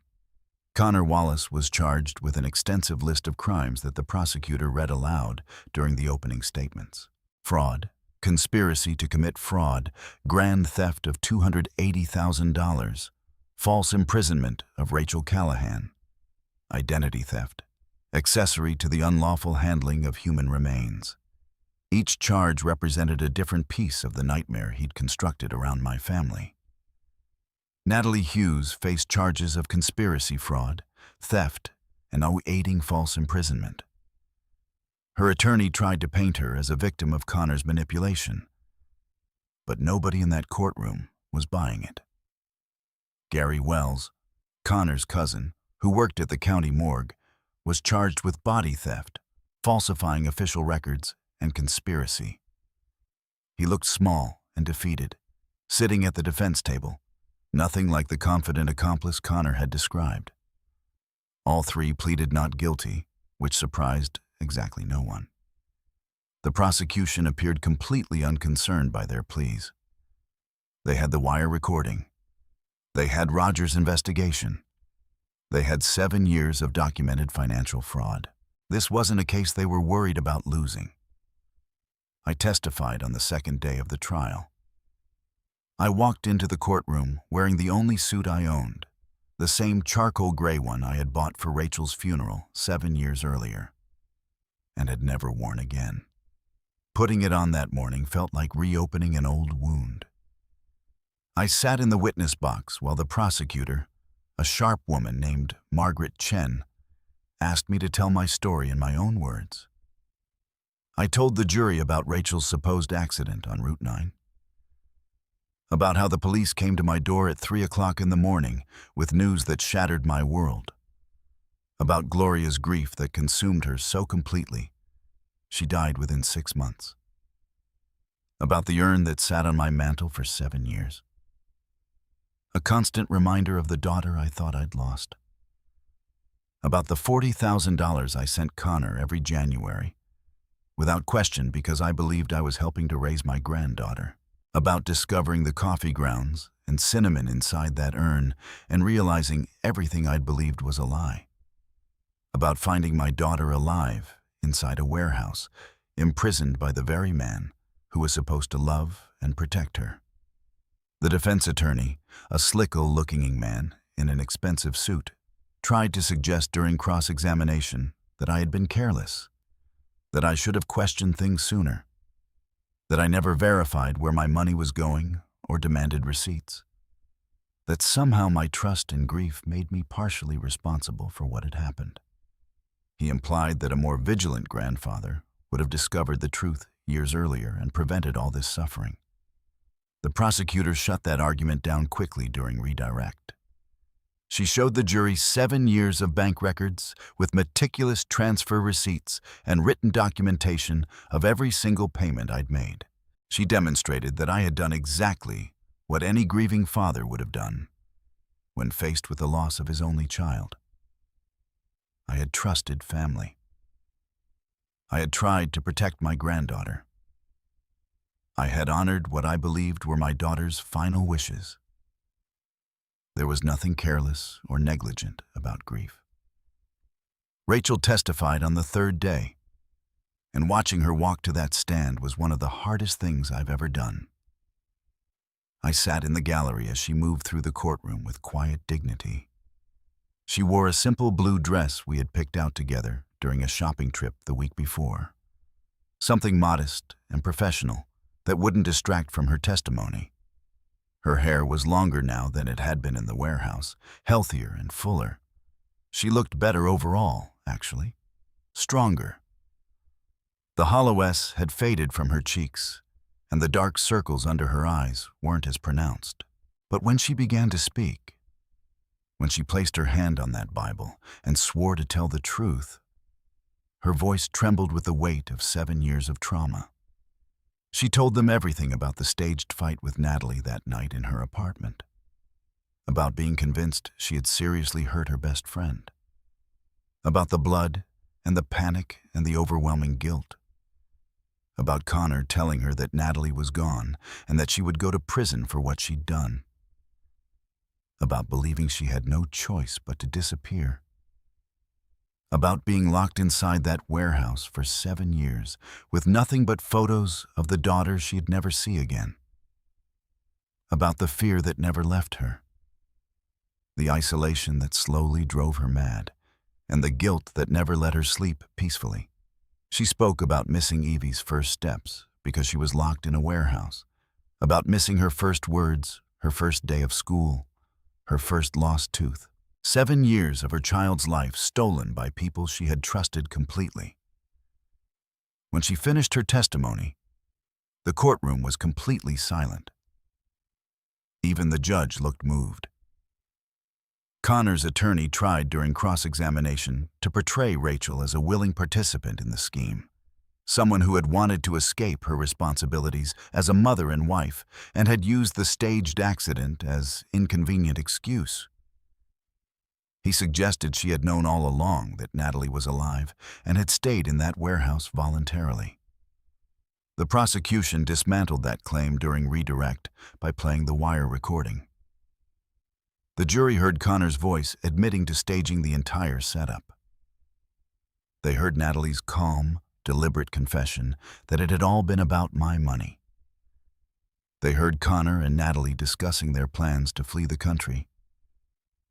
Connor Wallace was charged with an extensive list of crimes that the prosecutor read aloud during the opening statements. Fraud, conspiracy to commit fraud, grand theft of $280,000, false imprisonment of Rachel Callahan, identity theft, accessory to the unlawful handling of human remains. Each charge represented a different piece of the nightmare he'd constructed around my family. Natalie Hughes faced charges of conspiracy fraud, theft, and aiding false imprisonment. Her attorney tried to paint her as a victim of Connor's manipulation, but nobody in that courtroom was buying it. Gary Wells, Connor's cousin, who worked at the county morgue, was charged with body theft, falsifying official records, and conspiracy. He looked small and defeated, sitting at the defense table, nothing like the confident accomplice Connor had described. All three pleaded not guilty, which surprised exactly no one. The prosecution appeared completely unconcerned by their pleas. They had the wire recording. They had Rogers' investigation. They had 7 years of documented financial fraud. This wasn't a case they were worried about losing. I testified on the second day of the trial. I walked into the courtroom wearing the only suit I owned, the same charcoal gray one I had bought for Rachel's funeral 7 years earlier, and had never worn again. Putting it on that morning felt like reopening an old wound. I sat in the witness box while the prosecutor, a sharp woman named Margaret Chen, asked me to tell my story in my own words. I told the jury about Rachel's supposed accident on Route 9, about how the police came to my door at 3 o'clock in the morning with news that shattered my world, about Gloria's grief that consumed her so completely she died within 6 months, about the urn that sat on my mantle for 7 years, a constant reminder of the daughter I thought I'd lost, about the $40,000 I sent Connor every January, without question because I believed I was helping to raise my granddaughter, about discovering the coffee grounds and cinnamon inside that urn and realizing everything I'd believed was a lie, about finding my daughter alive inside a warehouse, imprisoned by the very man who was supposed to love and protect her. The defense attorney, a slick-looking man in an expensive suit, tried to suggest during cross-examination that I had been careless, that I should have questioned things sooner, that I never verified where my money was going or demanded receipts, that somehow my trust and grief made me partially responsible for what had happened. He implied that a more vigilant grandfather would have discovered the truth years earlier and prevented all this suffering. The prosecutor shut that argument down quickly during redirect. She showed the jury 7 years of bank records with meticulous transfer receipts and written documentation of every single payment I'd made. She demonstrated that I had done exactly what any grieving father would have done when faced with the loss of his only child. I had trusted family. I had tried to protect my granddaughter. I had honored what I believed were my daughter's final wishes. There was nothing careless or negligent about grief. Rachel testified on the 3rd day, and watching her walk to that stand was one of the hardest things I've ever done. I sat in the gallery as she moved through the courtroom with quiet dignity. She wore a simple blue dress we had picked out together during a shopping trip the week before. Something modest and professional that wouldn't distract from her testimony. Her hair was longer now than it had been in the warehouse, healthier and fuller. She looked better overall, actually. Stronger. The hollow S had faded from her cheeks, and the dark circles under her eyes weren't as pronounced. But when she began to speak, when she placed her hand on that Bible and swore to tell the truth, her voice trembled with the weight of 7 years of trauma. She told them everything about the staged fight with Natalie that night in her apartment, about being convinced she had seriously hurt her best friend, about the blood and the panic and the overwhelming guilt, about Connor telling her that Natalie was gone and that she would go to prison for what she'd done, about believing she had no choice but to disappear, about being locked inside that warehouse for 7 years with nothing but photos of the daughter she'd never see again, about the fear that never left her, the isolation that slowly drove her mad, and the guilt that never let her sleep peacefully. She spoke about missing Evie's first steps because she was locked in a warehouse, about missing her first words, her first day of school, her first lost tooth. 7 years of her child's life stolen by people she had trusted completely. When she finished her testimony, the courtroom was completely silent. Even the judge looked moved. Connor's attorney tried during cross-examination to portray Rachel as a willing participant in the scheme, someone who had wanted to escape her responsibilities as a mother and wife and had used the staged accident as inconvenient excuse. He suggested she had known all along that Natalie was alive and had stayed in that warehouse voluntarily. The prosecution dismantled that claim during redirect by playing the wire recording. The jury heard Connor's voice admitting to staging the entire setup. They heard Natalie's calm, deliberate confession that it had all been about my money. They heard Connor and Natalie discussing their plans to flee the country.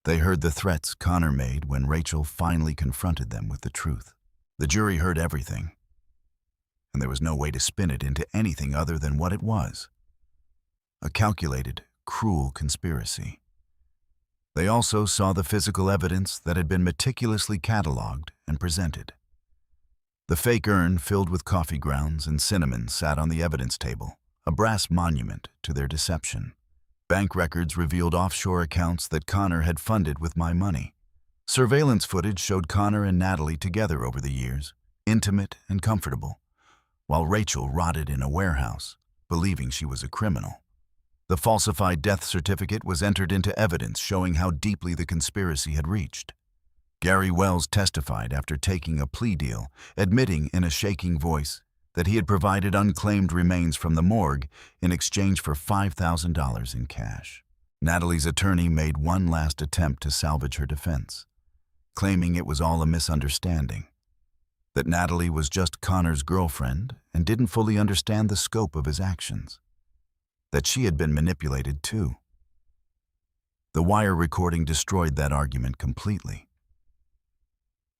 They heard the threats Connor made when Rachel finally confronted them with the truth. The jury heard everything, and there was no way to spin it into anything other than what it was: a calculated, cruel conspiracy. They also saw the physical evidence that had been meticulously cataloged and presented. The fake urn filled with coffee grounds and cinnamon sat on the evidence table, a brass monument to their deception. Bank records revealed offshore accounts that Connor had funded with my money. Surveillance footage showed Connor and Natalie together over the years, intimate and comfortable, while Rachel rotted in a warehouse, believing she was a criminal. The falsified death certificate was entered into evidence showing how deeply the conspiracy had reached. Gary Wells testified after taking a plea deal, admitting in a shaking voice that he had provided unclaimed remains from the morgue in exchange for $5,000 in cash. Natalie's attorney made one last attempt to salvage her defense, claiming it was all a misunderstanding, that Natalie was just Connor's girlfriend and didn't fully understand the scope of his actions, that she had been manipulated too. The wire recording destroyed that argument completely.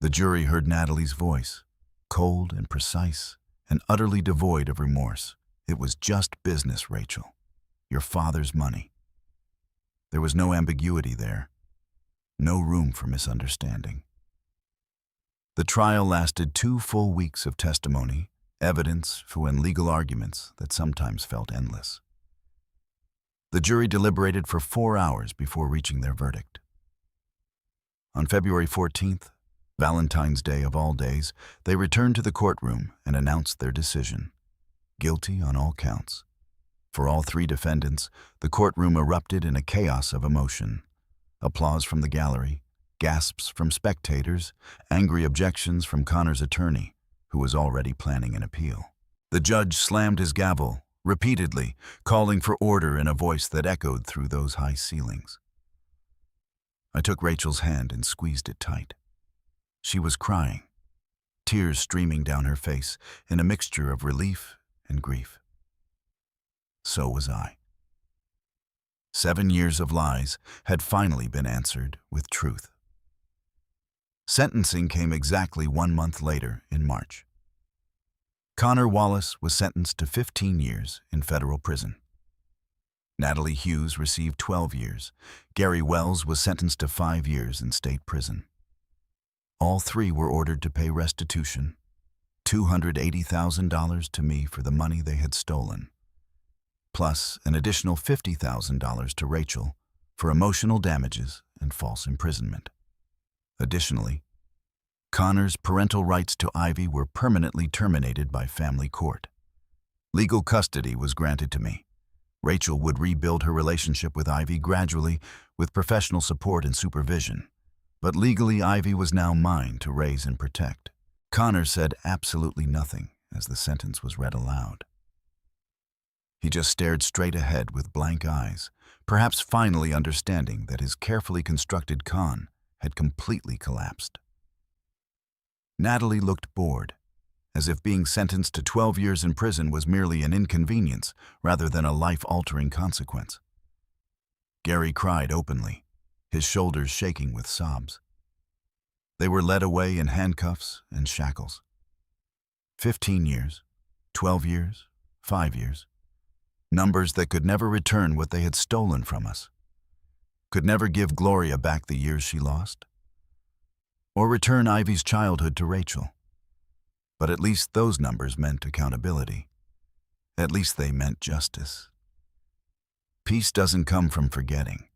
The jury heard Natalie's voice, cold and precise and utterly devoid of remorse. It was just business, Rachel. Your father's money. There was no ambiguity there, no room for misunderstanding. The trial lasted 2 full weeks of testimony, evidence, and legal arguments that sometimes felt endless. The jury deliberated for 4 hours before reaching their verdict. On February 14th, Valentine's Day of all days, they returned to the courtroom and announced their decision: guilty on all counts. For all 3 defendants, the courtroom erupted in a chaos of emotion. Applause from the gallery, gasps from spectators, angry objections from Connor's attorney, who was already planning an appeal. The judge slammed his gavel, repeatedly, calling for order in a voice that echoed through those high ceilings. I took Rachel's hand and squeezed it tight. She was crying, tears streaming down her face in a mixture of relief and grief. So was I. 7 years of lies had finally been answered with truth. Sentencing came exactly 1 month later in March. Connor Wallace was sentenced to 15 years in federal prison. Natalie Hughes received 12 years. Gary Wells was sentenced to 5 years in state prison. All three were ordered to pay restitution, $280,000 to me for the money they had stolen, plus an additional $50,000 to Rachel for emotional damages and false imprisonment. Additionally, Connor's parental rights to Ivy were permanently terminated by family court. Legal custody was granted to me. Rachel would rebuild her relationship with Ivy gradually with professional support and supervision. But legally, Ivy was now mine to raise and protect. Connor said absolutely nothing as the sentence was read aloud. He just stared straight ahead with blank eyes, perhaps finally understanding that his carefully constructed con had completely collapsed. Natalie looked bored, as if being sentenced to 12 years in prison was merely an inconvenience rather than a life-altering consequence. Gary cried openly, his shoulders shaking with sobs. They were led away in handcuffs and shackles. 15 years, 12 years, 5 years. Numbers that could never return what they had stolen from us. Could never give Gloria back the years she lost. Or return Ivy's childhood to Rachel. But at least those numbers meant accountability. At least they meant justice. Peace doesn't come from forgetting.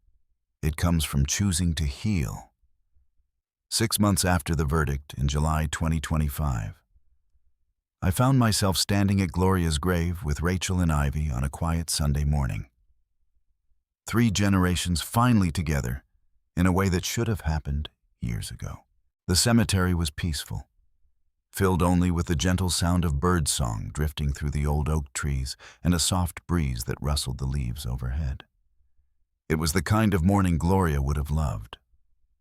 It comes from choosing to heal. 6 months after the verdict, in July 2025, I found myself standing at Gloria's grave with Rachel and Ivy on a quiet Sunday morning. 3 generations finally together in a way that should have happened years ago. The cemetery was peaceful, filled only with the gentle sound of birdsong drifting through the old oak trees and a soft breeze that rustled the leaves overhead. It was the kind of morning Gloria would have loved.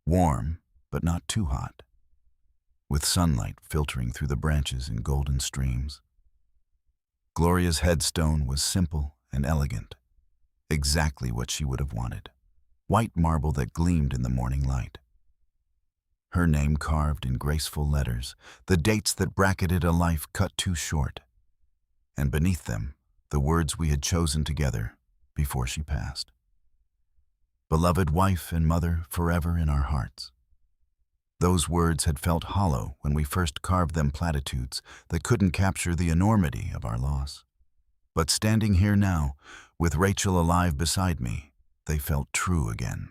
Warm, but not too hot, with sunlight filtering through the branches in golden streams. Gloria's headstone was simple and elegant, exactly what she would have wanted, white marble that gleamed in the morning light. Her name carved in graceful letters, the dates that bracketed a life cut too short, and beneath them, the words we had chosen together before she passed. Beloved wife and mother forever in our hearts. Those words had felt hollow when we first carved them platitudes that couldn't capture the enormity of our loss. But standing here now, with Rachel alive beside me, they felt true again.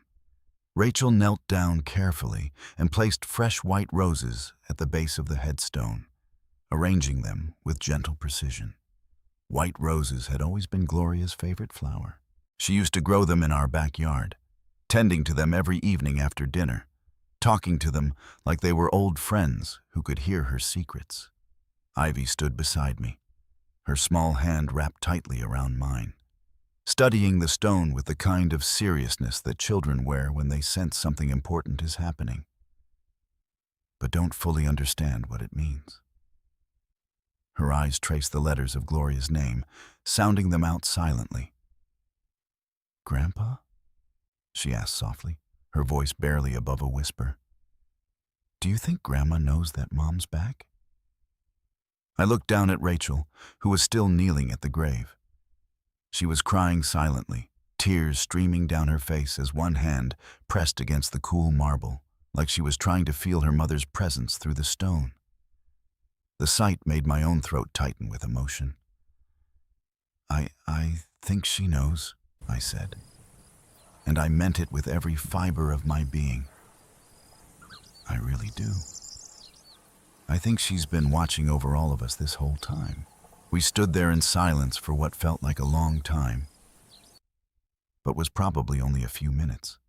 Rachel knelt down carefully and placed fresh white roses at the base of the headstone, arranging them with gentle precision. White roses had always been Gloria's favorite flower. She used to grow them in our backyard, tending to them every evening after dinner, talking to them like they were old friends who could hear her secrets. Ivy stood beside me, her small hand wrapped tightly around mine, studying the stone with the kind of seriousness that children wear when they sense something important is happening, but don't fully understand what it means. Her eyes traced the letters of Gloria's name, sounding them out silently. "Grandpa?" she asked softly, her voice barely above a whisper. "Do you think Grandma knows that Mom's back?" I looked down at Rachel, who was still kneeling at the grave. She was crying silently, tears streaming down her face as one hand pressed against the cool marble, like she was trying to feel her mother's presence through the stone. The sight made my own throat tighten with emotion. I think she knows," I said, and I meant it with every fiber of my being. I really do. I think she's been watching over all of us this whole time. We stood there in silence for what felt like a long time, but was probably only a few minutes.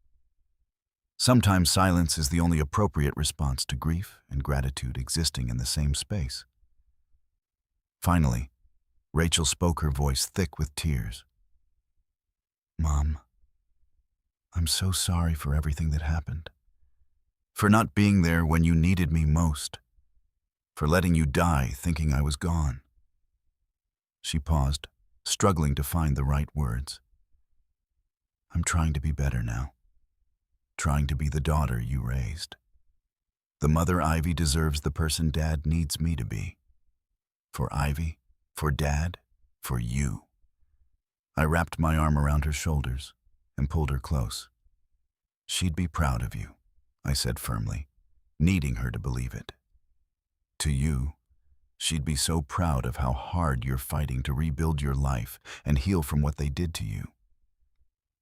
Sometimes silence is the only appropriate response to grief and gratitude existing in the same space. Finally, Rachel spoke, her voice thick with tears. "Mom, I'm so sorry for everything that happened. For not being there when you needed me most. For letting you die thinking I was gone." She paused, struggling to find the right words. "I'm trying to be better now. Trying to be the daughter you raised. The mother Ivy deserves the person Dad needs me to be. For Ivy, for Dad, for you. I wrapped my arm around her shoulders and pulled her close. She'd be proud of you, I said firmly, needing her to believe it. To you, she'd be so proud of how hard you're fighting to rebuild your life and heal from what they did to you.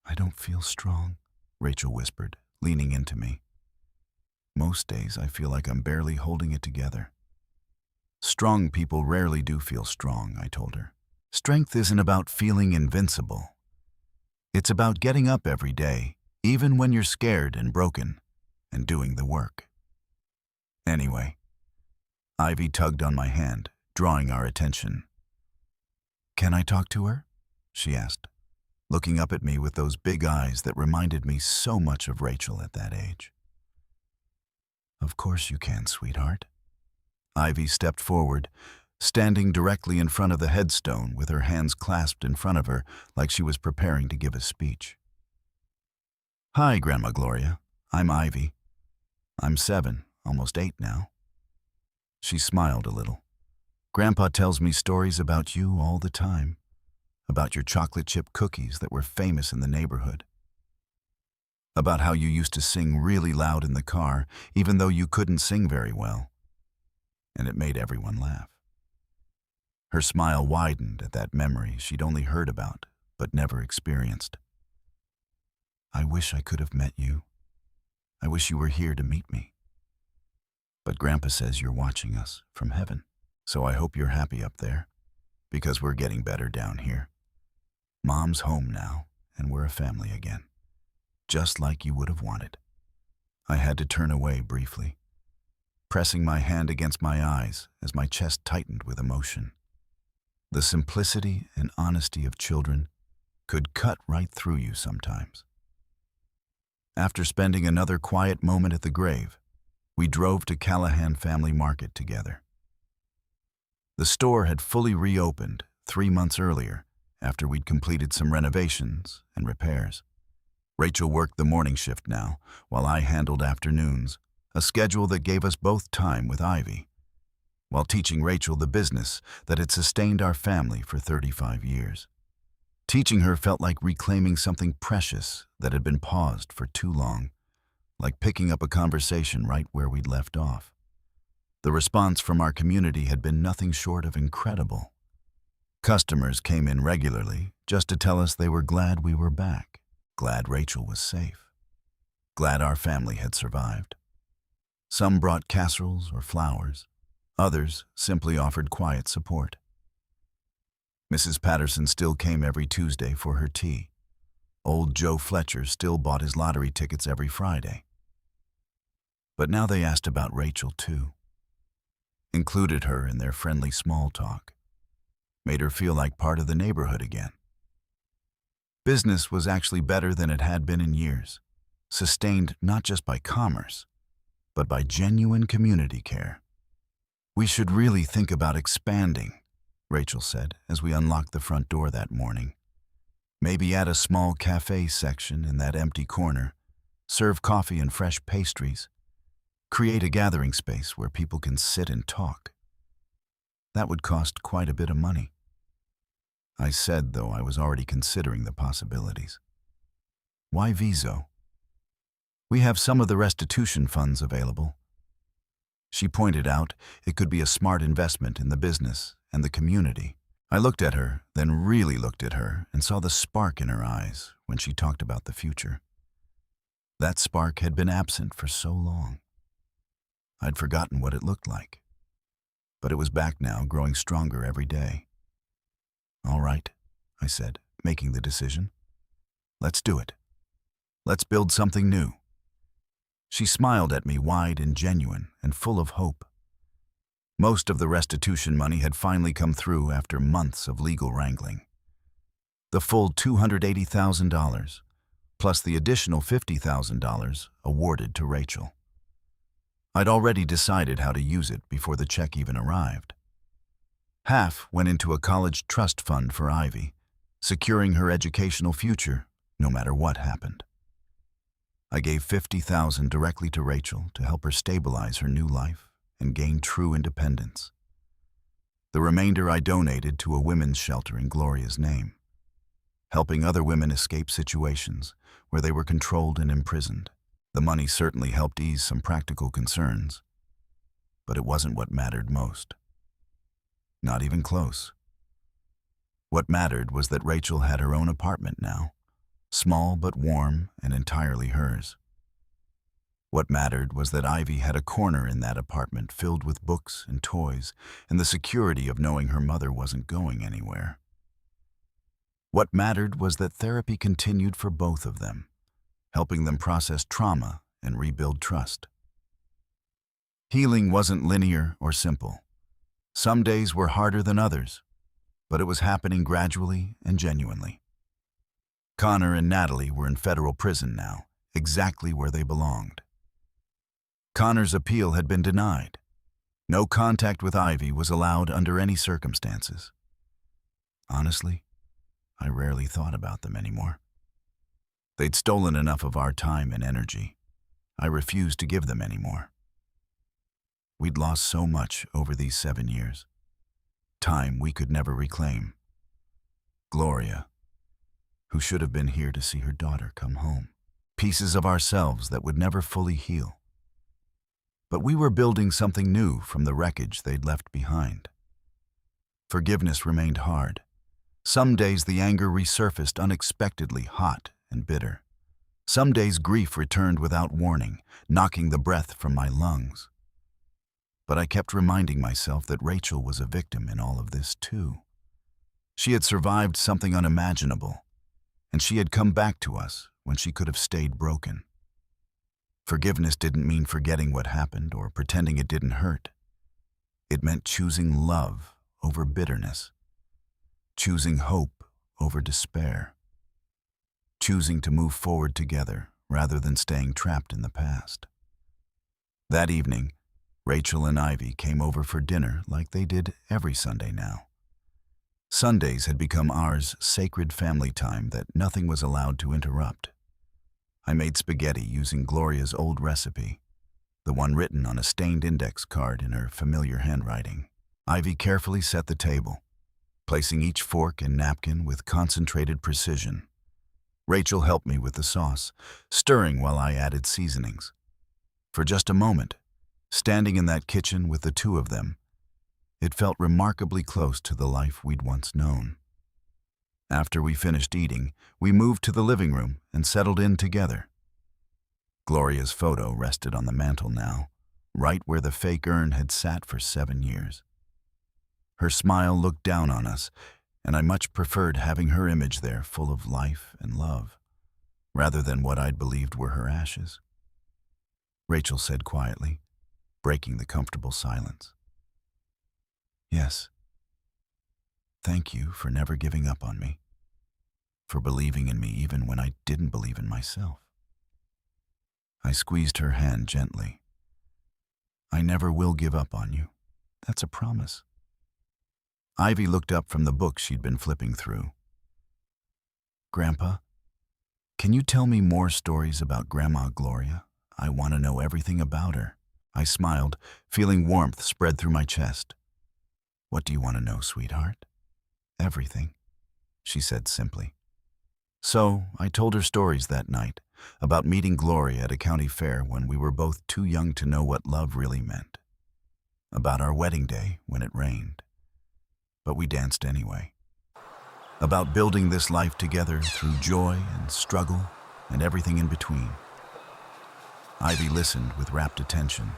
I don't feel strong, Rachel whispered, leaning into me. Most days I feel like I'm barely holding it together. Strong people rarely do feel strong, I told her. Strength isn't about feeling invincible. It's about getting up every day, even when you're scared and broken, and doing the work. Anyway, Ivy tugged on my hand, drawing our attention. Can I talk to her? She asked, looking up at me with those big eyes that reminded me so much of Rachel at that age. Of course you can, sweetheart. Ivy stepped forward, standing directly in front of the headstone with her hands clasped in front of her like she was preparing to give a speech. Hi, Grandma Gloria. I'm Ivy. I'm 7, almost 8 now. She smiled a little. Grandpa tells me stories about you all the time, about your chocolate chip cookies that were famous in the neighborhood, about how you used to sing really loud in the car even though you couldn't sing very well, and it made everyone laugh. Her smile widened at that memory she'd only heard about but never experienced. I wish I could have met you. I wish you were here to meet me. But Grandpa says you're watching us from heaven, so I hope you're happy up there, because we're getting better down here. Mom's home now, and we're a family again, just like you would have wanted. I had to turn away briefly, pressing my hand against my eyes as my chest tightened with emotion. The simplicity and honesty of children could cut right through you sometimes. After spending another quiet moment at the grave, we drove to Callahan Family Market together. The store had fully reopened 3 months earlier after we'd completed some renovations and repairs. Rachel worked the morning shift now, while I handled afternoons, a schedule that gave us both time with Ivy, while teaching Rachel the business that had sustained our family for 35 years. Teaching her felt like reclaiming something precious that had been paused for too long, like picking up a conversation right where we'd left off. The response from our community had been nothing short of incredible. Customers came in regularly just to tell us they were glad we were back, glad Rachel was safe, glad our family had survived. Some brought casseroles or flowers. Others simply offered quiet support. Mrs. Patterson still came every Tuesday for her tea. Old Joe Fletcher still bought his lottery tickets every Friday. But now they asked about Rachel too. Included her in their friendly small talk. Made her feel like part of the neighborhood again. Business was actually better than it had been in years, sustained not just by commerce, but by genuine community care. We should really think about expanding, Rachel said as we unlocked the front door that morning. Maybe add a small cafe section in that empty corner, serve coffee and fresh pastries, create a gathering space where people can sit and talk. That would cost quite a bit of money. I said, though I was already considering the possibilities. Why Viso? We have some of the restitution funds available. She pointed out it could be a smart investment in the business and the community. I looked at her, then really looked at her, and saw the spark in her eyes when she talked about the future. That spark had been absent for so long. I'd forgotten what it looked like. But it was back now, growing stronger every day. All right, I said, making the decision. Let's do it. Let's build something new. She smiled at me, wide and genuine and full of hope. Most of the restitution money had finally come through after months of legal wrangling. The full $280,000, plus the additional $50,000 awarded to Rachel. I'd already decided how to use it before the check even arrived. Half went into a college trust fund for Ivy, securing her educational future no matter what happened. I gave $50,000 directly to Rachel to help her stabilize her new life and gain true independence. The remainder I donated to a women's shelter in Gloria's name, helping other women escape situations where they were controlled and imprisoned. The money certainly helped ease some practical concerns, but it wasn't what mattered most. Not even close. What mattered was that Rachel had her own apartment now, small but warm and entirely hers. What mattered was that Ivy had a corner in that apartment filled with books and toys and the security of knowing her mother wasn't going anywhere. What mattered was that therapy continued for both of them, helping them process trauma and rebuild trust. Healing wasn't linear or simple. Some days were harder than others, but it was happening gradually and genuinely. Connor and Natalie were in federal prison now, exactly where they belonged. Connor's appeal had been denied. No contact with Ivy was allowed under any circumstances. Honestly, I rarely thought about them anymore. They'd stolen enough of our time and energy. I refused to give them any more. We'd lost so much over these 7 years. Time we could never reclaim. Gloria, who should have been here to see her daughter come home. Pieces of ourselves that would never fully heal. But we were building something new from the wreckage they'd left behind. Forgiveness remained hard. Some days the anger resurfaced unexpectedly hot and bitter. Some days grief returned without warning, knocking the breath from my lungs. But I kept reminding myself that Rachel was a victim in all of this too. She had survived something unimaginable, and she had come back to us when she could have stayed broken. Forgiveness didn't mean forgetting what happened or pretending it didn't hurt. It meant choosing love over bitterness, choosing hope over despair, choosing to move forward together rather than staying trapped in the past. That evening, Rachel and Ivy came over for dinner like they did every Sunday now. Sundays had become ours sacred family time that nothing was allowed to interrupt. I made spaghetti using Gloria's old recipe, the one written on a stained index card in her familiar handwriting. Ivy carefully set the table, placing each fork and napkin with concentrated precision. Rachel helped me with the sauce, stirring while I added seasonings. For just a moment, standing in that kitchen with the two of them, it felt remarkably close to the life we'd once known. After we finished eating, we moved to the living room and settled in together. Gloria's photo rested on the mantel now, right where the fake urn had sat for 7 years. Her smile looked down on us, and I much preferred having her image there full of life and love, rather than what I'd believed were her ashes. Rachel said quietly, breaking the comfortable silence. Yes. Thank you for never giving up on me, for believing in me even when I didn't believe in myself. I squeezed her hand gently. I never will give up on you. That's a promise. Ivy looked up from the book she'd been flipping through. Grandpa, can you tell me more stories about Grandma Gloria? I want to know everything about her. I smiled, feeling warmth spread through my chest. What do you want to know, sweetheart? Everything, she said simply. So I told her stories that night, about meeting Gloria at a county fair when we were both too young to know what love really meant. About our wedding day when it rained. But we danced anyway. About building this life together through joy and struggle and everything in between. Ivy listened with rapt attention.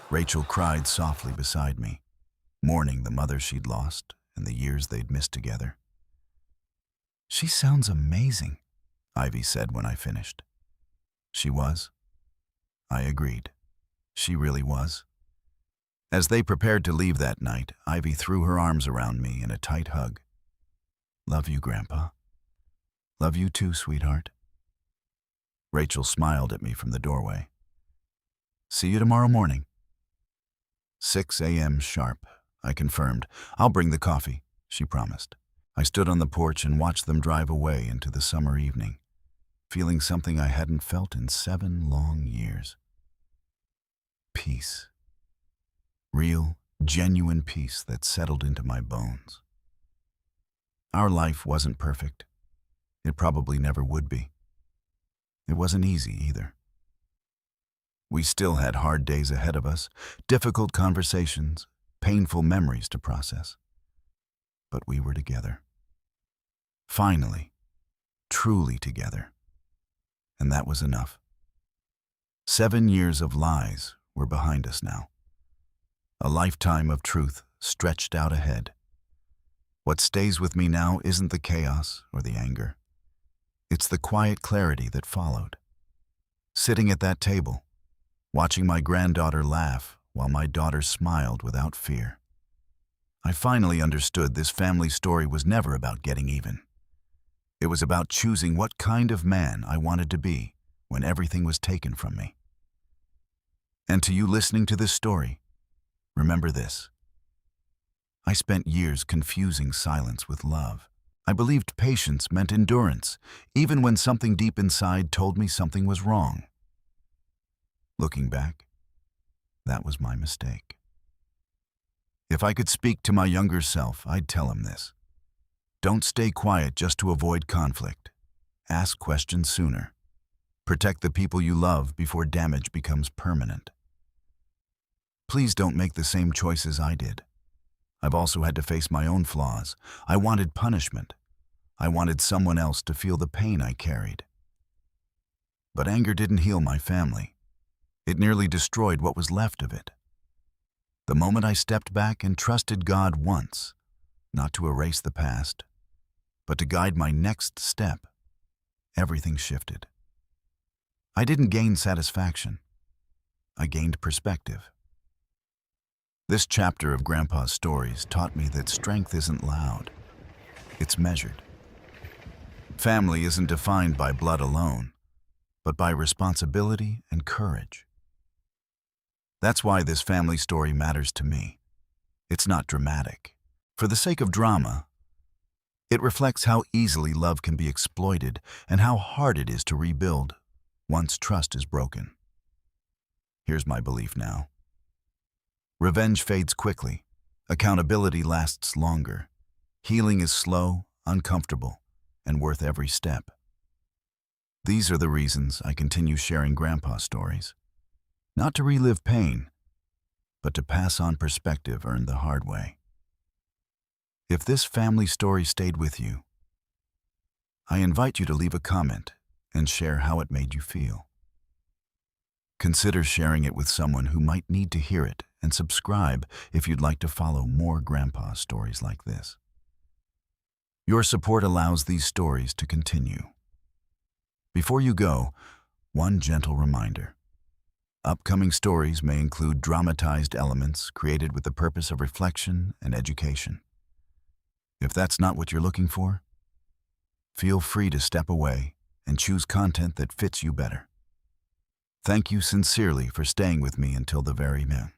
Rachel cried softly beside me, mourning the mother she'd lost and the years they'd missed together. She sounds amazing, Ivy said when I finished. She was. I agreed. She really was. As they prepared to leave that night, Ivy threw her arms around me in a tight hug. Love you, Grandpa. Love you too, sweetheart. Rachel smiled at me from the doorway. See you tomorrow morning. 6 a.m. sharp, I confirmed. I'll bring the coffee, she promised. I stood on the porch and watched them drive away into the summer evening, feeling something I hadn't felt in 7 long years. Peace. Real, genuine peace that settled into my bones. Our life wasn't perfect. It probably never would be. It wasn't easy either. We still had hard days ahead of us, difficult conversations, painful memories to process. But we were together. Finally, truly together. And that was enough. 7 years of lies were behind us now. A lifetime of truth stretched out ahead. What stays with me now isn't the chaos or the anger. It's the quiet clarity that followed. Sitting at that table, watching my granddaughter laugh while my daughter smiled without fear. I finally understood this family story was never about getting even. It was about choosing what kind of man I wanted to be when everything was taken from me. And to you listening to this story, remember this. I spent years confusing silence with love. I believed patience meant endurance, even when something deep inside told me something was wrong. Looking back, that was my mistake. If I could speak to my younger self, I'd tell him this. Don't stay quiet just to avoid conflict. Ask questions sooner. Protect the people you love before damage becomes permanent. Please don't make the same choices I did. I've also had to face my own flaws. I wanted punishment. I wanted someone else to feel the pain I carried. But anger didn't heal my family. It nearly destroyed what was left of it. The moment I stepped back and trusted God once, not to erase the past, but to guide my next step, everything shifted. I didn't gain satisfaction. I gained perspective. This chapter of Grandpa's stories taught me that strength isn't loud. It's measured. Family isn't defined by blood alone, but by responsibility and courage. That's why this family story matters to me. It's not dramatic. For the sake of drama, it reflects how easily love can be exploited and how hard it is to rebuild once trust is broken. Here's my belief now. Revenge fades quickly. Accountability lasts longer. Healing is slow, uncomfortable, and worth every step. These are the reasons I continue sharing Grandpa's stories. Not to relive pain, but to pass on perspective earned the hard way. If this family story stayed with you, I invite you to leave a comment and share how it made you feel. Consider sharing it with someone who might need to hear it, and subscribe if you'd like to follow more Grandpa stories like this. Your support allows these stories to continue. Before you go, one gentle reminder. Upcoming stories may include dramatized elements created with the purpose of reflection and education. If that's not what you're looking for, feel free to step away and choose content that fits you better. Thank you sincerely for staying with me until the very end.